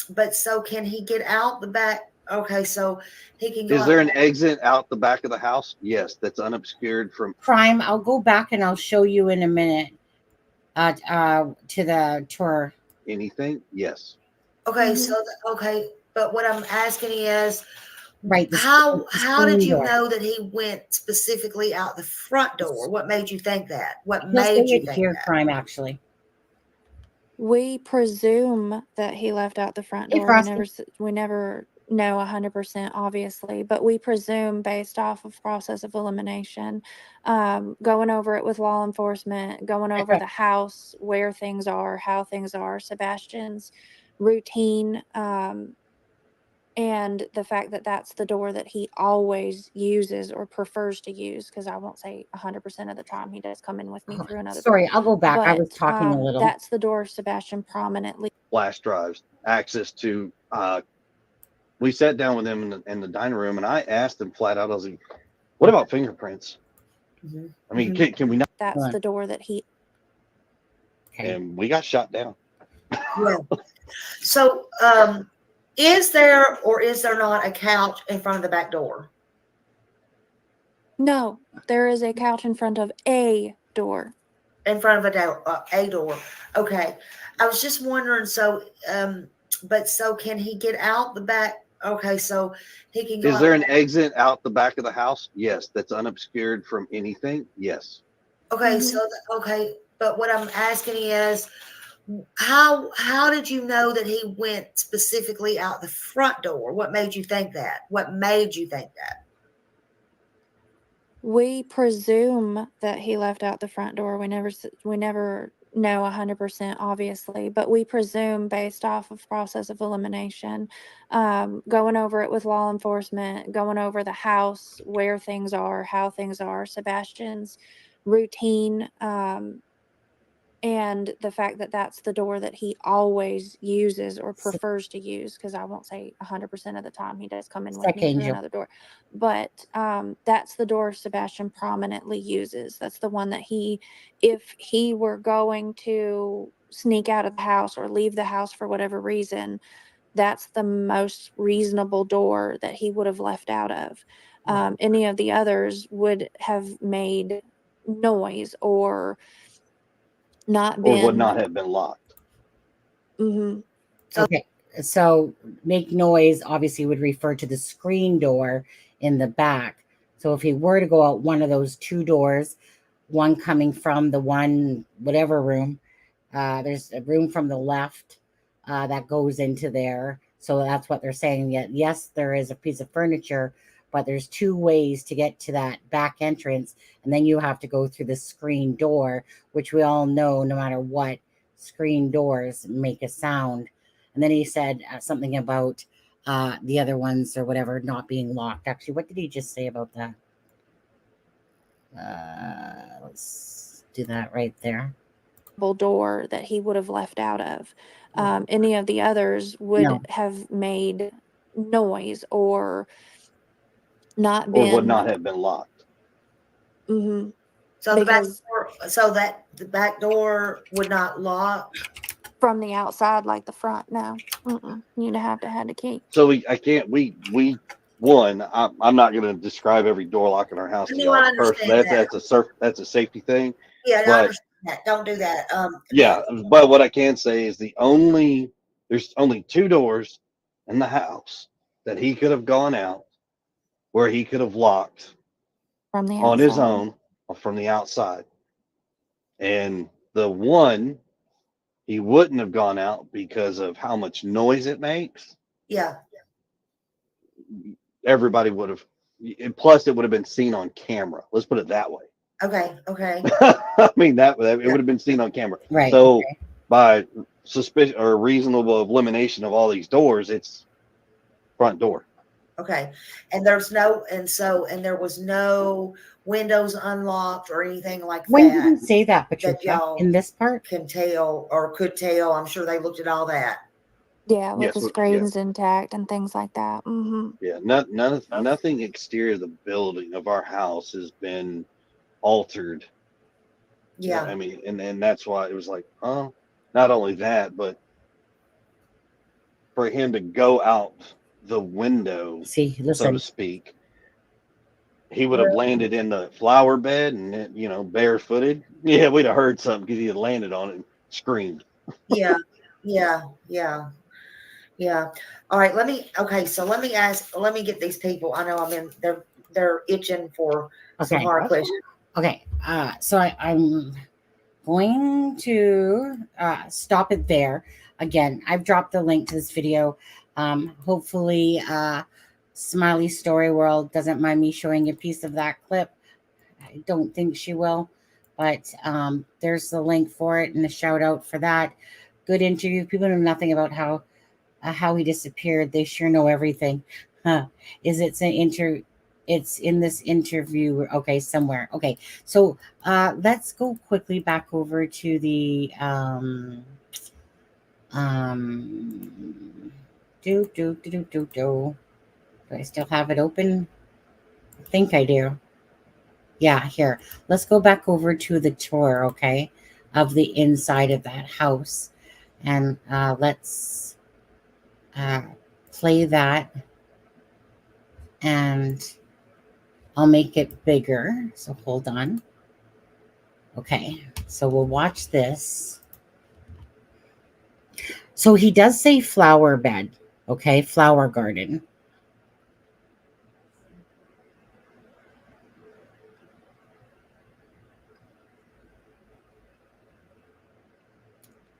but so can he get out the back? Okay, so he can go. Is there an exit out the back of the house? Yes, that's unobscured from Crime. I'll go back and I'll show you in a minute to the tour. Anything? Yes. Okay, so okay, but what I'm asking is, right? How did you door. know that he went specifically out the front door? What made you think that? What He'll made say you it think here, that? Crime, actually. We presume that he left out the front Hey, door. Frosty. We never know 100%, obviously, but we presume based off of process of elimination, going over it with law enforcement, going over the house, where things are, how things are, Sebastian's routine, and the fact that that's the door that he always uses or prefers to use, because I won't say 100% of the time he does come in with me through another door. Sorry, I'll go back. I was But talking a little. that's the door Sebastian prominently. Flash drives, access to. We sat down with them in the dining room, and I asked them flat out, I was like, what about fingerprints? I mean, can we not? That's the door that he. And we got shot down. Yeah. So, is there or is there not a couch in front of the back door? No, there is a couch in front of a door. In front of a door. Okay. I was just wondering, so, but so can he get out the back? Okay, so he can go. Is there an exit out the back of the house? Yes, that's unobscured from anything. Yes. Okay, so okay, but what I'm asking is, how did you know that he went specifically out the front door? What made you think that? What made you think that? We presume that he left out the front door. We never know 100%, obviously, but we presume based off of process of elimination, going over it with law enforcement, going over the house, where things are, how things are, Sebastian's routine, and the fact that that's the door that he always uses or prefers to use, because I won't say 100% of the time he does come in with me through another door, but that's the door Sebastian prominently uses. That's the one that if he were going to sneak out of the house or leave the house for whatever reason, that's the most reasonable door that he would have left out of. Any of the others would have made noise or not been, or would not have been locked. Okay, so make noise obviously would refer to the screen door in the back. So if he were to go out one of those two doors, one coming from the one whatever room, there's a room from the left that goes into there. So that's what they're saying. Yet yes, there is a piece of furniture, but there's two ways to get to that back entrance, and then you have to go through the screen door, which we all know no matter what, screen doors make a sound. And then he said something about the other ones or whatever not being locked. Actually, what did he just say about that? Let's do that right there. Door that he would have left out of. Any of the others would No. have made noise or not or would been. not have been locked. Mhm. So the back Because door, so that the back door would not lock. from the outside, like the front, no. You'd have to had a key. So I'm not going to describe every door lock in our house to No, I y'all. understand that. That's a safety thing. Yeah, I But understand that. Don't do that. yeah, but what I can say is there's only 2 doors in the house that he could have gone out where he could have locked From the on his outside. own or from the outside. And the one he wouldn't have gone out because of how much noise it makes. Yeah. Everybody would have, and plus it would have been seen on camera. Let's put it that way. Okay. Okay. I mean that it would have been seen on camera. Right. So Okay. by suspicion or reasonable elimination of all these doors, it's front door. Okay. And there was no windows unlocked or anything like When that. did you say that, That Patricia? y'all In this part? can tell or could tell. I'm sure they looked at all that. Yeah, with Yes, the yeah. screens intact and things like that. Yeah, nothing exterior of the building of our house has been altered. Yeah. I mean, and that's why it was like, oh, not only that, but for him to go out the window, See, so listen. to speak, he would have landed in the flower bed and barefooted. Yeah, we'd have heard something because he had landed on it and screamed. Yeah. Yeah. Yeah. Yeah. All right. Let me get these people. I know they're itching for some Okay. hard questions. Okay. So I'm going to stop it there. Again, I've dropped the link to this video. Hopefully, Smiley Story World doesn't mind me showing a piece of that clip. I don't think she will, but there's the link for it and a shout out for that. Good interview. People know nothing about how he disappeared. They sure know everything. It's in this interview. Okay, somewhere. Okay, so let's go quickly back over to the do I still have it open? I think I do. Yeah, here. Let's go back over to the tour, okay, of the inside of that house. And let's play that. And I'll make it bigger. So hold on. Okay, so we'll watch this. So he does say flower bed, okay, flower garden.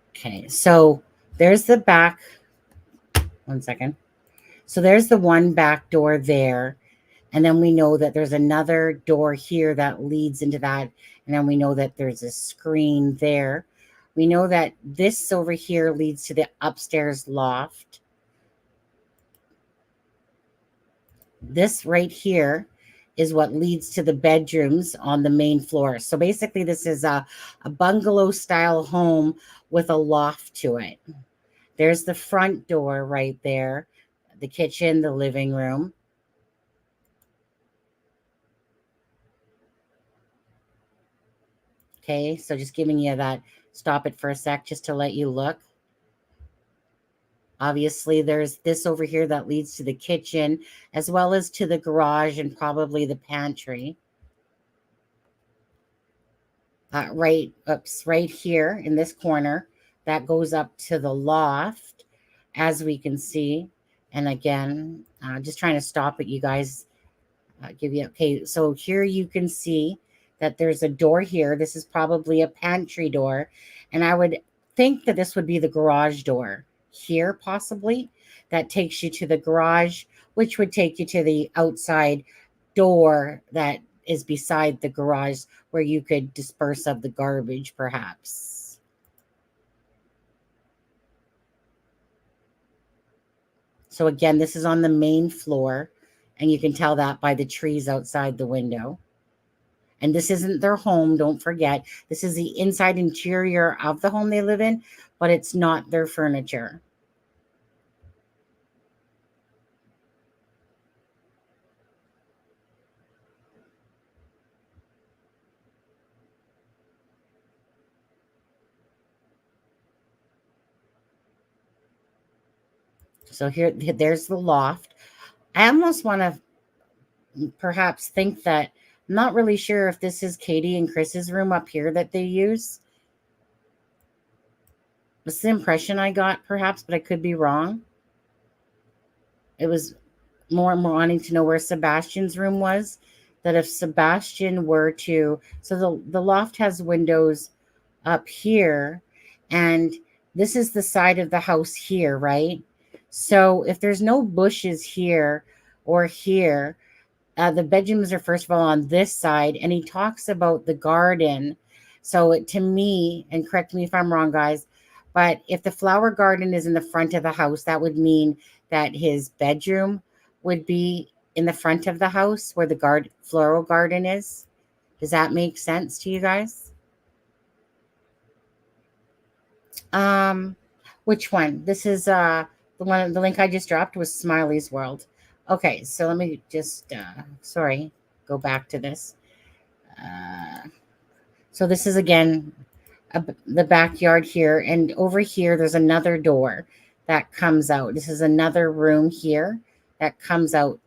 Okay, so there's the back. 1 second. So there's the one back door there. And then we know that there's another door here that leads into that. And then we know that there's a screen there. We know that this over here leads to the upstairs loft. This right here is what leads to the bedrooms on the main floor. So basically this is a bungalow style home with a loft to it. There's the front door right there, the kitchen, the living room. Okay, so just giving you that, stop it for a sec just to let you look. Obviously, there's this over here that leads to the kitchen, as well as to the garage and probably the pantry. Right here in this corner, that goes up to the loft, as we can see. And again, just trying to stop it, you guys. Okay, so here you can see that there's a door here. This is probably a pantry door. And I would think that this would be the garage door here, possibly. That takes you to the garage, which would take you to the outside door that is beside the garage where you could dispose of the garbage, perhaps. So again, this is on the main floor. And you can tell that by the trees outside the window. And this isn't their home, don't forget. This is the inside interior of the home they live in, but it's not their furniture. So there's the loft. I almost want to perhaps think that, I'm not really sure if this is Katie and Chris's room up here that they use. That's the impression I got, perhaps, but I could be wrong. It was more and more wanting to know where Sebastian's room was. That if Sebastian were to, so the loft has windows up here, and this is the side of the house here, right? So if there's no bushes here or here, the bedrooms are first of all on this side, and he talks about the garden. So to me, and correct me if I'm wrong, guys, but if the flower garden is in the front of the house, that would mean that his bedroom would be in the front of the house where the floral garden is. Does that make sense to you guys? Which one? This is the link I just dropped was Smiley's World. Okay, so let me just go back to this. So this is again the backyard here, and over here there's another door that comes out. This is another room here that comes out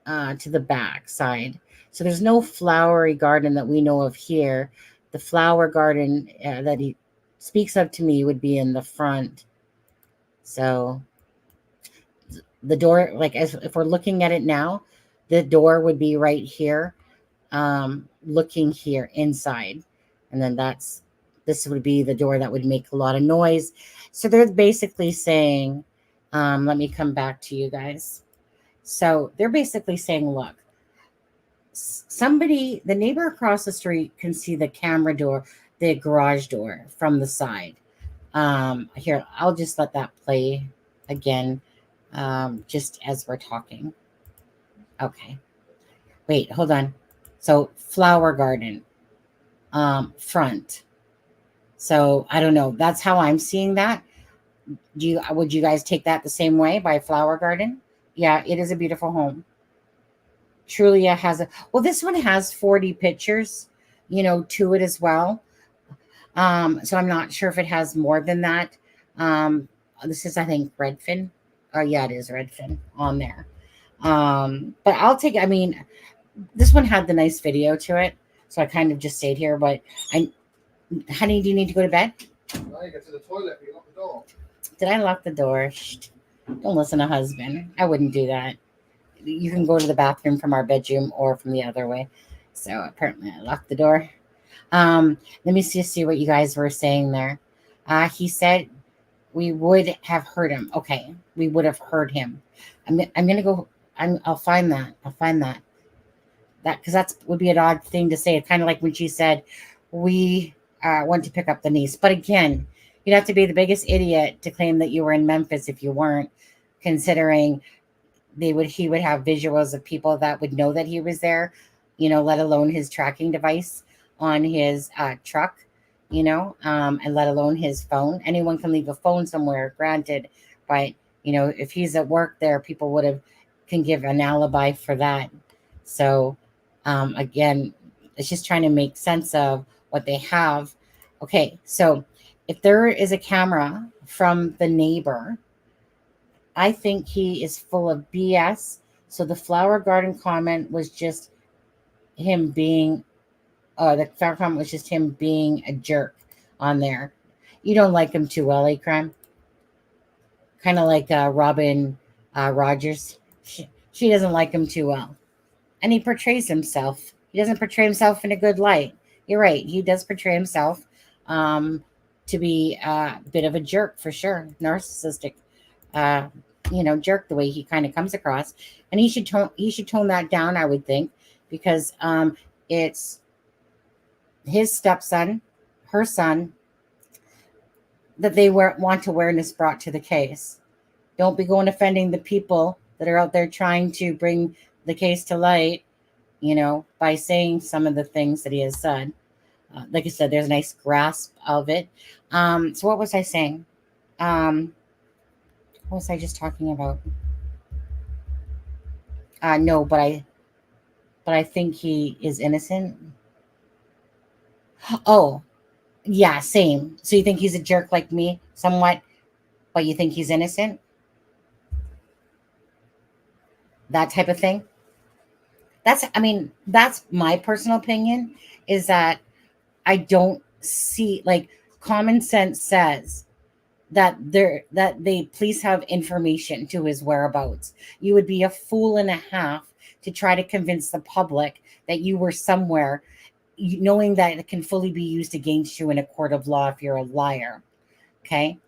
to the back side. So there's no flowery garden that we know of here. The flower garden that he speaks of to me would be in the front. So the door, like if we're looking at it now, the door would be right here, looking here inside. And then this would be the door that would make a lot of noise. So they're basically saying, let me come back to you guys. So they're basically saying, look, the neighbor across the street can see the camera door, the garage door from the side. Here, I'll just let that play again, just as we're talking. Okay. Wait, hold on. So flower garden, front. So I don't know. That's how I'm seeing that. Would you guys take that the same way by flower garden? Yeah, it is a beautiful home. Trulia has this one has 40 pictures, to it as well. So I'm not sure if it has more than that. This is, I think, Redfin. Oh yeah, it is Redfin on there. But I'll take, this one had the nice video to it. So I kind of just stayed here, but honey, do you need to go to bed? No, you get to the toilet, but you lock the door. Did I lock the door? Shh. Don't listen to husband. I wouldn't do that. You can go to the bathroom from our bedroom or from the other way. So apparently I locked the door. Let me see what you guys were saying there. He said we would have heard him. Okay, we would have heard him. I'm gonna go. I'll find that. That because that would be an odd thing to say. It's kind of like when she said we went to pick up the niece. But again, you'd have to be the biggest idiot to claim that you were in Memphis if you weren't, considering he would have visuals of people that would know that he was there, let alone his tracking device on his truck, and let alone his phone. Anyone can leave a phone somewhere, granted, but if he's at work there, people can give an alibi for that. So again, it's just trying to make sense of what they have. Okay, so if there is a camera from the neighbor, I think he is full of BS. So the flower garden comment was just him being, the flower comment was just him being a jerk on there. You don't like him too well, Crime? Kind of like Robin Rogers. She doesn't like him too well. And he portrays himself. He doesn't portray himself in a good light. You're right. He does portray himself to be a bit of a jerk for sure. Narcissistic, jerk, the way he kind of comes across. And he should tone that down, I would think, because it's his stepson, her son, that they want awareness brought to the case. Don't be going offending the people that are out there trying to bring the case to light. by saying some of the things that he has said. Like I said, there's a nice grasp of it. So what was I saying? What was I just talking about? No, but I think he is innocent. Oh, yeah, same. So you think he's a jerk like me, somewhat, but you think he's innocent? That type of thing. That's my personal opinion, is that I don't see, like, common sense says that they please have information to his whereabouts. You would be a fool and a half to try to convince the public that you were somewhere, knowing that it can fully be used against you in a court of law if you're a liar. Okay.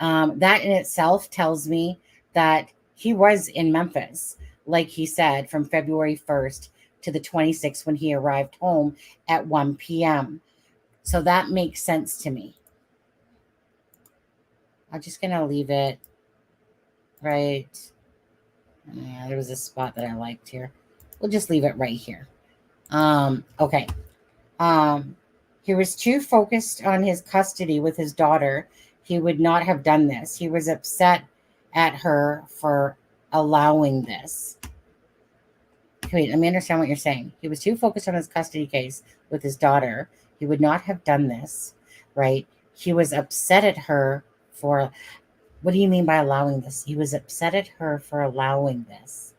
That in itself tells me that he was in Memphis, like he said, from February 1st to the 26th, when he arrived home at 1 p.m. So that makes sense to me. I'm just going to leave it right. Yeah, there was a spot that I liked here. We'll just leave it right here. Okay. He was too focused on his custody with his daughter. He would not have done this. He was upset at her for allowing this. Wait, let me understand what you're saying. He was too focused on his custody case with his daughter. He would not have done this, right? He was upset at her for... What do you mean by allowing this? He was upset at her for allowing this.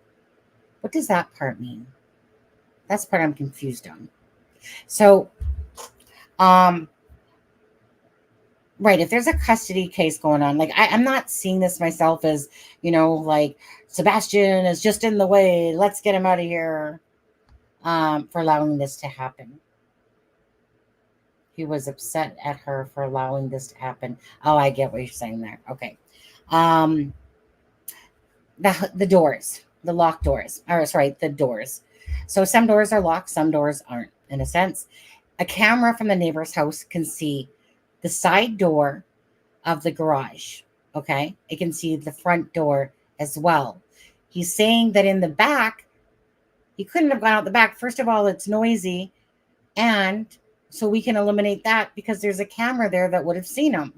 What does that part mean? That's the part I'm confused on. So, right, if there's a custody case going on, like, I'm not seeing this myself as, like, Sebastian is just in the way, let's get him out of here, for allowing this to happen. He was upset at her for allowing this to happen. Oh, I get what you're saying there. Okay. The doors, the locked doors, or sorry, the doors. So some doors are locked, some doors aren't, in a sense. A camera from the neighbor's house can see the side door of the garage. Okay. It can see the front door as well. He's saying that in the back, he couldn't have gone out the back. First of all, it's noisy. And so we can eliminate that because there's a camera there that would have seen him.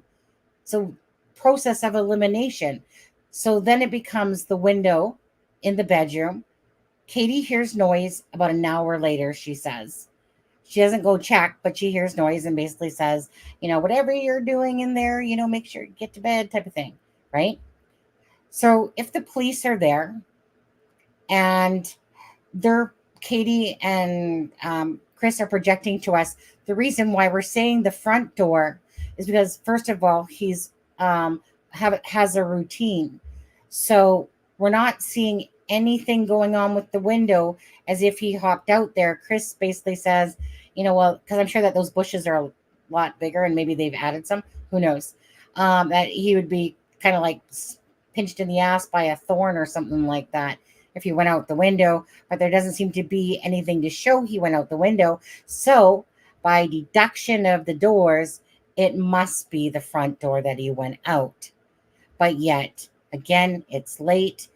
So process of elimination. So then it becomes the window in the bedroom. Katie hears noise about an hour later, she says. She doesn't go check, but she hears noise and basically says, whatever you're doing in there, make sure you get to bed, type of thing, right? So if the police are there and Katie and Chris are projecting to us, the reason why we're saying the front door is because, first of all, he's has a routine. So we're not seeing anything going on with the window as if he hopped out there. Chris basically says, well, because I'm sure that those bushes are a lot bigger and maybe they've added some, who knows, that he would be kind of like pinched in the ass by a thorn or something like that if he went out the window, but there doesn't seem to be anything to show he went out the window. So by deduction of the doors, it must be the front door that he went out. But yet, again, it's late.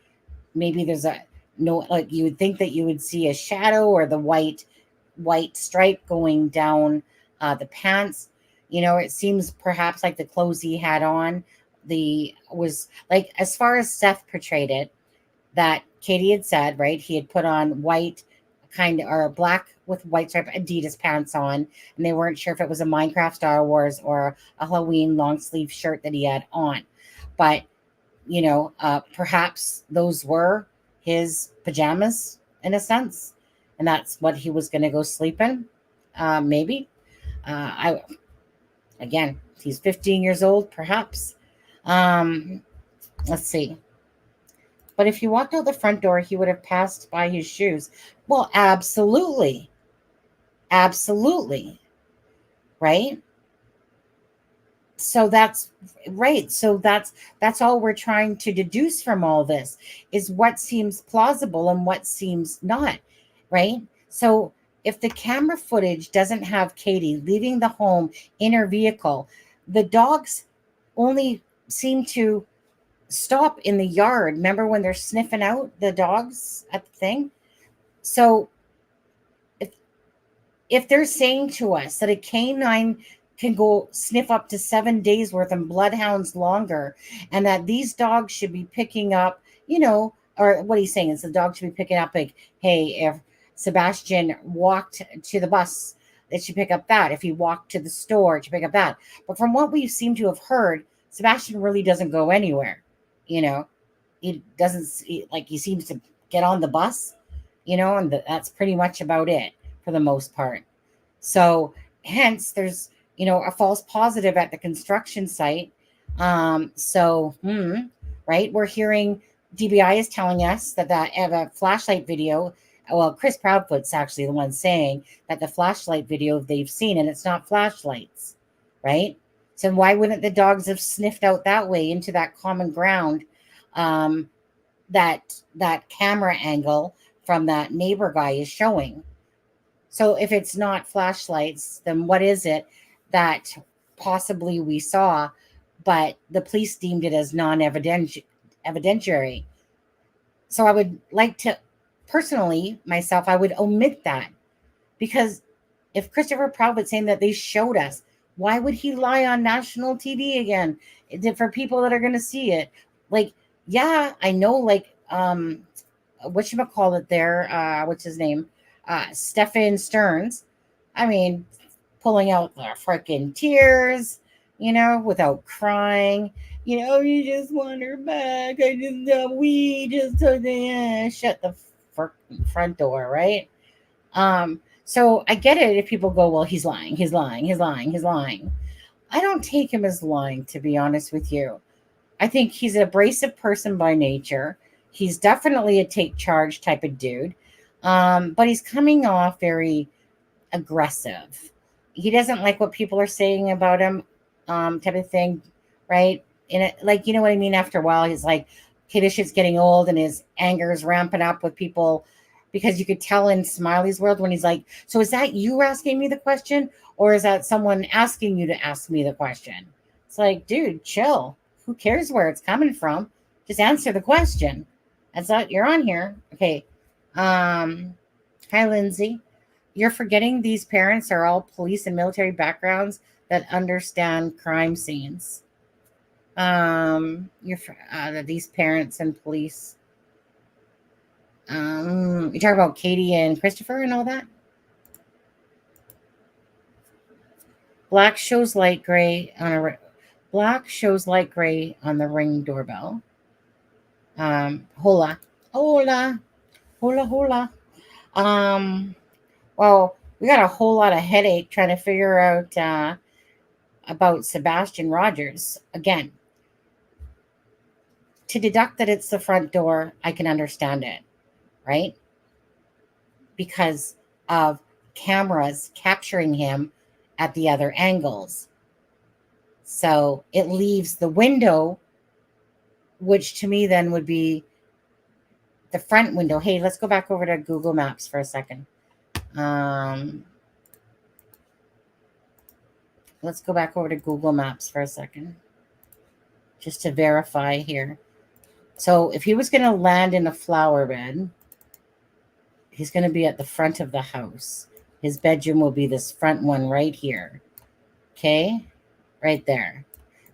Maybe there's like you would think that you would see a shadow or the white stripe going down the pants. It seems perhaps like the clothes he had on was like, as far as Seth portrayed it, that Katie had said, right, he had put on white or black with white stripe Adidas pants on, and they weren't sure if it was a Minecraft Star Wars or a Halloween long sleeve shirt that he had on. But perhaps those were his pajamas in a sense, and that's what he was going to go sleep in. Maybe. Again, he's 15 years old, perhaps. Let's see. But if he walked out the front door, he would have passed by his shoes. Well, absolutely. Absolutely. Right? So that's right. So that's all we're trying to deduce from all this, is what seems plausible and what seems not, right? So if the camera footage doesn't have Katie leaving the home in her vehicle, the dogs only seem to stop in the yard. Remember when they're sniffing out the dogs at the thing? So if they're saying to us that a canine can go sniff up to 7 days worth and bloodhounds longer, and that these dogs should be picking up, or what he's saying is the dog should be picking up, like, hey, if Sebastian walked to the bus, it should pick up that. If he walked to the store, it should pick up that. But from what we seem to have heard, Sebastian really doesn't go anywhere. He doesn't he seems to get on the bus, and that's pretty much about it for the most part. So hence there's a false positive at the construction site. Right, we're hearing DBI is telling us that a flashlight video. Well, Chris Proudfoot's actually the one saying that the flashlight video they've seen, and it's not flashlights, right? So why wouldn't the dogs have sniffed out that way into that common ground? That camera angle from that neighbor guy is showing. So if it's not flashlights, then what is it that possibly we saw, but the police deemed it as non-evidentiary? So I would like to, personally, myself, I would omit that, because if Christopher Proudfoot saying that they showed us, why would he lie on national TV again for people that are going to see it? Yeah, I know, whatchamacallit there, what's his name? Stephen Stearns. I mean, pulling out the freaking tears, without crying. You just want her back. We just took shut the front door, right? So I get it if people go, well, he's lying. I don't take him as lying, to be honest with you. I think he's an abrasive person by nature. He's definitely a take charge type of dude. But he's coming off very aggressive. He doesn't like what people are saying about him, type of thing, right? And you know what I mean? After a while, he's like, okay, this shit's getting old, and his anger is ramping up with people, because you could tell in Smiley's world when he's like, so is that you asking me the question, or is that someone asking you to ask me the question? It's like, dude, chill. Who cares where it's coming from? Just answer the question. That's not, you're on here. Okay. Hi, Lindsay. You're forgetting these parents are all police and military backgrounds that understand crime scenes. These parents and police. You talk about Katie and Christopher and all that. Black shows light gray on the Ring doorbell. Hola. Well, we got a whole lot of headache trying to figure out about Sebastian Rogers. Again, to deduct that it's the front door, I can understand it, right? Because of cameras capturing him at the other angles. So it leaves the window, which to me then would be the front window. Hey, let's go back over to Google Maps for a second. Let's go back over to Google Maps for a second, just to verify here. So if he was going to land in a flower bed, he's going to be at the front of the house. His bedroom will be this front one right here. Okay, right there.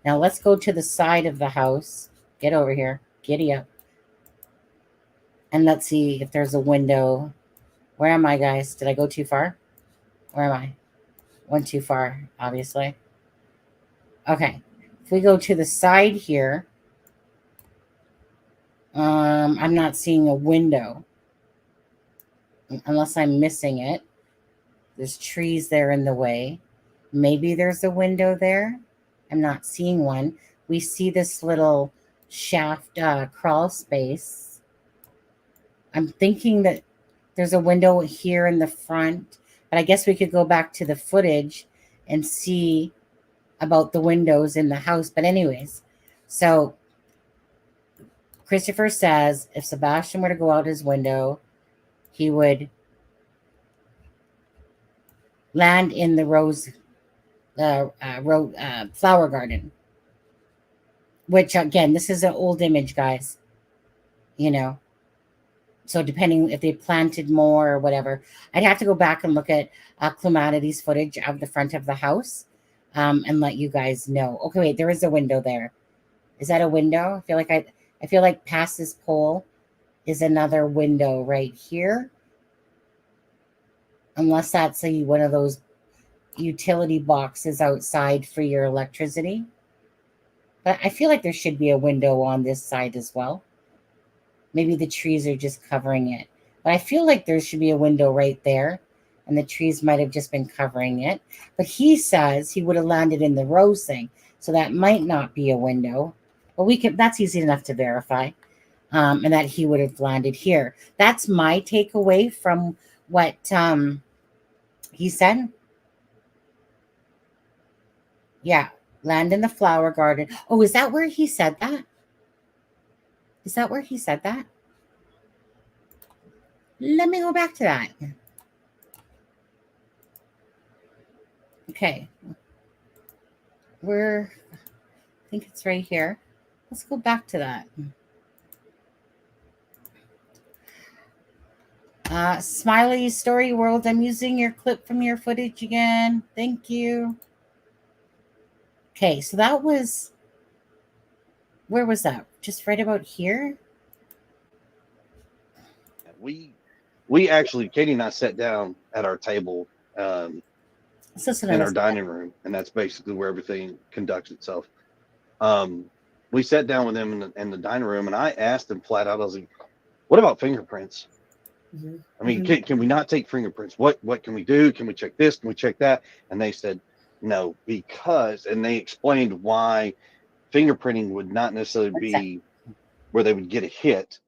Now let's go to the side of the house. Get over here. Giddy up. And let's see if there's a window. Where am I, guys? Did I go too far? Where am I? Went too far, obviously. Okay. If we go to the side here, I'm not seeing a window. Unless I'm missing it. There's trees there in the way. Maybe there's a window there. I'm not seeing one. We see this little shaft crawl space. I'm thinking that there's a window here in the front, but I guess we could go back to the footage and see about the windows in the house. But anyways, so Christopher says if Sebastian were to go out his window, he would land in the flower garden. Which, again, this is an old image, guys. So depending if they planted more or whatever, I'd have to go back and look at Clematity's footage of the front of the house and let you guys know. Okay, wait, there is a window there. Is that a window? I feel like past this pole is another window right here. Unless that's one of those utility boxes outside for your electricity. But I feel like there should be a window on this side as well. Maybe the trees are just covering it. But I feel like there should be a window right there. And the trees might have just been covering it. But he says he would have landed in the rose thing. So that might not be a window. But that's easy enough to verify. And that he would have landed here. That's my takeaway from what he said. Yeah, land in the flower garden. Oh, is that where he said that? Is that where he said that? Let me go back to that. Okay. I think it's right here. Let's go back to that. Smiley Story World, I'm using your clip from your footage again. Thank you. Okay, so that was, where was that? Just right about here? We actually, Katie and I sat down at our table in our dining room, and that's basically where everything conducts itself. We sat down with them in the dining room, and I asked them flat out, I was like, what about fingerprints? Mhm. I mean, can we not take fingerprints? What can we do? Can we check this? Can we check that? And they said no, and they explained why fingerprinting would not necessarily be where they would get a hit,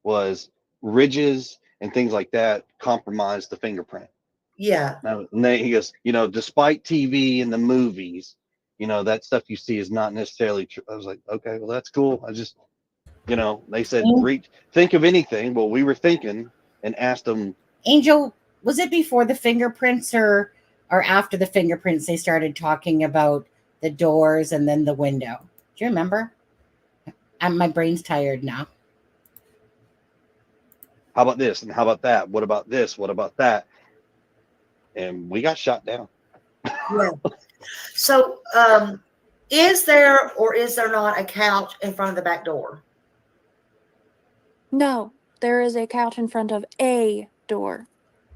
was ridges and things like that compromise the fingerprint. Yeah. And he goes, despite TV and the movies, that stuff you see is not necessarily true. I was like, okay, well, that's cool. I just, they said, think of anything. Well, we were thinking and asked them. Angel, was it before the fingerprints or after the fingerprints they started talking about the doors and then the window? Do you remember? My brain's tired now. How about this? And how about that? What about this? What about that? And we got shot down. Yeah. So, is there or is there not a couch in front of the back door? No, there is a couch in front of a door.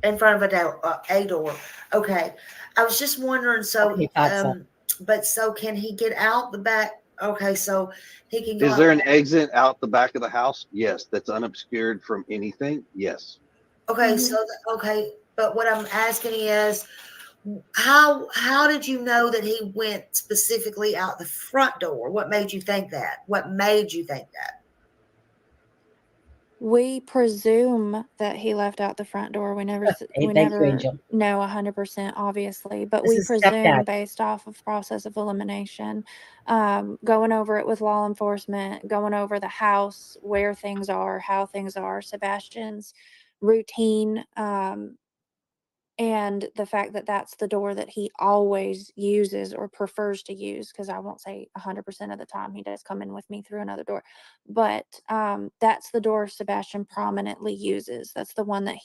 In front of a door. Okay. I was just wondering. So, but so can he get out the back? Okay, so he can go. Is there an exit out the back of the house? Yes. That's unobscured from anything. Yes. Okay, so okay, but what I'm asking is, how did you know that he went specifically out the front door? What made you think that? What made you think that? We presume that he left out the front door. We never Hey, thanks, Angel. know 100%, obviously, but This we is presume stepdad. based off of process of elimination, going over it with law enforcement, going over the house, where things are, how things are, Sebastian's routine, and the fact that that's the door that he always uses or prefers to use, because I won't say 100% of the time he does come in with me through another door, but that's the door Sebastian prominently uses. That's the one that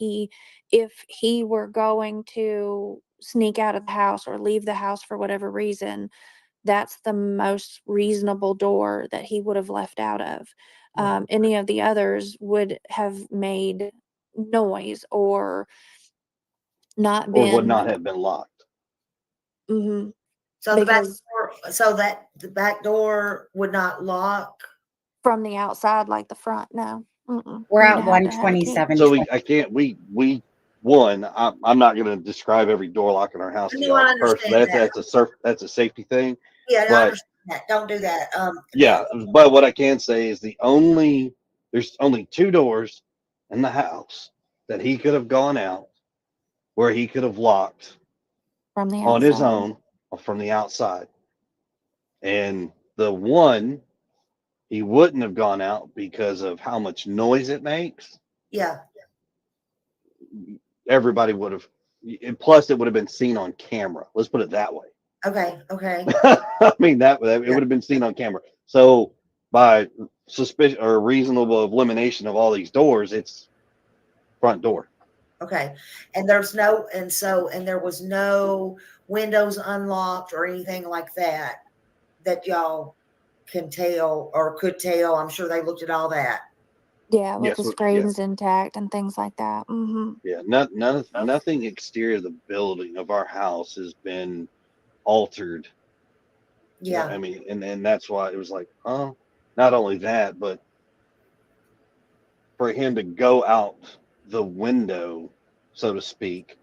if he were going to sneak out of the house or leave the house for whatever reason, that's the most reasonable door that he would have left out of. Any of the others would have made noise or not been, or would not have been locked. Mm-hmm. So the back door would not lock from the outside like the front. No. We're at 127. So I'm not going to describe every door lock in our house to No, y'all I understand personally. That's a safety thing. Yeah, I But understand that. Don't do that. yeah, but what I can say is there's only two doors in the house that he could have gone out where he could have locked from the on his own or from the outside. And the one he wouldn't have gone out because of how much noise it makes. Yeah. Everybody would have, plus it would have been seen on camera. Let's put it that way. Okay. I mean, it would have been seen on camera. So by suspicion or reasonable elimination of all these doors, it's front door. Okay. And there's no, and there was no windows unlocked or anything like that y'all can tell or could tell. I'm sure they looked at all that. Yeah, with Yes, the yeah. screens intact and things like that. Mm-hmm. Yeah, nothing exterior of the building of our house has been altered. Yeah. I mean, and that's why it was like, oh, not only that, but for him to go out the window, so to speak,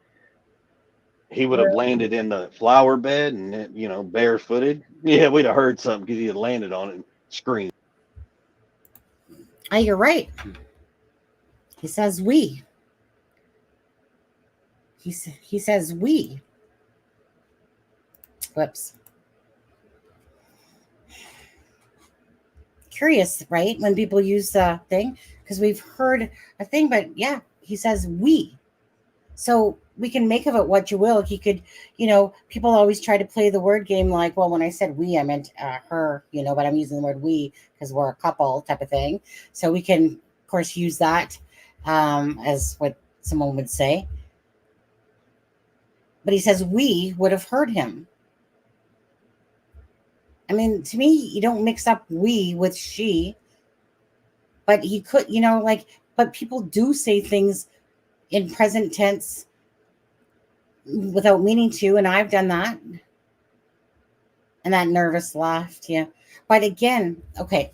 he would have landed in the flower bed and, barefooted. Yeah, we'd have heard something because he had landed on it and screamed. Oh, you're right. He says we. He says we. Whoops. Curious, right? When people use the thing, because we've heard a thing, but yeah, he says we. So we can make of it what you will. He could, people always try to play the word game like, well, when I said we, I meant her, but I'm using the word we because we're a couple type of thing. So we can, of course, use that as what someone would say. But he says we would have heard him. I mean, to me, you don't mix up we with she. But he could, but people do say things in present tense without meaning to, and I've done that. And that nervous laugh, yeah. But again, okay,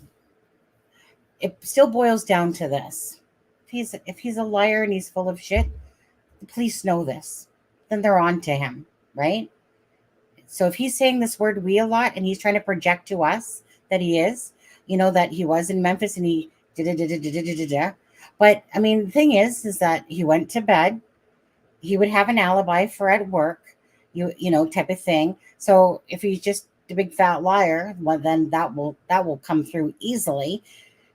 it still boils down to this. If he's a liar and he's full of shit, the police know this. Then they're on to him, right? So if he's saying this word we a lot and he's trying to project to us that he is, that he was in Memphis and he did. But I mean, the thing is that he went to bed. He would have an alibi for at work, type of thing. So if he's just a big fat liar, well, then that will come through easily.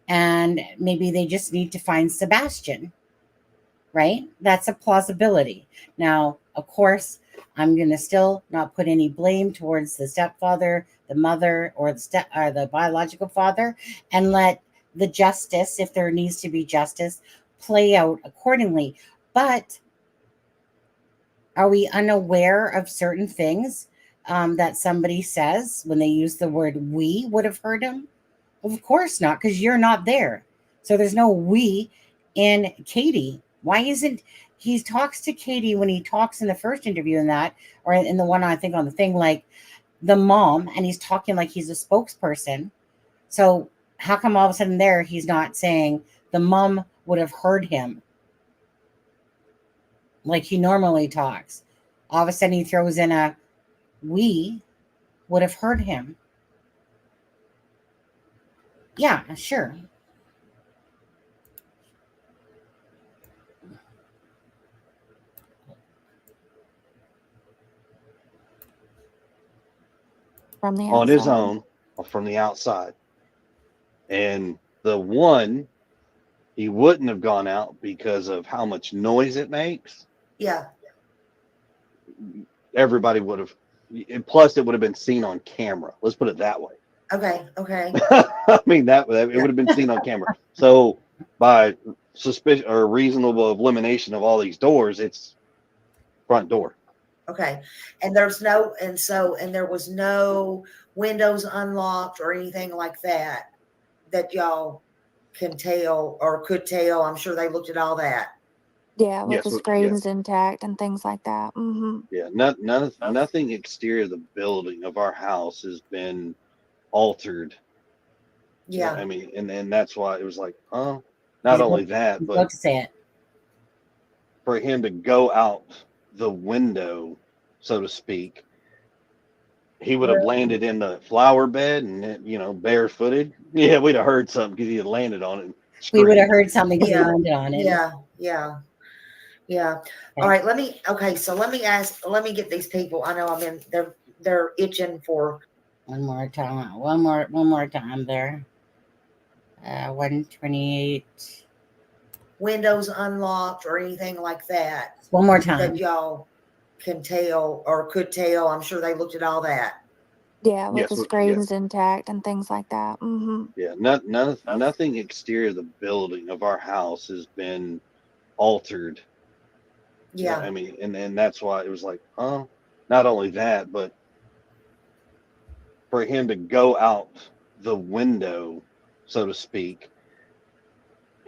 And maybe they just need to find Sebastian, right? That's a plausibility. Now, of course, I'm going to still not put any blame towards the stepfather, the mother, or the biological father, and let the justice, if there needs to be justice, play out accordingly. But are we unaware of certain things that somebody says when they use the word we would have heard him? Well, of course not, because you're not there. So there's no we in Katie. Why isn't he talks to Katie when he talks in the first interview in that, or in the one I think on the thing, like the mom, and he's talking like he's a spokesperson. So how come all of a sudden there he's not saying the mom would have heard him like he normally talks? All of a sudden he throws in a we would have heard him. Yeah, sure. From the on his outside. own or from the outside. And the one, he wouldn't have gone out because of how much noise it makes. Yeah. Everybody would have, and plus it would have been seen on camera. Let's put it that way. Okay. I mean, it would have been seen on camera. So by suspicion or reasonable elimination of all these doors, it's front door. Okay. And there's no, and there was no windows unlocked or anything like that y'all can tell or could tell. I'm sure they looked at all that. Yeah, with Yes, the yeah. screens intact and things like that. Mm-hmm. Yeah, nothing exterior of the building of our house has been altered. Yeah. I mean, and that's why it was like, oh, not only that, but Let's say it. For him to go out the window, so to speak, he would have landed in the flower bed and, barefooted. Yeah, we'd have heard something because he had landed on it. And we would have heard something because he landed on it. Yeah. All right. Let me get these people. I know they're itching for one more time there. 128. Windows unlocked or anything like that. One more time. That y'all can tell or could tell. I'm sure they looked at all that. Yeah, with the screens intact and things like that. Mm-hmm. Yeah, nothing exterior of the building of our house has been altered. Yeah. I mean, and that's why it was like, not only that, but for him to go out the window, so to speak,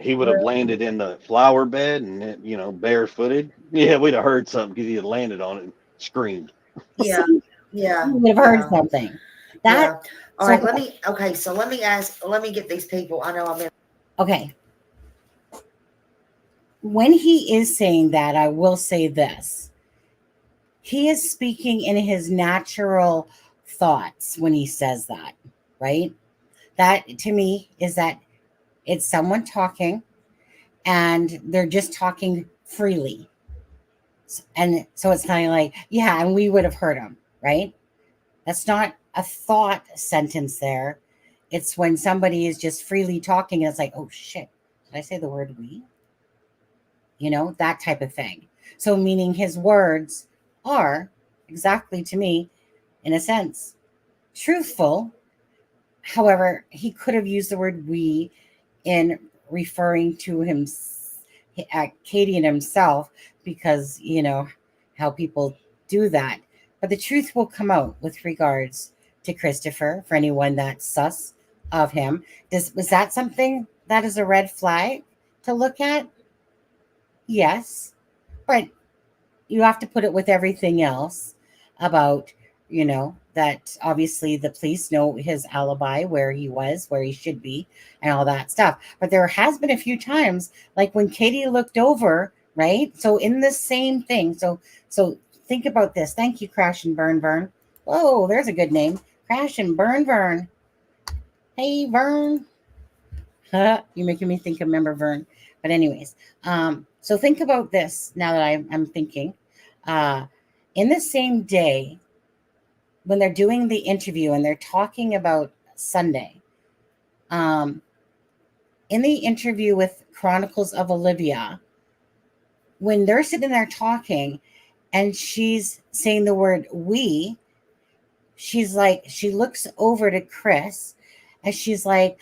he would have landed in the flower bed and, barefooted. Yeah, we'd have heard something because he had landed on it and screamed. Yeah. Yeah. You would have heard something. Yeah. All so- right. Let me get these people. I know I'm in. Okay. When he is saying that, I will say this. He is speaking in his natural thoughts when he says that, right? That to me is that it's someone talking and they're just talking freely. And so it's kind of like, yeah, and we would have heard him, right? That's not a thought sentence there. It's when somebody is just freely talking and it's like, oh shit, did I say the word we? That type of thing. So meaning his words are exactly, to me, in a sense, truthful. However, he could have used the word we in referring to him, Katie and himself, because how people do that. But the truth will come out with regards to Christopher for anyone that's sus of him. Was that something that is a red flag to look at? Yes, but you have to put it with everything else about, that obviously the police know his alibi, where he was, where he should be, and all that stuff. But there has been a few times, like when Katie looked over, right? So in the same thing. So think about this. Thank you, Crash and Burn Vern. Whoa, there's a good name. Crash and Burn Vern. Hey, Vern. You're making me think of member Vern. But anyways, so think about this now that I'm thinking. In the same day, when they're doing the interview and they're talking about Sunday, in the interview with Chronicles of Olivia, when they're sitting there talking and she's saying the word we, she's like, she looks over to Chris and she's like,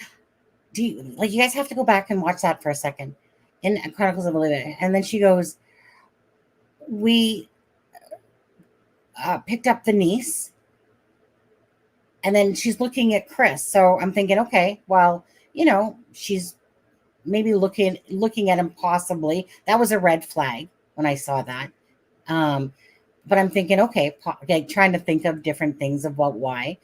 you guys have to go back and watch that for a second in Chronicles of Olivia. And then she goes, we picked up the niece. And then she's looking at Chris. So I'm thinking, okay, well, she's maybe looking at him possibly. That was a red flag when I saw that. But I'm thinking, okay, trying to think of different things of why.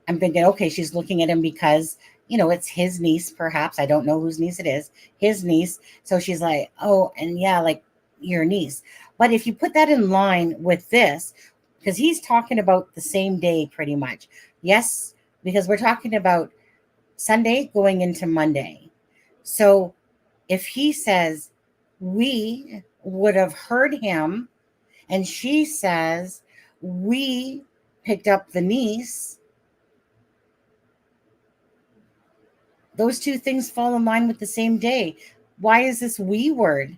I'm thinking, okay, she's looking at him because, it's his niece, perhaps. I don't know whose niece it is. His niece. So she's like, oh, and yeah, like your niece. But if you put that in line with this, because he's talking about the same day pretty much. Yes, because we're talking about Sunday going into Monday. So if he says we would have heard him and she says we picked up the niece, those two things fall in line with the same day. Why is this we word?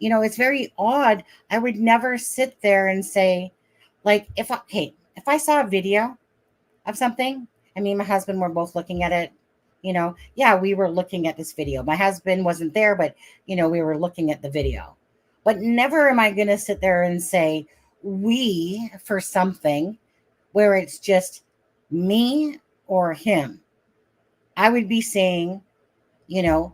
It's very odd. I would never sit there and say, like, if I saw a video of something, and me and my husband were both looking at it, yeah, we were looking at this video. My husband wasn't there, but, we were looking at the video. But never am I going to sit there and say we for something where it's just me or him. I would be saying, that,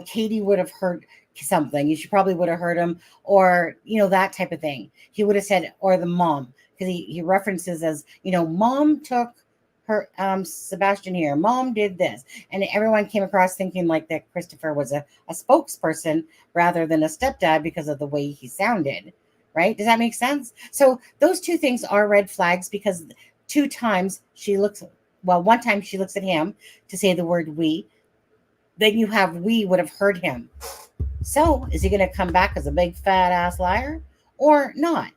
Katie would have heard something. You probably would have heard him, or, that type of thing. He would have said, or the mom, because he references as, mom took her, Sebastian here. Mom did this. And everyone came across thinking like that Christopher was a spokesperson rather than a stepdad because of the way he sounded. Right? Does that make sense? So those two things are red flags because two times one time she looks at him to say the word we. Then you have we would have heard him. So is he going to come back as a big fat ass liar or not?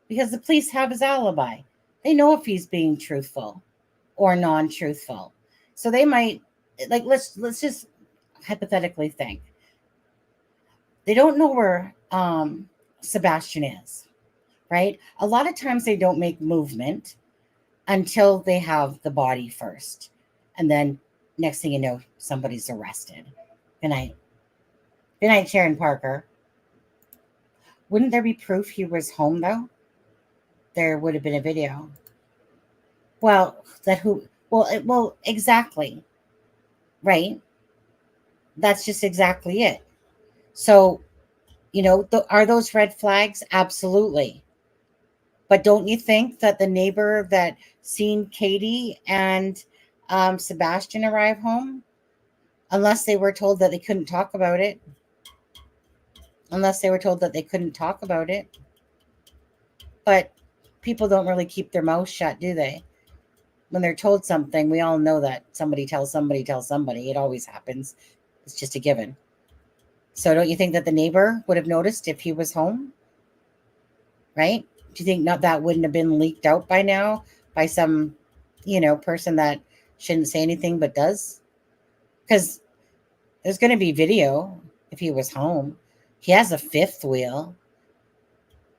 Because the police have his alibi. They know if he's being truthful or non-truthful. So they might, like, let's just hypothetically think. They don't know where Sebastian is, right? A lot of times they don't make movement until they have the body first. And then next thing you know, somebody's arrested. Good night. Good night, Sharon Parker. Wouldn't there be proof he was home, though? There would have been a video. Well, well, exactly. Right? That's just exactly it. So, are those red flags? Absolutely. But don't you think that the neighbor that seen Katie and Sebastian arrive home, unless they were told that they couldn't talk about it, but people don't really keep their mouth shut, do they? When they're told something, we all know that somebody tells somebody tells somebody. It always happens. It's just a given. So don't you think that the neighbor would have noticed if he was home? Right? Do you think that wouldn't have been leaked out by now by some, person that shouldn't say anything but does? Because there's going to be video if he was home. He has a fifth wheel.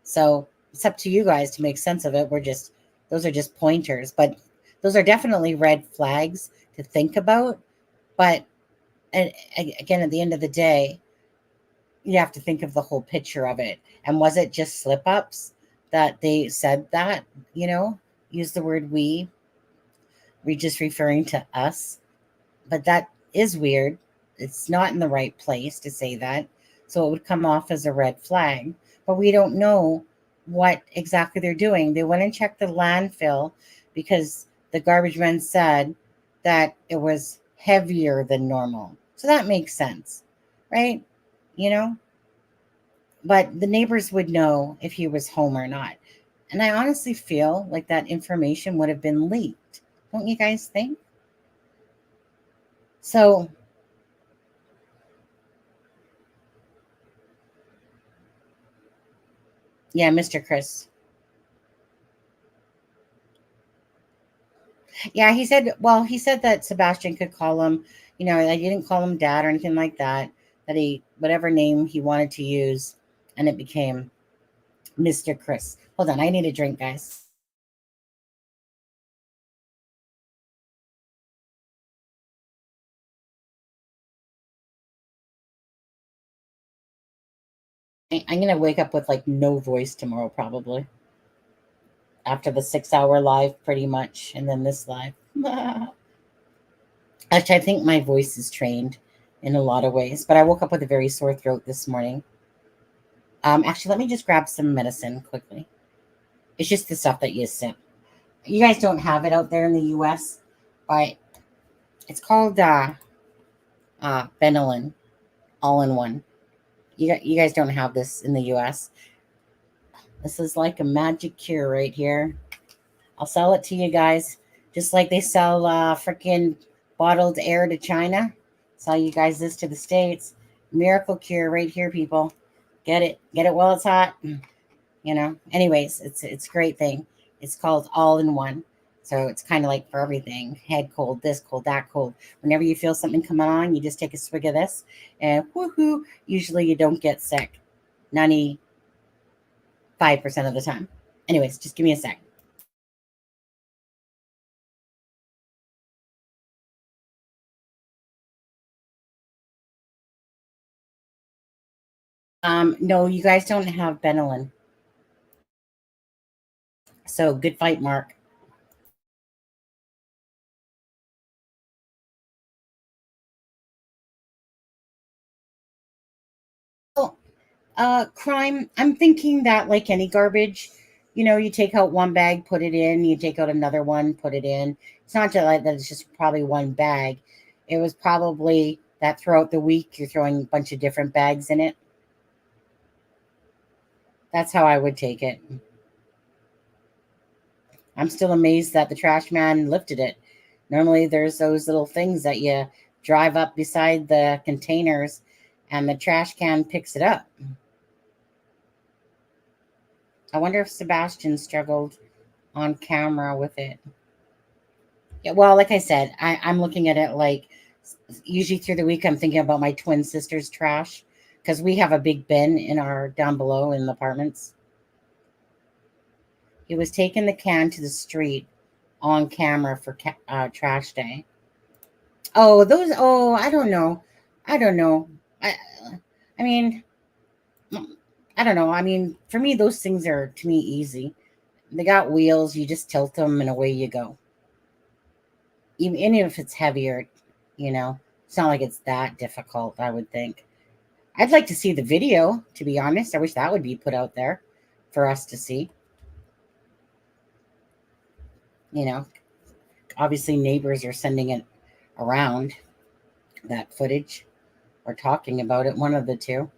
So it's up to you guys to make sense of it. Those are just pointers, but those are definitely red flags to think about. But again, at the end of the day, you have to think of the whole picture of it. And was it just slip ups that they said that, use the word we just referring to us? But that is weird. It's not in the right place to say that. So it would come off as a red flag. But we don't know what exactly they're doing. They went and checked the landfill because the garbage men said that it was heavier than normal. So that makes sense, right? But the neighbors would know if he was home or not. And I honestly feel like that information would have been leaked. Don't you guys think? So yeah, Mr. Chris. Yeah, he said that Sebastian could call him, I didn't call him dad or anything like that, that he, whatever name he wanted to use, and it became Mr. Chris. Hold on, I need a drink, guys. I'm going to wake up with like no voice tomorrow, probably. After the 6-hour live, pretty much, and then this live. Actually, I think my voice is trained in a lot of ways, but I woke up with a very sore throat this morning. Actually, let me just grab some medicine quickly. It's just the stuff that you sip. You guys don't have it out there in the U.S., but it's called Benylin, all-in-one. You guys don't have this in the U.S. This is like a magic cure right here. I'll sell it to you guys, just like they sell freaking bottled air to China. Sell you guys this to the States. Miracle cure right here, people. Get it while it's hot. Anyways, it's a great thing. It's called all-in-one. So it's kind of like for everything. Head cold, this cold, that cold. Whenever you feel something coming on, you just take a swig of this and woohoo, usually you don't get sick. 95% of the time. Anyways, just give me a sec. No, you guys don't have Benylin. So good fight, Mark. Crime, I'm thinking that like any garbage, you take out one bag, put it in, you take out another one, put it in. It's not just like that, it's just probably one bag. It was probably that throughout the week you're throwing a bunch of different bags in it. That's how I would take it. I'm still amazed that the trash man lifted it. Normally there's those little things that you drive up beside the containers and the trash can picks it up. I wonder if Sebastian struggled on camera with it. Yeah, well, like I said, I'm looking at it like usually through the week I'm thinking about my twin sister's trash because we have a big bin in our down below in the apartments. He was taking the can to the street on camera for trash day. Oh, I don't know. I don't know. I mean, I don't know. I mean, for me, those things are to me easy. They got wheels. You just tilt them and away you go. Even if it's heavier, it's not like it's that difficult. I would think. I'd like to see the video. To be honest, I wish that would be put out there for us to see. Obviously neighbors are sending it around, that footage, or talking about it. One of the two.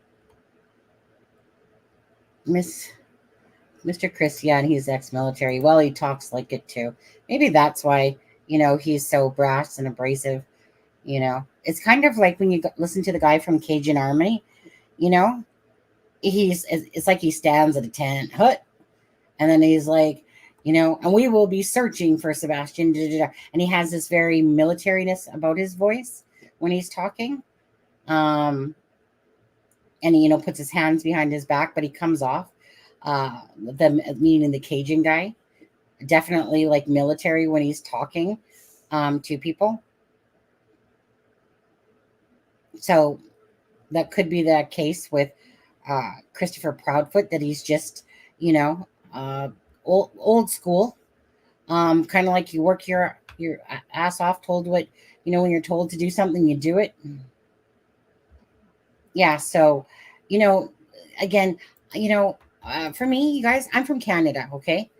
Mr. Chris, yeah, and he's ex-military. Well, he talks like it too. Maybe that's why, he's so brash and abrasive. It's kind of like when you listen to the guy from Cajun Army, it's like he stands at a tent hut, and then he's like, and we will be searching for Sebastian, and he has this very militariness about his voice when he's talking. And he, puts his hands behind his back, but he comes off, meaning the Cajun guy, definitely like military when he's talking to people. So that could be the case with Christopher Proudfoot, that he's just, old school, kind of like you work your ass off, told what, when you're told to do something, you do it. Yeah. So, again, for me, you guys, I'm from Canada. Okay.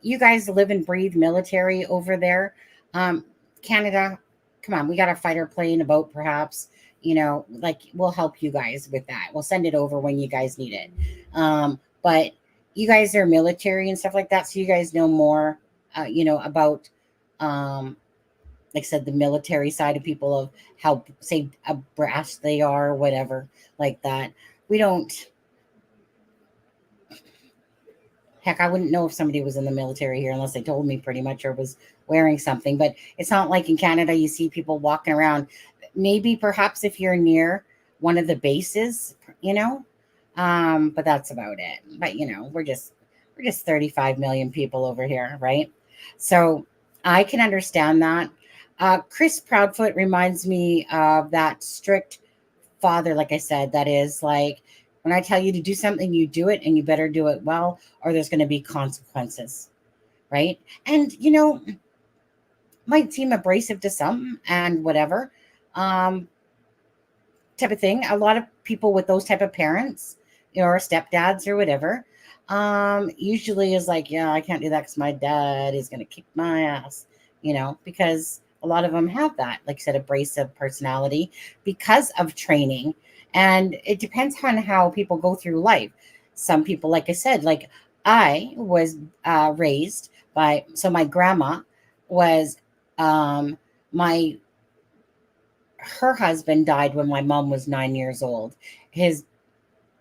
You guys live and breathe military over there. Canada, come on, we got a fighter plane, a boat, perhaps, like we'll help you guys with that. We'll send it over when you guys need it. But you guys are military and stuff like that. So you guys know more, about, like I said, the military side of people, of how, say, brash they are, or whatever, like that. We don't. Heck, I wouldn't know if somebody was in the military here unless they told me, pretty much, or was wearing something. But it's not like in Canada you see people walking around. Maybe perhaps if you're near one of the bases, but that's about it. But we're just 35 million people over here, right? So I can understand that. Chris Proudfoot reminds me of that strict father, like I said, that is like, when I tell you to do something, you do it, and you better do it well, or there's going to be consequences, right? And, might seem abrasive to some and whatever, type of thing. A lot of people with those type of parents, or stepdads or whatever, usually is like, yeah, I can't do that because my dad is going to kick my ass, because a lot of them have that, like I said, abrasive personality because of training. And it depends on how people go through life. Some people, like I said, like I was raised by, so my grandma was, her husband died when my mom was 9 years old. His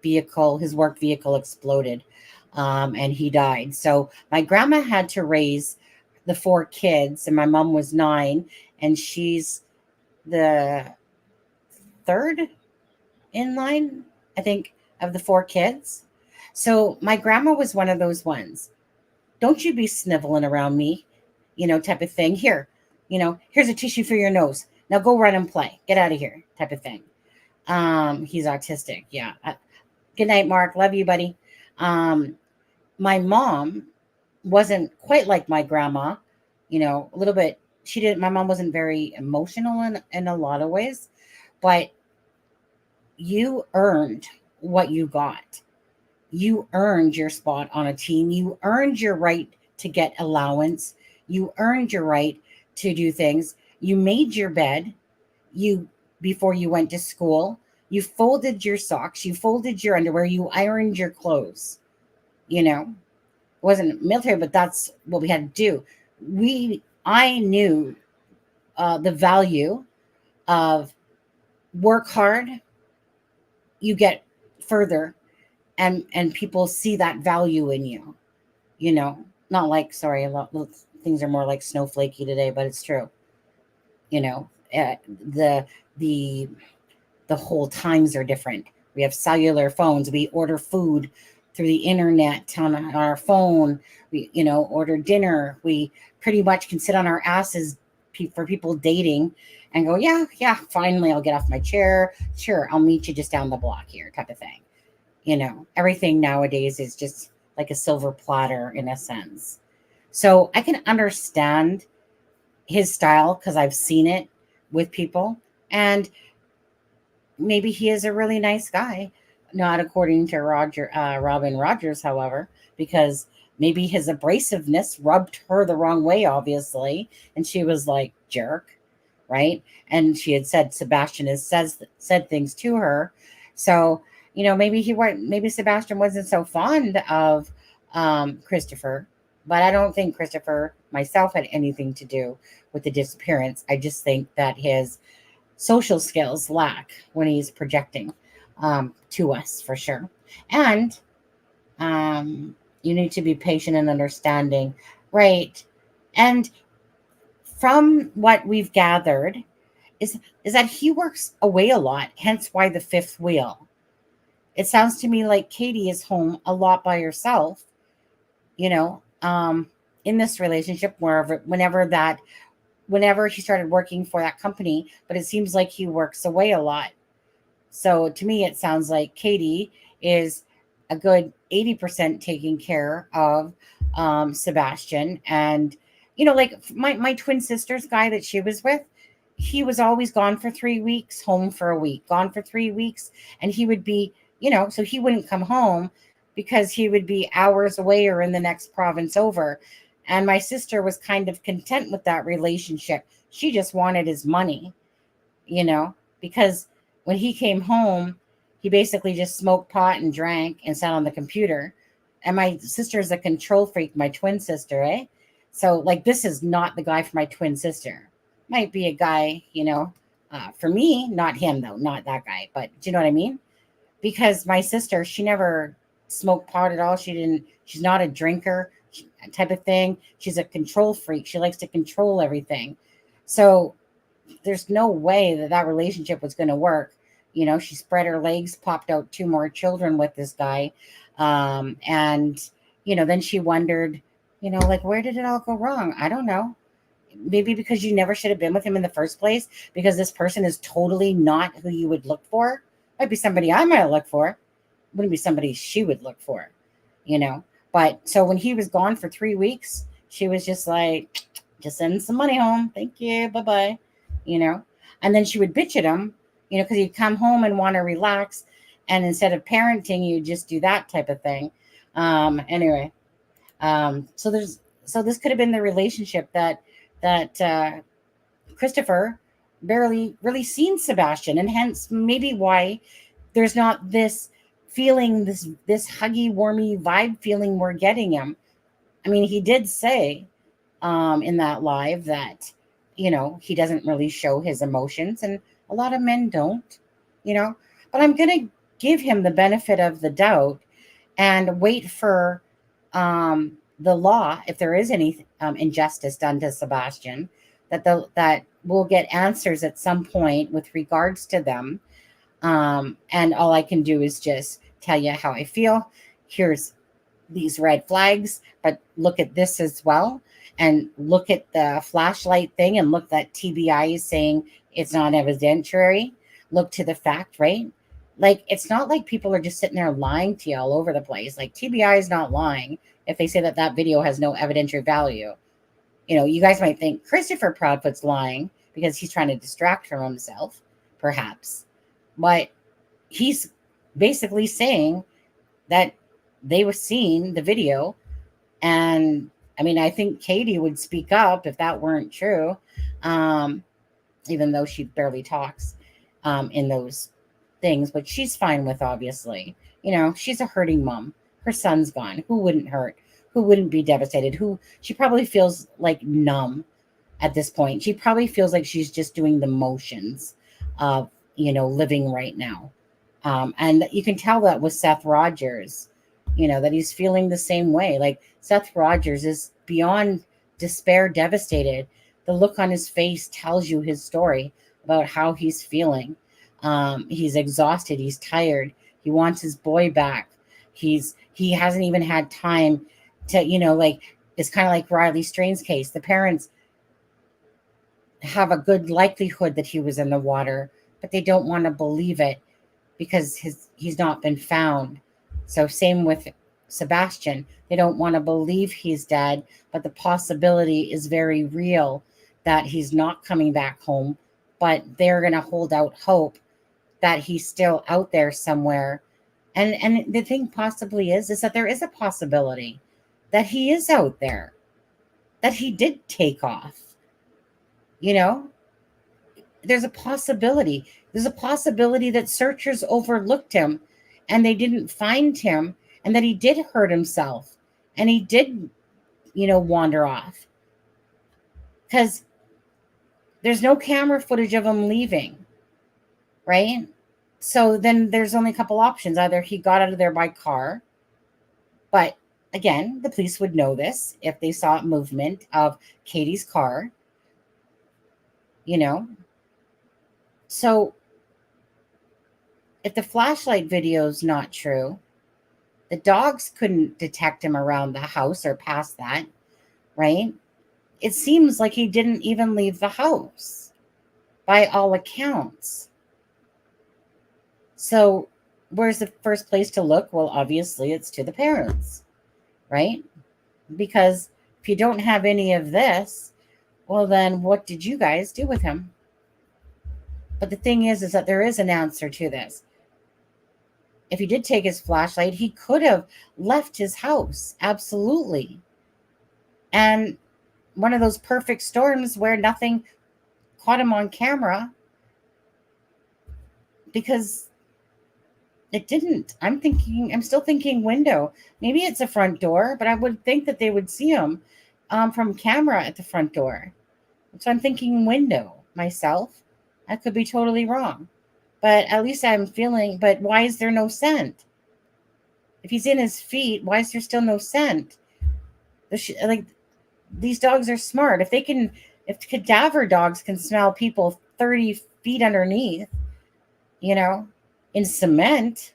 work vehicle exploded, and he died. So my grandma had to raise the 4 kids, and my mom was 9, and she's the 3rd in line, I think, of the 4 kids. So my grandma was one of those ones. Don't you be sniveling around me, type of thing. Here, here's a tissue for your nose. Now go run and play. Get out of here, type of thing. He's autistic. Yeah. Good night, Mark. Love you, buddy. My mom wasn't quite like my grandma, a little bit. My mom wasn't very emotional in a lot of ways, but you earned what you got. You earned your spot on a team. You earned your right to get allowance. You earned your right to do things. You made your bed before you went to school. You folded your socks. You folded your underwear. You ironed your clothes. It wasn't military, but that's what we had to do. I knew the value of work hard, you get further, and people see that value in you. Not like, sorry, a lot things are more like snowflakey today, but it's true. The whole times are different. We have cellular phones. We order food through the internet on our phone. We order dinner. We pretty much can sit on our asses for people dating and go, yeah, finally I'll get off my chair. Sure, I'll meet you just down the block here, type of thing. Everything nowadays is just like a silver platter in a sense. So I can understand his style because I've seen it with people, and maybe he is a really nice guy, not according to Robin Rogers, however, because maybe his abrasiveness rubbed her the wrong way, obviously, and she was like, jerk, right? And she had said Sebastian has said things to her, so maybe Sebastian wasn't so fond of Christopher, but I don't think Christopher myself had anything to do with the disappearance. I just think that his social skills lack when he's projecting to us, for sure. And you need to be patient and understanding, right? And from what we've gathered is that he works away a lot, hence why the fifth wheel. It sounds to me like Katie is home a lot by herself, in this relationship, whenever he started working for that company, but it seems like he works away a lot. So to me, it sounds like Katie is a good 80% taking care of Sebastian. And, like my twin sister's guy that she was with, he was always gone for 3 weeks, home for a week, gone for 3 weeks. And he would be, so he wouldn't come home because he would be hours away or in the next province over. And my sister was kind of content with that relationship. She just wanted his money, because when he came home, he basically just smoked pot and drank and sat on the computer. And my sister is a control freak, my twin sister, eh? So, like, this is not the guy for my twin sister. Might be a guy, for me, not him, though, not that guy. But do you know what I mean? Because my sister, she never smoked pot at all. She's not a drinker type of thing. She's a control freak. She likes to control everything. So there's no way that relationship was going to work. She spread her legs, popped out 2 more children with this guy. And then she wondered, like, where did it all go wrong? I don't know. Maybe because you never should have been with him in the first place, because this person is totally not who you would look for. Might be somebody I might look for. Wouldn't be somebody she would look for, But so when he was gone for 3 weeks, she was just like, just send some money home. Thank you. Bye-bye. And then she would bitch at him, because he'd come home and want to relax. And instead of parenting, you just do that type of thing. Anyway, so this could have been the relationship that Christopher barely really seen Sebastian, and hence maybe why there's not this feeling, this huggy, warmy vibe feeling we're getting him. I mean, he did say in that live that, he doesn't really show his emotions, and a lot of men don't, but I'm going to give him the benefit of the doubt and wait for the law, if there is any injustice done to Sebastian, that we'll get answers at some point with regards to them. And all I can do is just tell you how I feel. Here's these red flags, but look at this as well. And look at the flashlight thing, and look that TBI is saying it's not evidentiary. Look to the fact, right? Like, it's not like people are just sitting there lying to you all over the place. Like, TBI is not lying if they say that video has no evidentiary value. You guys might think Christopher Proudfoot's lying because he's trying to distract from himself, perhaps. But he's basically saying that they were seeing the video. And I mean, I think Katie would speak up if that weren't true, even though she barely talks in those things. But she's fine with, obviously. She's a hurting mom. Her son's gone. Who wouldn't hurt? Who wouldn't be devastated? She probably feels like numb at this point. She probably feels like she's just doing the motions of, living right now. And you can tell that with Seth Rogers, that he's feeling the same way. Like, Seth Rogers is beyond despair, devastated. The look on his face tells you his story about how he's feeling. He's exhausted. He's tired. He wants his boy back. He hasn't even had time to, it's kind of like Riley Strain's case. The parents, have a good likelihood that he was in the water, but they don't want to believe it because he's not been found. So same with Sebastian. They don't want to believe he's dead, but the possibility is very real that he's not coming back home, but they're going to hold out hope that he's still out there somewhere. And the thing possibly is that there is a possibility that he is out there, that he did take off. You know, there's a possibility. There's a possibility that searchers overlooked him and they didn't find him, and that he did hurt himself and he did, wander off. Because there's no camera footage of him leaving, right? So then there's only a couple options. Either he got out of there by car, but again, the police would know this if they saw movement of Katie's car, So if the flashlight video is not true, the dogs couldn't detect him around the house or past that, right? It seems like he didn't even leave the house by all accounts. So where's the first place to look? Well, obviously it's to the parents, right? Because if you don't have any of this, well, then what did you guys do with him? But the thing is that there is an answer to this. If he did take his flashlight, he could have left his house. Absolutely. And one of those perfect storms where nothing caught him on camera, because it didn't. I'm still thinking window. Maybe it's a front door, but I would think that they would see him from camera at the front door. So I'm thinking window myself. I could be totally wrong. But at least I'm feeling, but why is there no scent? If he's in his feet, why is there still no scent? These dogs are smart. If cadaver dogs can smell people 30 feet underneath, in cement,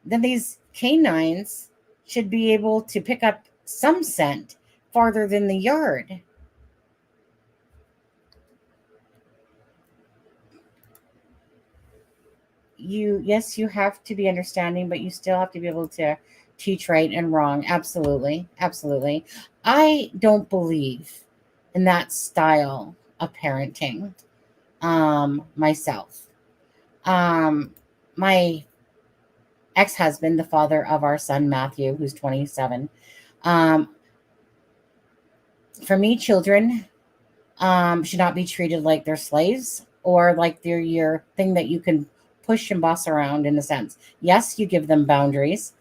then these canines should be able to pick up some scent farther than the yard. Yes, you have to be understanding, but you still have to be able to teach right and wrong. Absolutely. Absolutely. I don't believe in that style of parenting myself. My ex-husband, the father of our son, Matthew, who's 27. For me, children should not be treated like they're slaves or like they're your thing that you can push and boss around, in a sense. Yes, you give them boundaries,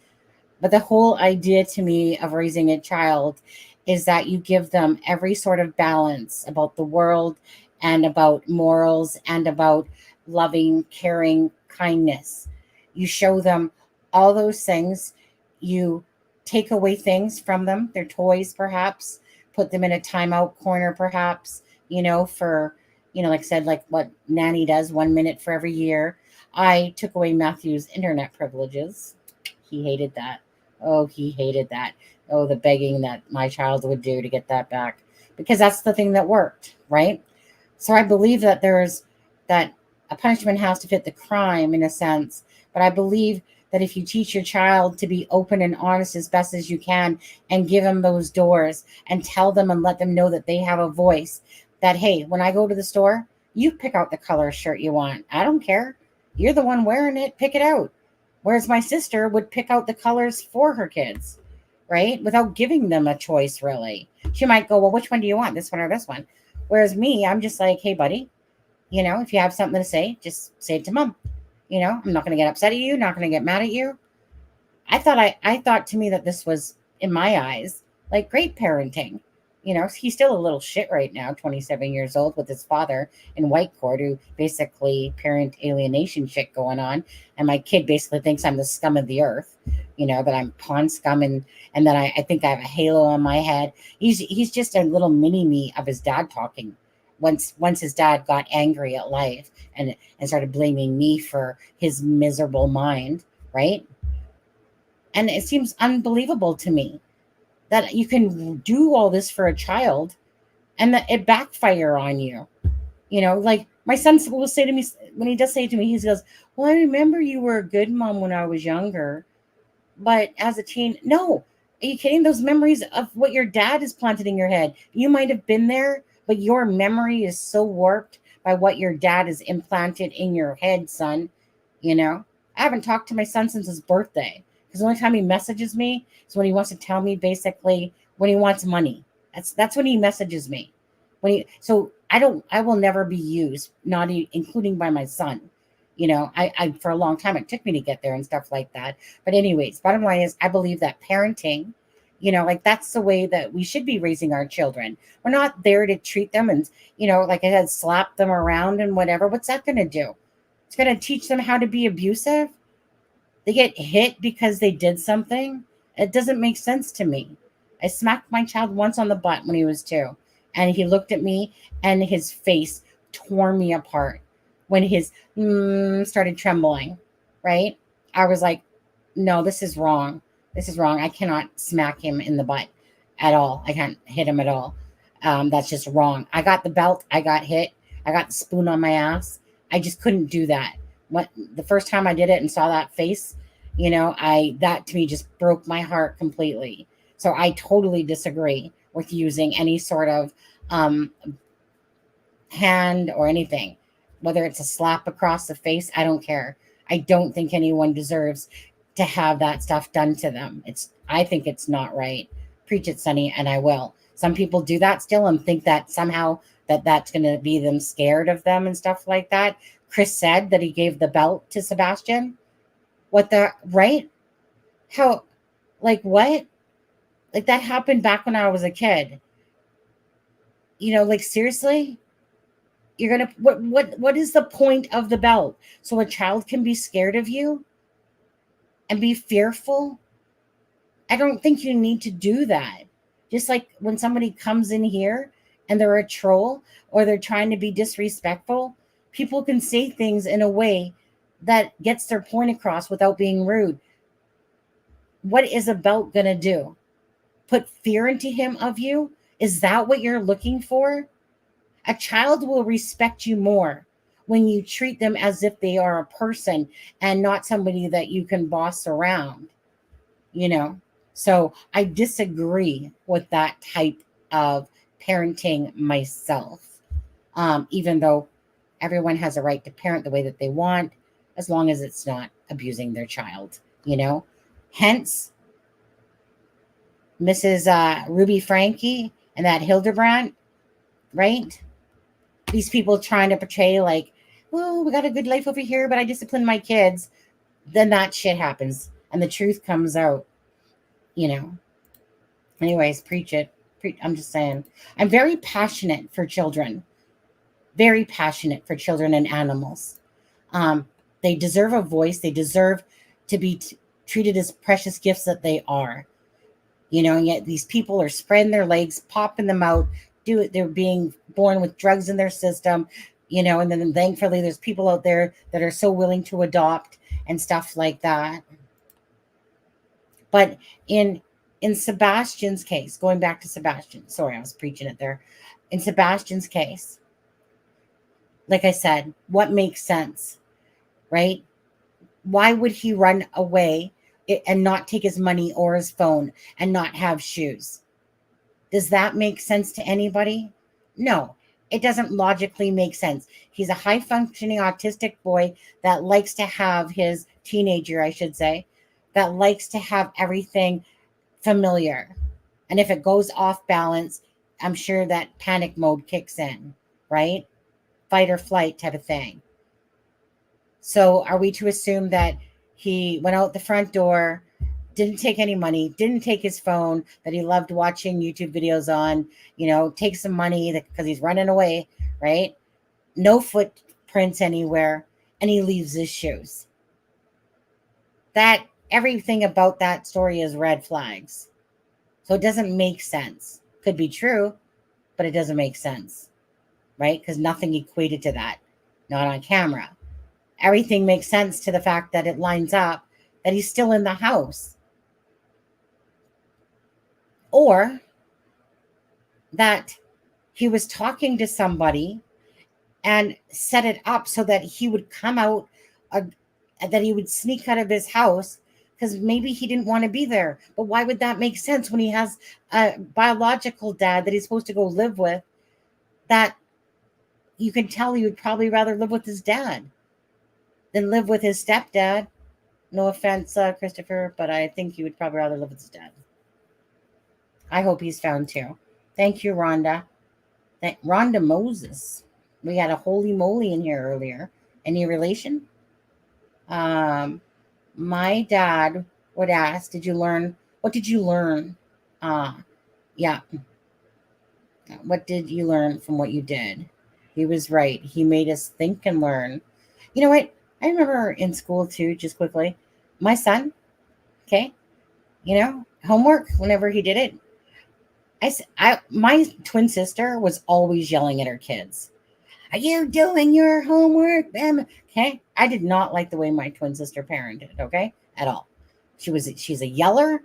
but the whole idea to me of raising a child is that you give them every sort of balance about the world and about morals and about loving, caring, kindness. You show them all those things. You take away things from them, their toys perhaps, put them in a timeout corner perhaps, for, like I said, like what Nanny does, 1 minute for every year. I took away Matthew's internet privileges. He hated that. Oh, he hated that. Oh, the begging that my child would do to get that back, because that's the thing that worked, right? So I believe that that a punishment has to fit the crime in a sense, but I believe that if you teach your child to be open and honest as best as you can and give them those doors and tell them and let them know that they have a voice, that, hey, when I go to the store, you pick out the color shirt you want. I don't care. You're the one wearing it. Pick it out. Whereas my sister would pick out the colors for her kids, right? Without giving them a choice, really. She might go, well, which one do you want? This one or this one? Whereas me, I'm just like, hey, buddy, if you have something to say, just say it to mom. I'm not going to get upset at you, not going to get mad at you. I thought to me that this was, in my eyes, like great parenting. He's still a little shit right now, 27 years old, with his father in White Court, who basically parent alienation shit going on. And my kid basically thinks I'm the scum of the earth, that I'm pawn scum and that I think I have a halo on my head. He's just a little mini me of his dad talking. Once his dad got angry at life and started blaming me for his miserable mind, right? And it seems unbelievable to me that you can do all this for a child and that it backfire on you. You know, like my son will say to me, when he does say to me, he goes, well, I remember you were a good mom when I was younger, but as a teen, no. Are you kidding? Those memories of what your dad has planted in your head. You might have been there, but your memory is so warped by what your dad has implanted in your head, son. You know, I haven't talked to my son since his birthday because the only time he messages me is when he wants to tell me basically when he wants money. That's when he messages me. So I will never be used, not including by my son. You know, I for a long time it took me to get there and stuff like that. But anyways, bottom line is I believe that parenting, you know, like that's the way that we should be raising our children. We're not there to treat them and, you know, like I said, slap them around and whatever. What's that going to do? It's going to teach them how to be abusive. They get hit because they did something. It doesn't make sense to me. I smacked my child once on the butt when he was 2, and he looked at me and his face tore me apart when his started trembling, right? I was like, no, this is wrong. This is wrong. I cannot smack him in the butt at all. I can't hit him at all. That's just wrong. I got the belt. I got hit. I got the spoon on my ass. I just couldn't do that. The first time I did it and saw that face, you know, that to me just broke my heart completely. So I totally disagree with using any sort of hand or anything, whether it's a slap across the face. I don't care. I don't think anyone deserves to have that stuff done to them. I think it's not right. Preach it, Sonny, and I will. Some people do that still and think that somehow that's going to be them scared of them and stuff like that. Chris said that he gave the belt to Sebastian. Right? How, like what? Like that happened back when I was a kid. You know, like seriously? You're going to, what is the point of the belt? So a child can be scared of you and be fearful? I don't think you need to do that. Just like when somebody comes in here and they're a troll or they're trying to be disrespectful, people can say things in a way that gets their point across without being rude. What is a belt going to do? Put fear into him of you? Is that what you're looking for? A child will respect you more when you treat them as if they are a person and not somebody that you can boss around, you know? So I disagree with that type of parenting myself, even though everyone has a right to parent the way that they want, as long as it's not abusing their child, you know? Hence, Mrs. Ruby Frankie and that Hildebrandt, right? These people trying to portray like, well, we got a good life over here, but I discipline my kids. Then that shit happens and the truth comes out, you know? Anyways, preach it. I'm just saying. I'm very passionate for children. Very passionate for children and animals. They deserve a voice. They deserve to be treated as precious gifts that they are. You know, and yet these people are spreading their legs, popping them out. They're being born with drugs in their system, you know, and then thankfully there's people out there that are so willing to adopt and stuff like that. But in Sebastian's case, going back to Sebastian, sorry, I was preaching it there. In Sebastian's case, like I said, what makes sense, right? Why would he run away and not take his money or his phone and not have shoes? Does that make sense to anybody? No, it doesn't logically make sense. He's a high functioning autistic boy that likes to have his teenager, I should say, that likes to have everything familiar. And if it goes off balance, I'm sure that panic mode kicks in, right? Fight or flight type of thing. So are we to assume that he went out the front door, didn't take any money, didn't take his phone that he loved watching YouTube videos on, you know, take some money because he's running away, right? No footprints anywhere, and he leaves his shoes. That everything about that story is red flags. So it doesn't make sense. Could be true, but it doesn't make sense, right? Because nothing equated to that, not on camera. Everything makes sense to the fact that it lines up that he's still in the house. Or that he was talking to somebody and set it up so that he would come out, that he would sneak out of his house because maybe he didn't want to be there. But why would that make sense when he has a biological dad that he's supposed to go live with, that you can tell he would probably rather live with his dad than live with his stepdad? No offense, Christopher, but I think he would probably rather live with his dad. I hope he's found too. Thank you, Rhonda. Rhonda Moses. We had a holy moly in here earlier. Any relation? My dad would ask, "Did you learn? What did you learn?" Yeah. What did you learn from what you did? He was right. He made us think and learn. You know what? I remember in school too, just quickly, my son, okay, homework, whenever he did it, my twin sister was always yelling at her kids. Are you doing your homework? Okay. I did not like the way my twin sister parented, okay, at all. She's a yeller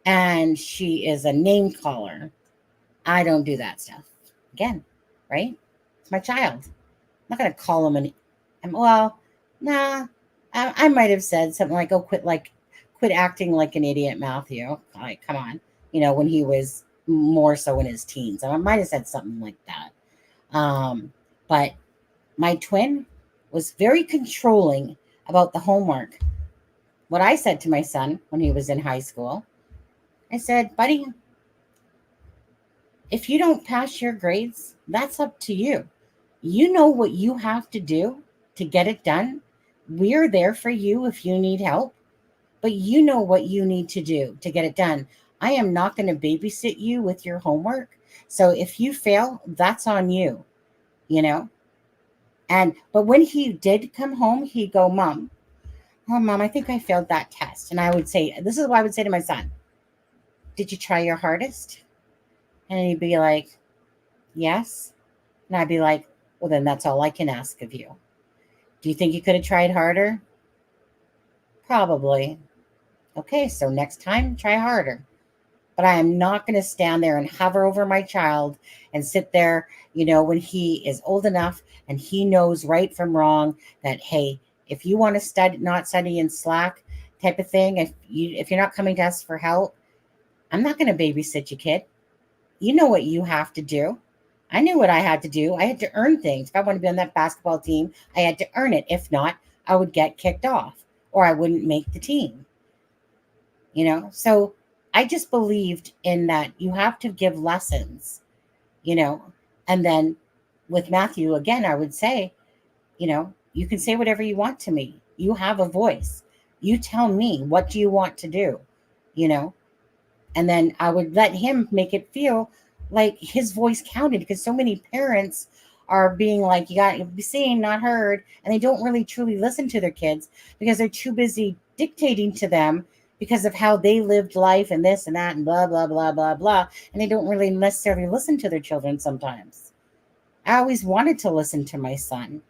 and she is a name caller. I don't do that stuff. Again, right? It's my child. I'm not going to call him nah. I might have said something like, "Oh, quit acting like an idiot, Matthew." Like, come on. When he was more so in his teens. I might have said something like that. But my twin was very controlling about the homework. What I said to my son when he was in high school, I said, "Buddy, if you don't pass your grades, that's up to you. You know what you have to do to get it done. We're there for you if you need help, but you know what you need to do to get it done. I am not going to babysit you with your homework. So if you fail, that's on you, But when he did come home, he'd go, Mom, I think I failed that test. And I would say, this is what I would say to my son. Did you try your hardest? And he'd be like, yes. And I'd be like, well, then that's all I can ask of you. Do you think you could have tried harder? Probably. Okay, so next time, try harder. But I am not going to stand there and hover over my child and sit there, when he is old enough and he knows right from wrong, that, hey, if you want to not study in slack type of thing, if you're not coming to us for help, I'm not going to babysit you, kid. You know what you have to do. I knew what I had to do. I had to earn things. If I want to be on that basketball team, I had to earn it. If not, I would get kicked off or I wouldn't make the team. So I just believed in that you have to give lessons, and then with Matthew, again, I would say, you can say whatever you want to me. You have a voice. You tell me, what do you want to do? And then I would let him make it feel like his voice counted, because so many parents are being like, you got to be seen, not heard. And they don't really truly listen to their kids because they're too busy dictating to them because of how they lived life and this and that and blah, blah, blah, blah, blah. And they don't really necessarily listen to their children sometimes. I always wanted to listen to my son.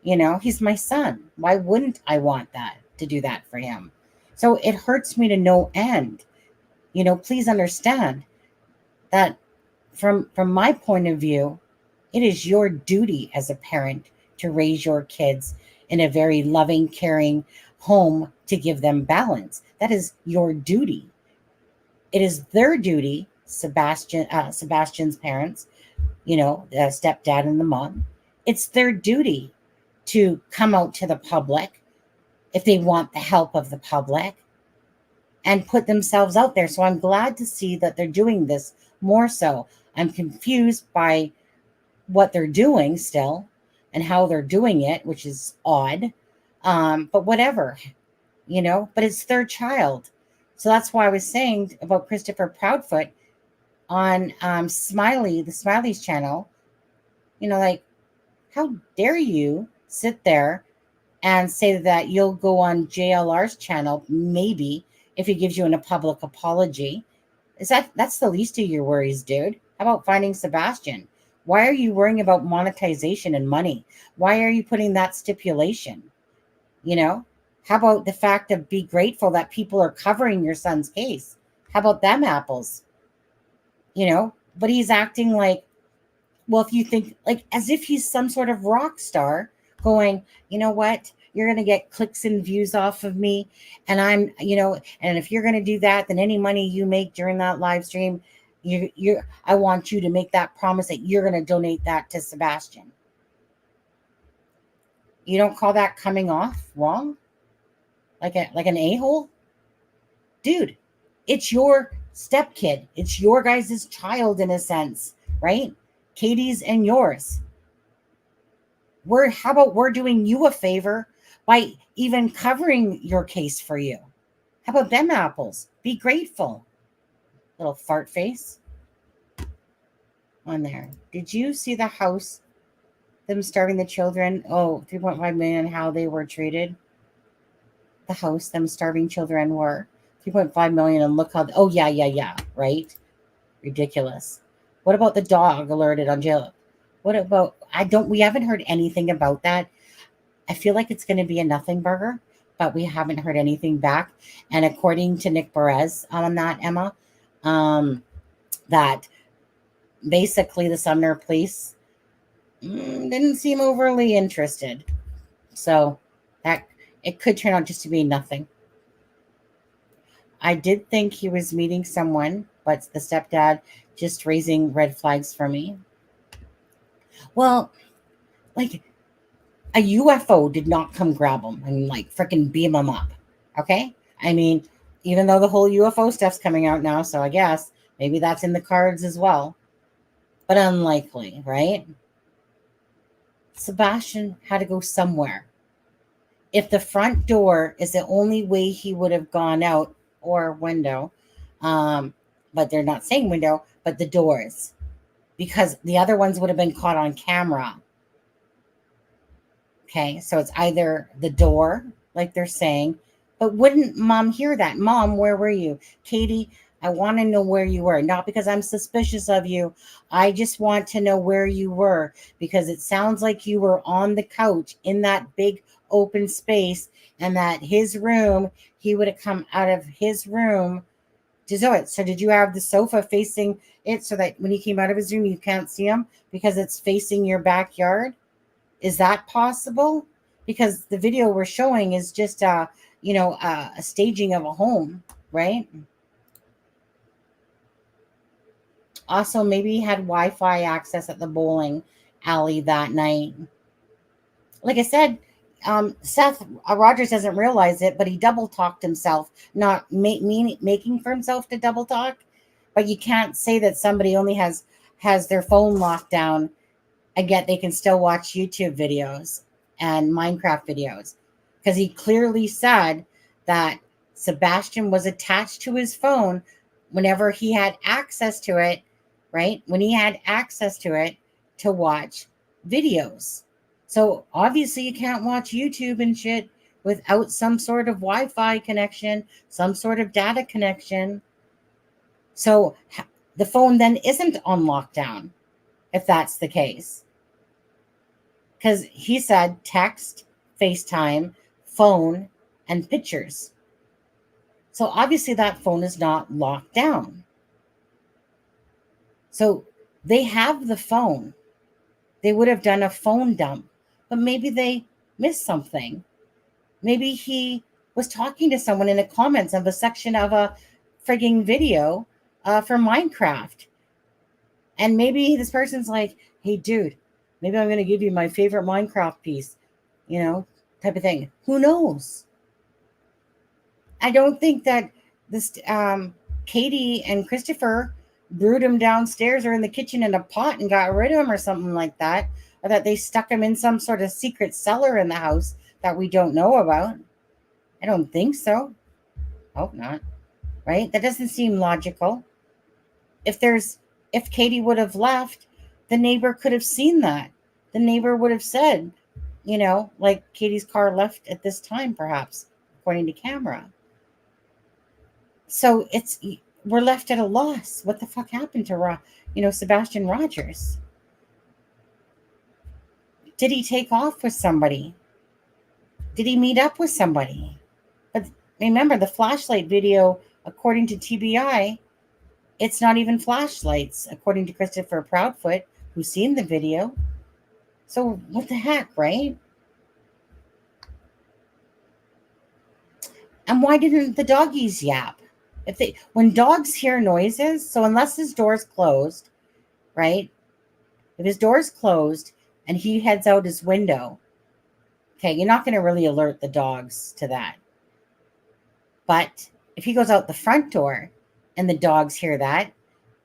He's my son. Why wouldn't I want to do that for him? So it hurts me to no end. Please understand that from my point of view, it is your duty as a parent to raise your kids in a very loving, caring home to give them balance. That is your duty. It is their duty, Sebastian's parents, the stepdad and the mom. It's their duty to come out to the public if they want the help of the public and put themselves out there. So I'm glad to see that they're doing this more so. I'm confused by what they're doing still and how they're doing it, which is odd. But whatever, but it's their child. So that's why I was saying about Christopher Proudfoot on the Smiley's channel, like, how dare you sit there and say that you'll go on JLR's channel, maybe, if he gives you a public apology. That's the least of your worries, dude. How about finding Sebastian? Why are you worrying about monetization and money? Why are you putting that stipulation? How about the fact of be grateful that people are covering your son's case? How about them apples? But he's acting like Well, if you think like as if he's some sort of rock star going, you know what? You're going to get clicks and views off of me. And I'm, and if you're going to do that, then any money you make during that live stream, I want you to make that promise that you're going to donate that to Sebastian. You don't call that coming off wrong? Like an a-hole? Dude, it's your stepkid. It's your guys' child in a sense, right? Katie's and yours. How about we're doing you a favor by even covering your case for you? How about them apples? Be grateful. Little fart face on there. Did you see the house, them starving the children? Oh, 3.5 million, how they were treated. The house, them starving children were 3.5 million, and look how, oh yeah, right? Ridiculous. What about the dog alerted on jail? What about, we haven't heard anything about that. I feel like it's going to be a nothing burger, but we haven't heard anything back. And according to Nick Perez on that, Emma, that basically the Sumner police didn't seem overly interested. So that it could turn out just to be nothing. I did think he was meeting someone, but the stepdad just raising red flags for me. Well, like a UFO did not come grab him and like freaking beam him up. Okay? I mean, even though the whole UFO stuff's coming out now, so I guess maybe that's in the cards as well. But unlikely, right? Sebastian had to go somewhere. If the front door is the only way he would have gone out, or window, but they're not saying window, but the doors, because the other ones would have been caught on camera. Okay, so it's either the door, like they're saying, but wouldn't mom hear that? Mom, where were you? Katie, I want to know where you were. Not because I'm suspicious of you. I just want to know where you were, because it sounds like you were on the couch in that big open space, and that his room, he would have come out of his room to do it. So did you have the sofa facing it so that when he came out of his room, you can't see him because it's facing your backyard? Is that possible? Because the video we're showing is just a staging of a home, right? Also, maybe he had Wi-Fi access at the bowling alley that night. Like I said, Seth Rogers doesn't realize it, but he double talked himself, not making for himself to double talk. But you can't say that somebody only has their phone locked down, and yet they can still watch YouTube videos and Minecraft videos, because he clearly said that Sebastian was attached to his phone whenever he had access to it, right? When he had access to it to watch videos. So obviously you can't watch YouTube and shit without some sort of Wi-Fi connection, some sort of data connection. So the phone then isn't on lockdown, if that's the case. Because he said text, FaceTime, phone, and pictures. So obviously that phone is not locked down. So they have the phone. They would have done a phone dump. But maybe they missed something. Maybe he was talking to someone in the comments of a section of a frigging video for Minecraft. And maybe this person's like, hey, dude, maybe I'm going to give you my favorite Minecraft piece, type of thing. Who knows? I don't think that this Katie and Christopher brewed him downstairs or in the kitchen in a pot and got rid of him or something like that. Or that they stuck him in some sort of secret cellar in the house that we don't know about. I don't think so. Hope not. Right? That doesn't seem logical. If Katie would have left, the neighbor could have seen that. The neighbor would have said, like Katie's car left at this time, perhaps, according to camera. So we're left at a loss. What the fuck happened to Sebastian Rogers? Did he take off with somebody? Did he meet up with somebody? But remember, the flashlight video, according to TBI, it's not even flashlights, according to Christopher Proudfoot, who's seen the video. So what the heck, right? And why didn't the doggies yap? When dogs hear noises, so unless his door's closed, right? If his door's closed and he heads out his window, okay, you're not going to really alert the dogs to that. But if he goes out the front door and the dogs hear that,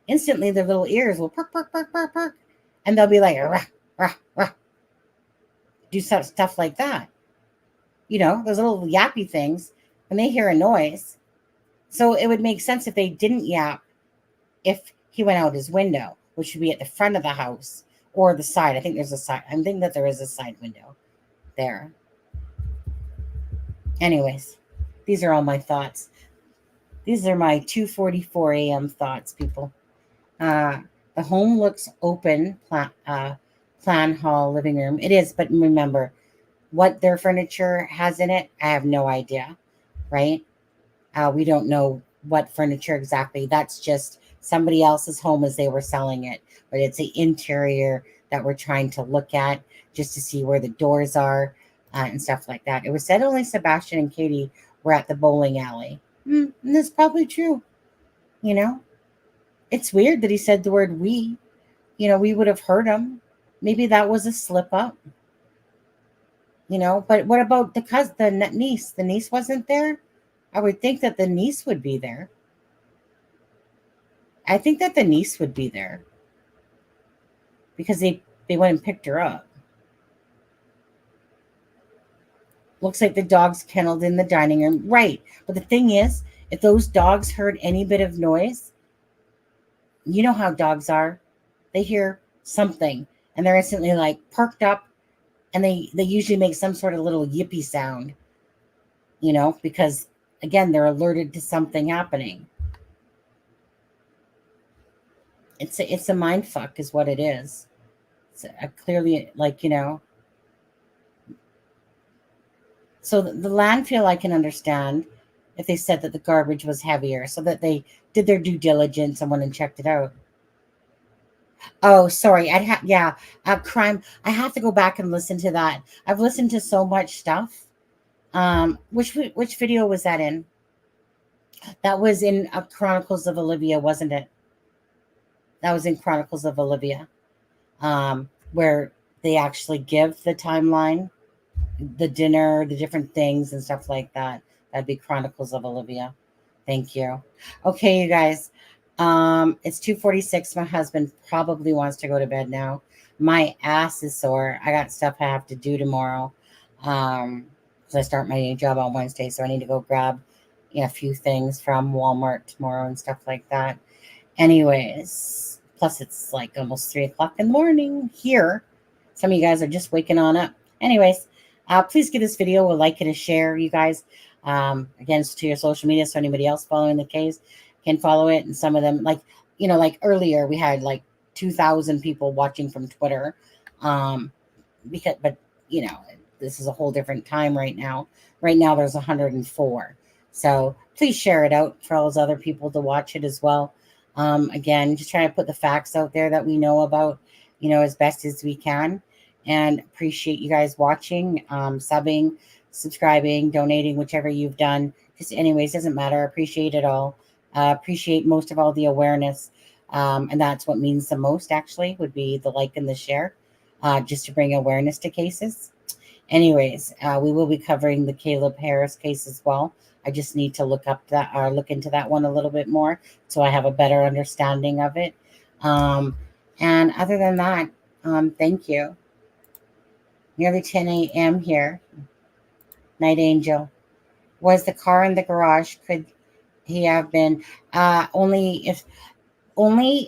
instantly their little ears will perk, perk, perk, perk, perk, and they'll be like, rah, rah, rah. Do stuff like that. You know, those little yappy things when they hear a noise. So it would make sense if they didn't yap if he went out his window, which would be at the front of the house or the side. I think there's a side. I think that there is a side window there. Anyways, these are all my thoughts. These are my 2:44 a.m. thoughts, people. The home looks open, plan hall, living room. It is, but remember, what their furniture has in it, I have no idea, right? We don't know what furniture exactly. That's just somebody else's home as they were selling it. But it's the interior that we're trying to look at just to see where the doors are and stuff like that. It was said only Sebastian and Katie were at the bowling alley. And that's probably true. You know, it's weird that he said the word we. You know, we would have heard him. Maybe that was a slip up. You know, but what about the niece? The niece wasn't there? I would think that the niece would be there. I think that the niece would be there because they went and picked her up. Looks like the dog's kenneled in the dining room. Right. But the thing is, if those dogs heard any bit of noise, you know how dogs are. They hear something and they're instantly like perked up, and they usually make some sort of little yippy sound, you know, because again, they're alerted to something happening. It's a mind fuck is what it is. It's clearly, like, you know. So the landfill, I can understand if they said that the garbage was heavier, so that they did their due diligence and went and checked it out. Oh, sorry. Crime. I have to go back and listen to that. I've listened to so much stuff. Which video was that in? That was in Chronicles of Olivia, wasn't it? That was in Chronicles of Olivia, where they actually give the timeline, the dinner, the different things and stuff like that. That'd be Chronicles of Olivia. Thank you. Okay, you guys. It's 2:46. My husband probably wants to go to bed now. My ass is sore. I got stuff I have to do tomorrow. Because I start my new job on Wednesday, so I need to go grab a few things from Walmart tomorrow and stuff like that. Anyways, plus it's like almost 3:00 in the morning here. Some of you guys are just waking on up. Anyways, please give this video a like and a share, you guys. Again, to your social media, so anybody else following the case can follow it. And some of them, like earlier, we had like 2,000 people watching from Twitter. But this is a whole different time right now. Right now, there's 104. So please share it out for all those other people to watch it as well. Again, just trying to put the facts out there that we know about, as best as we can. And appreciate you guys watching, subbing, subscribing, donating, whichever you've done. Just anyways, doesn't matter. Appreciate it all. Appreciate most of all the awareness. And that's what means the most, actually, would be the like and the share, just to bring awareness to cases. Anyways, we will be covering the Caleb Harris case as well. I just need to look into that one a little bit more so I have a better understanding of it. And other than that, thank you. Nearly 10 a.m. here. Night Angel. Was the car in the garage? Could he have been? Only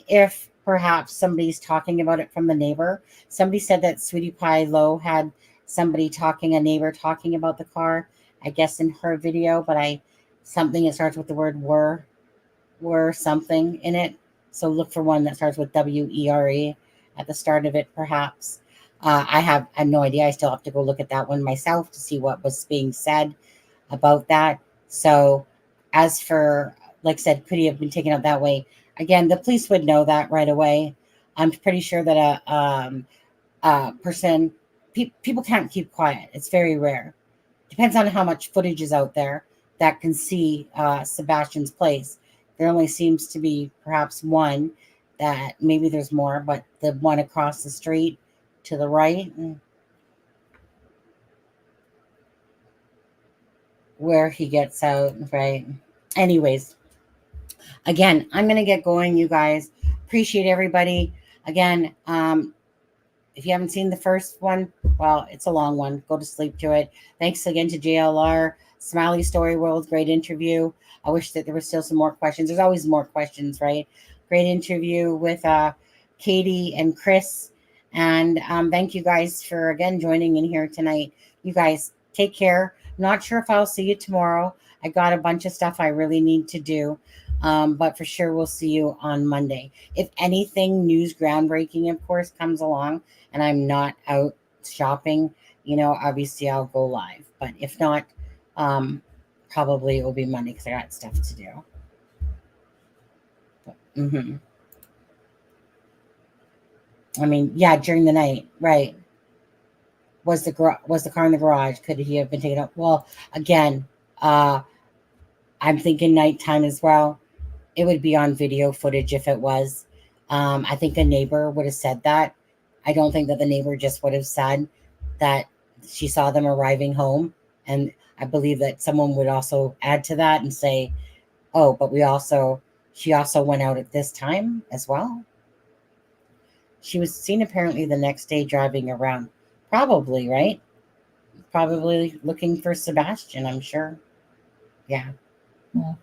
if perhaps somebody's talking about it from the neighbor. Somebody said that Sweetie Pie Low had a neighbor talking about the car, I guess in her video, but something that starts with the word were something in it. So look for one that starts with WERE at the start of it, perhaps. I have no idea. I still have to go look at that one myself to see what was being said about that. So as for, like I said, could he have been taken out that way? Again, the police would know that right away. I'm pretty sure that a person, people can't keep quiet. It's very rare. Depends on how much footage is out there that can see Sebastian's place. There only seems to be perhaps one, that maybe there's more, but the one across the street to the right, where he gets out, right? Anyways, again, I'm going to get going, you guys. Appreciate everybody. Again, if you haven't seen the first one, well, it's a long one. Go to sleep to it. Thanks again to JLR, Smiley Story World. Great interview. I wish that there was still some more questions. There's always more questions, right? Great interview with Katie and Chris. And thank you guys for, again, joining in here tonight. You guys, take care. Not sure if I'll see you tomorrow. I got a bunch of stuff I really need to do. But for sure, we'll see you on Monday. If anything news groundbreaking, of course, comes along and I'm not out shopping, obviously I'll go live. But if not, probably it will be Monday because I got stuff to do. I mean, yeah, during the night, right? Was the car in the garage? Could he have been taken up? Well, again, I'm thinking nighttime as well. It would be on video footage if it was. I think a neighbor would have said that. I don't think that the neighbor just would have said that she saw them arriving home. And I believe that someone would also add to that and say, oh, but she also went out at this time as well. She was seen apparently the next day driving around. Probably, right? Probably looking for Sebastian, I'm sure. Yeah. Well,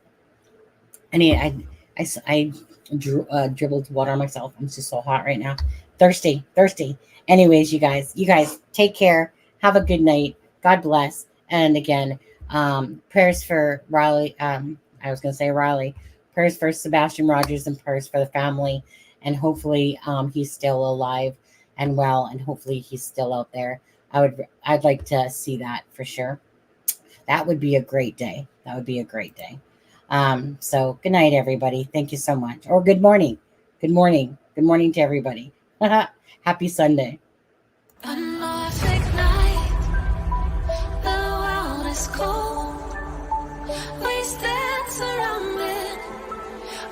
I dribbled water on myself. I'm just so hot right now. Thirsty. Anyways, you guys take care. Have a good night. God bless. And again, prayers for Riley. I was going to say Riley. Prayers for Sebastian Rogers and prayers for the family. And hopefully he's still alive and well. And hopefully he's still out there. I'd like to see that for sure. That would be a great day. So good night, everybody. Thank you so much. Or good morning. Good morning to everybody. Happy Sunday. A Norfolk night, the world is cold. We stand surrounded,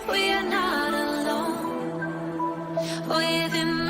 we are not alone. Within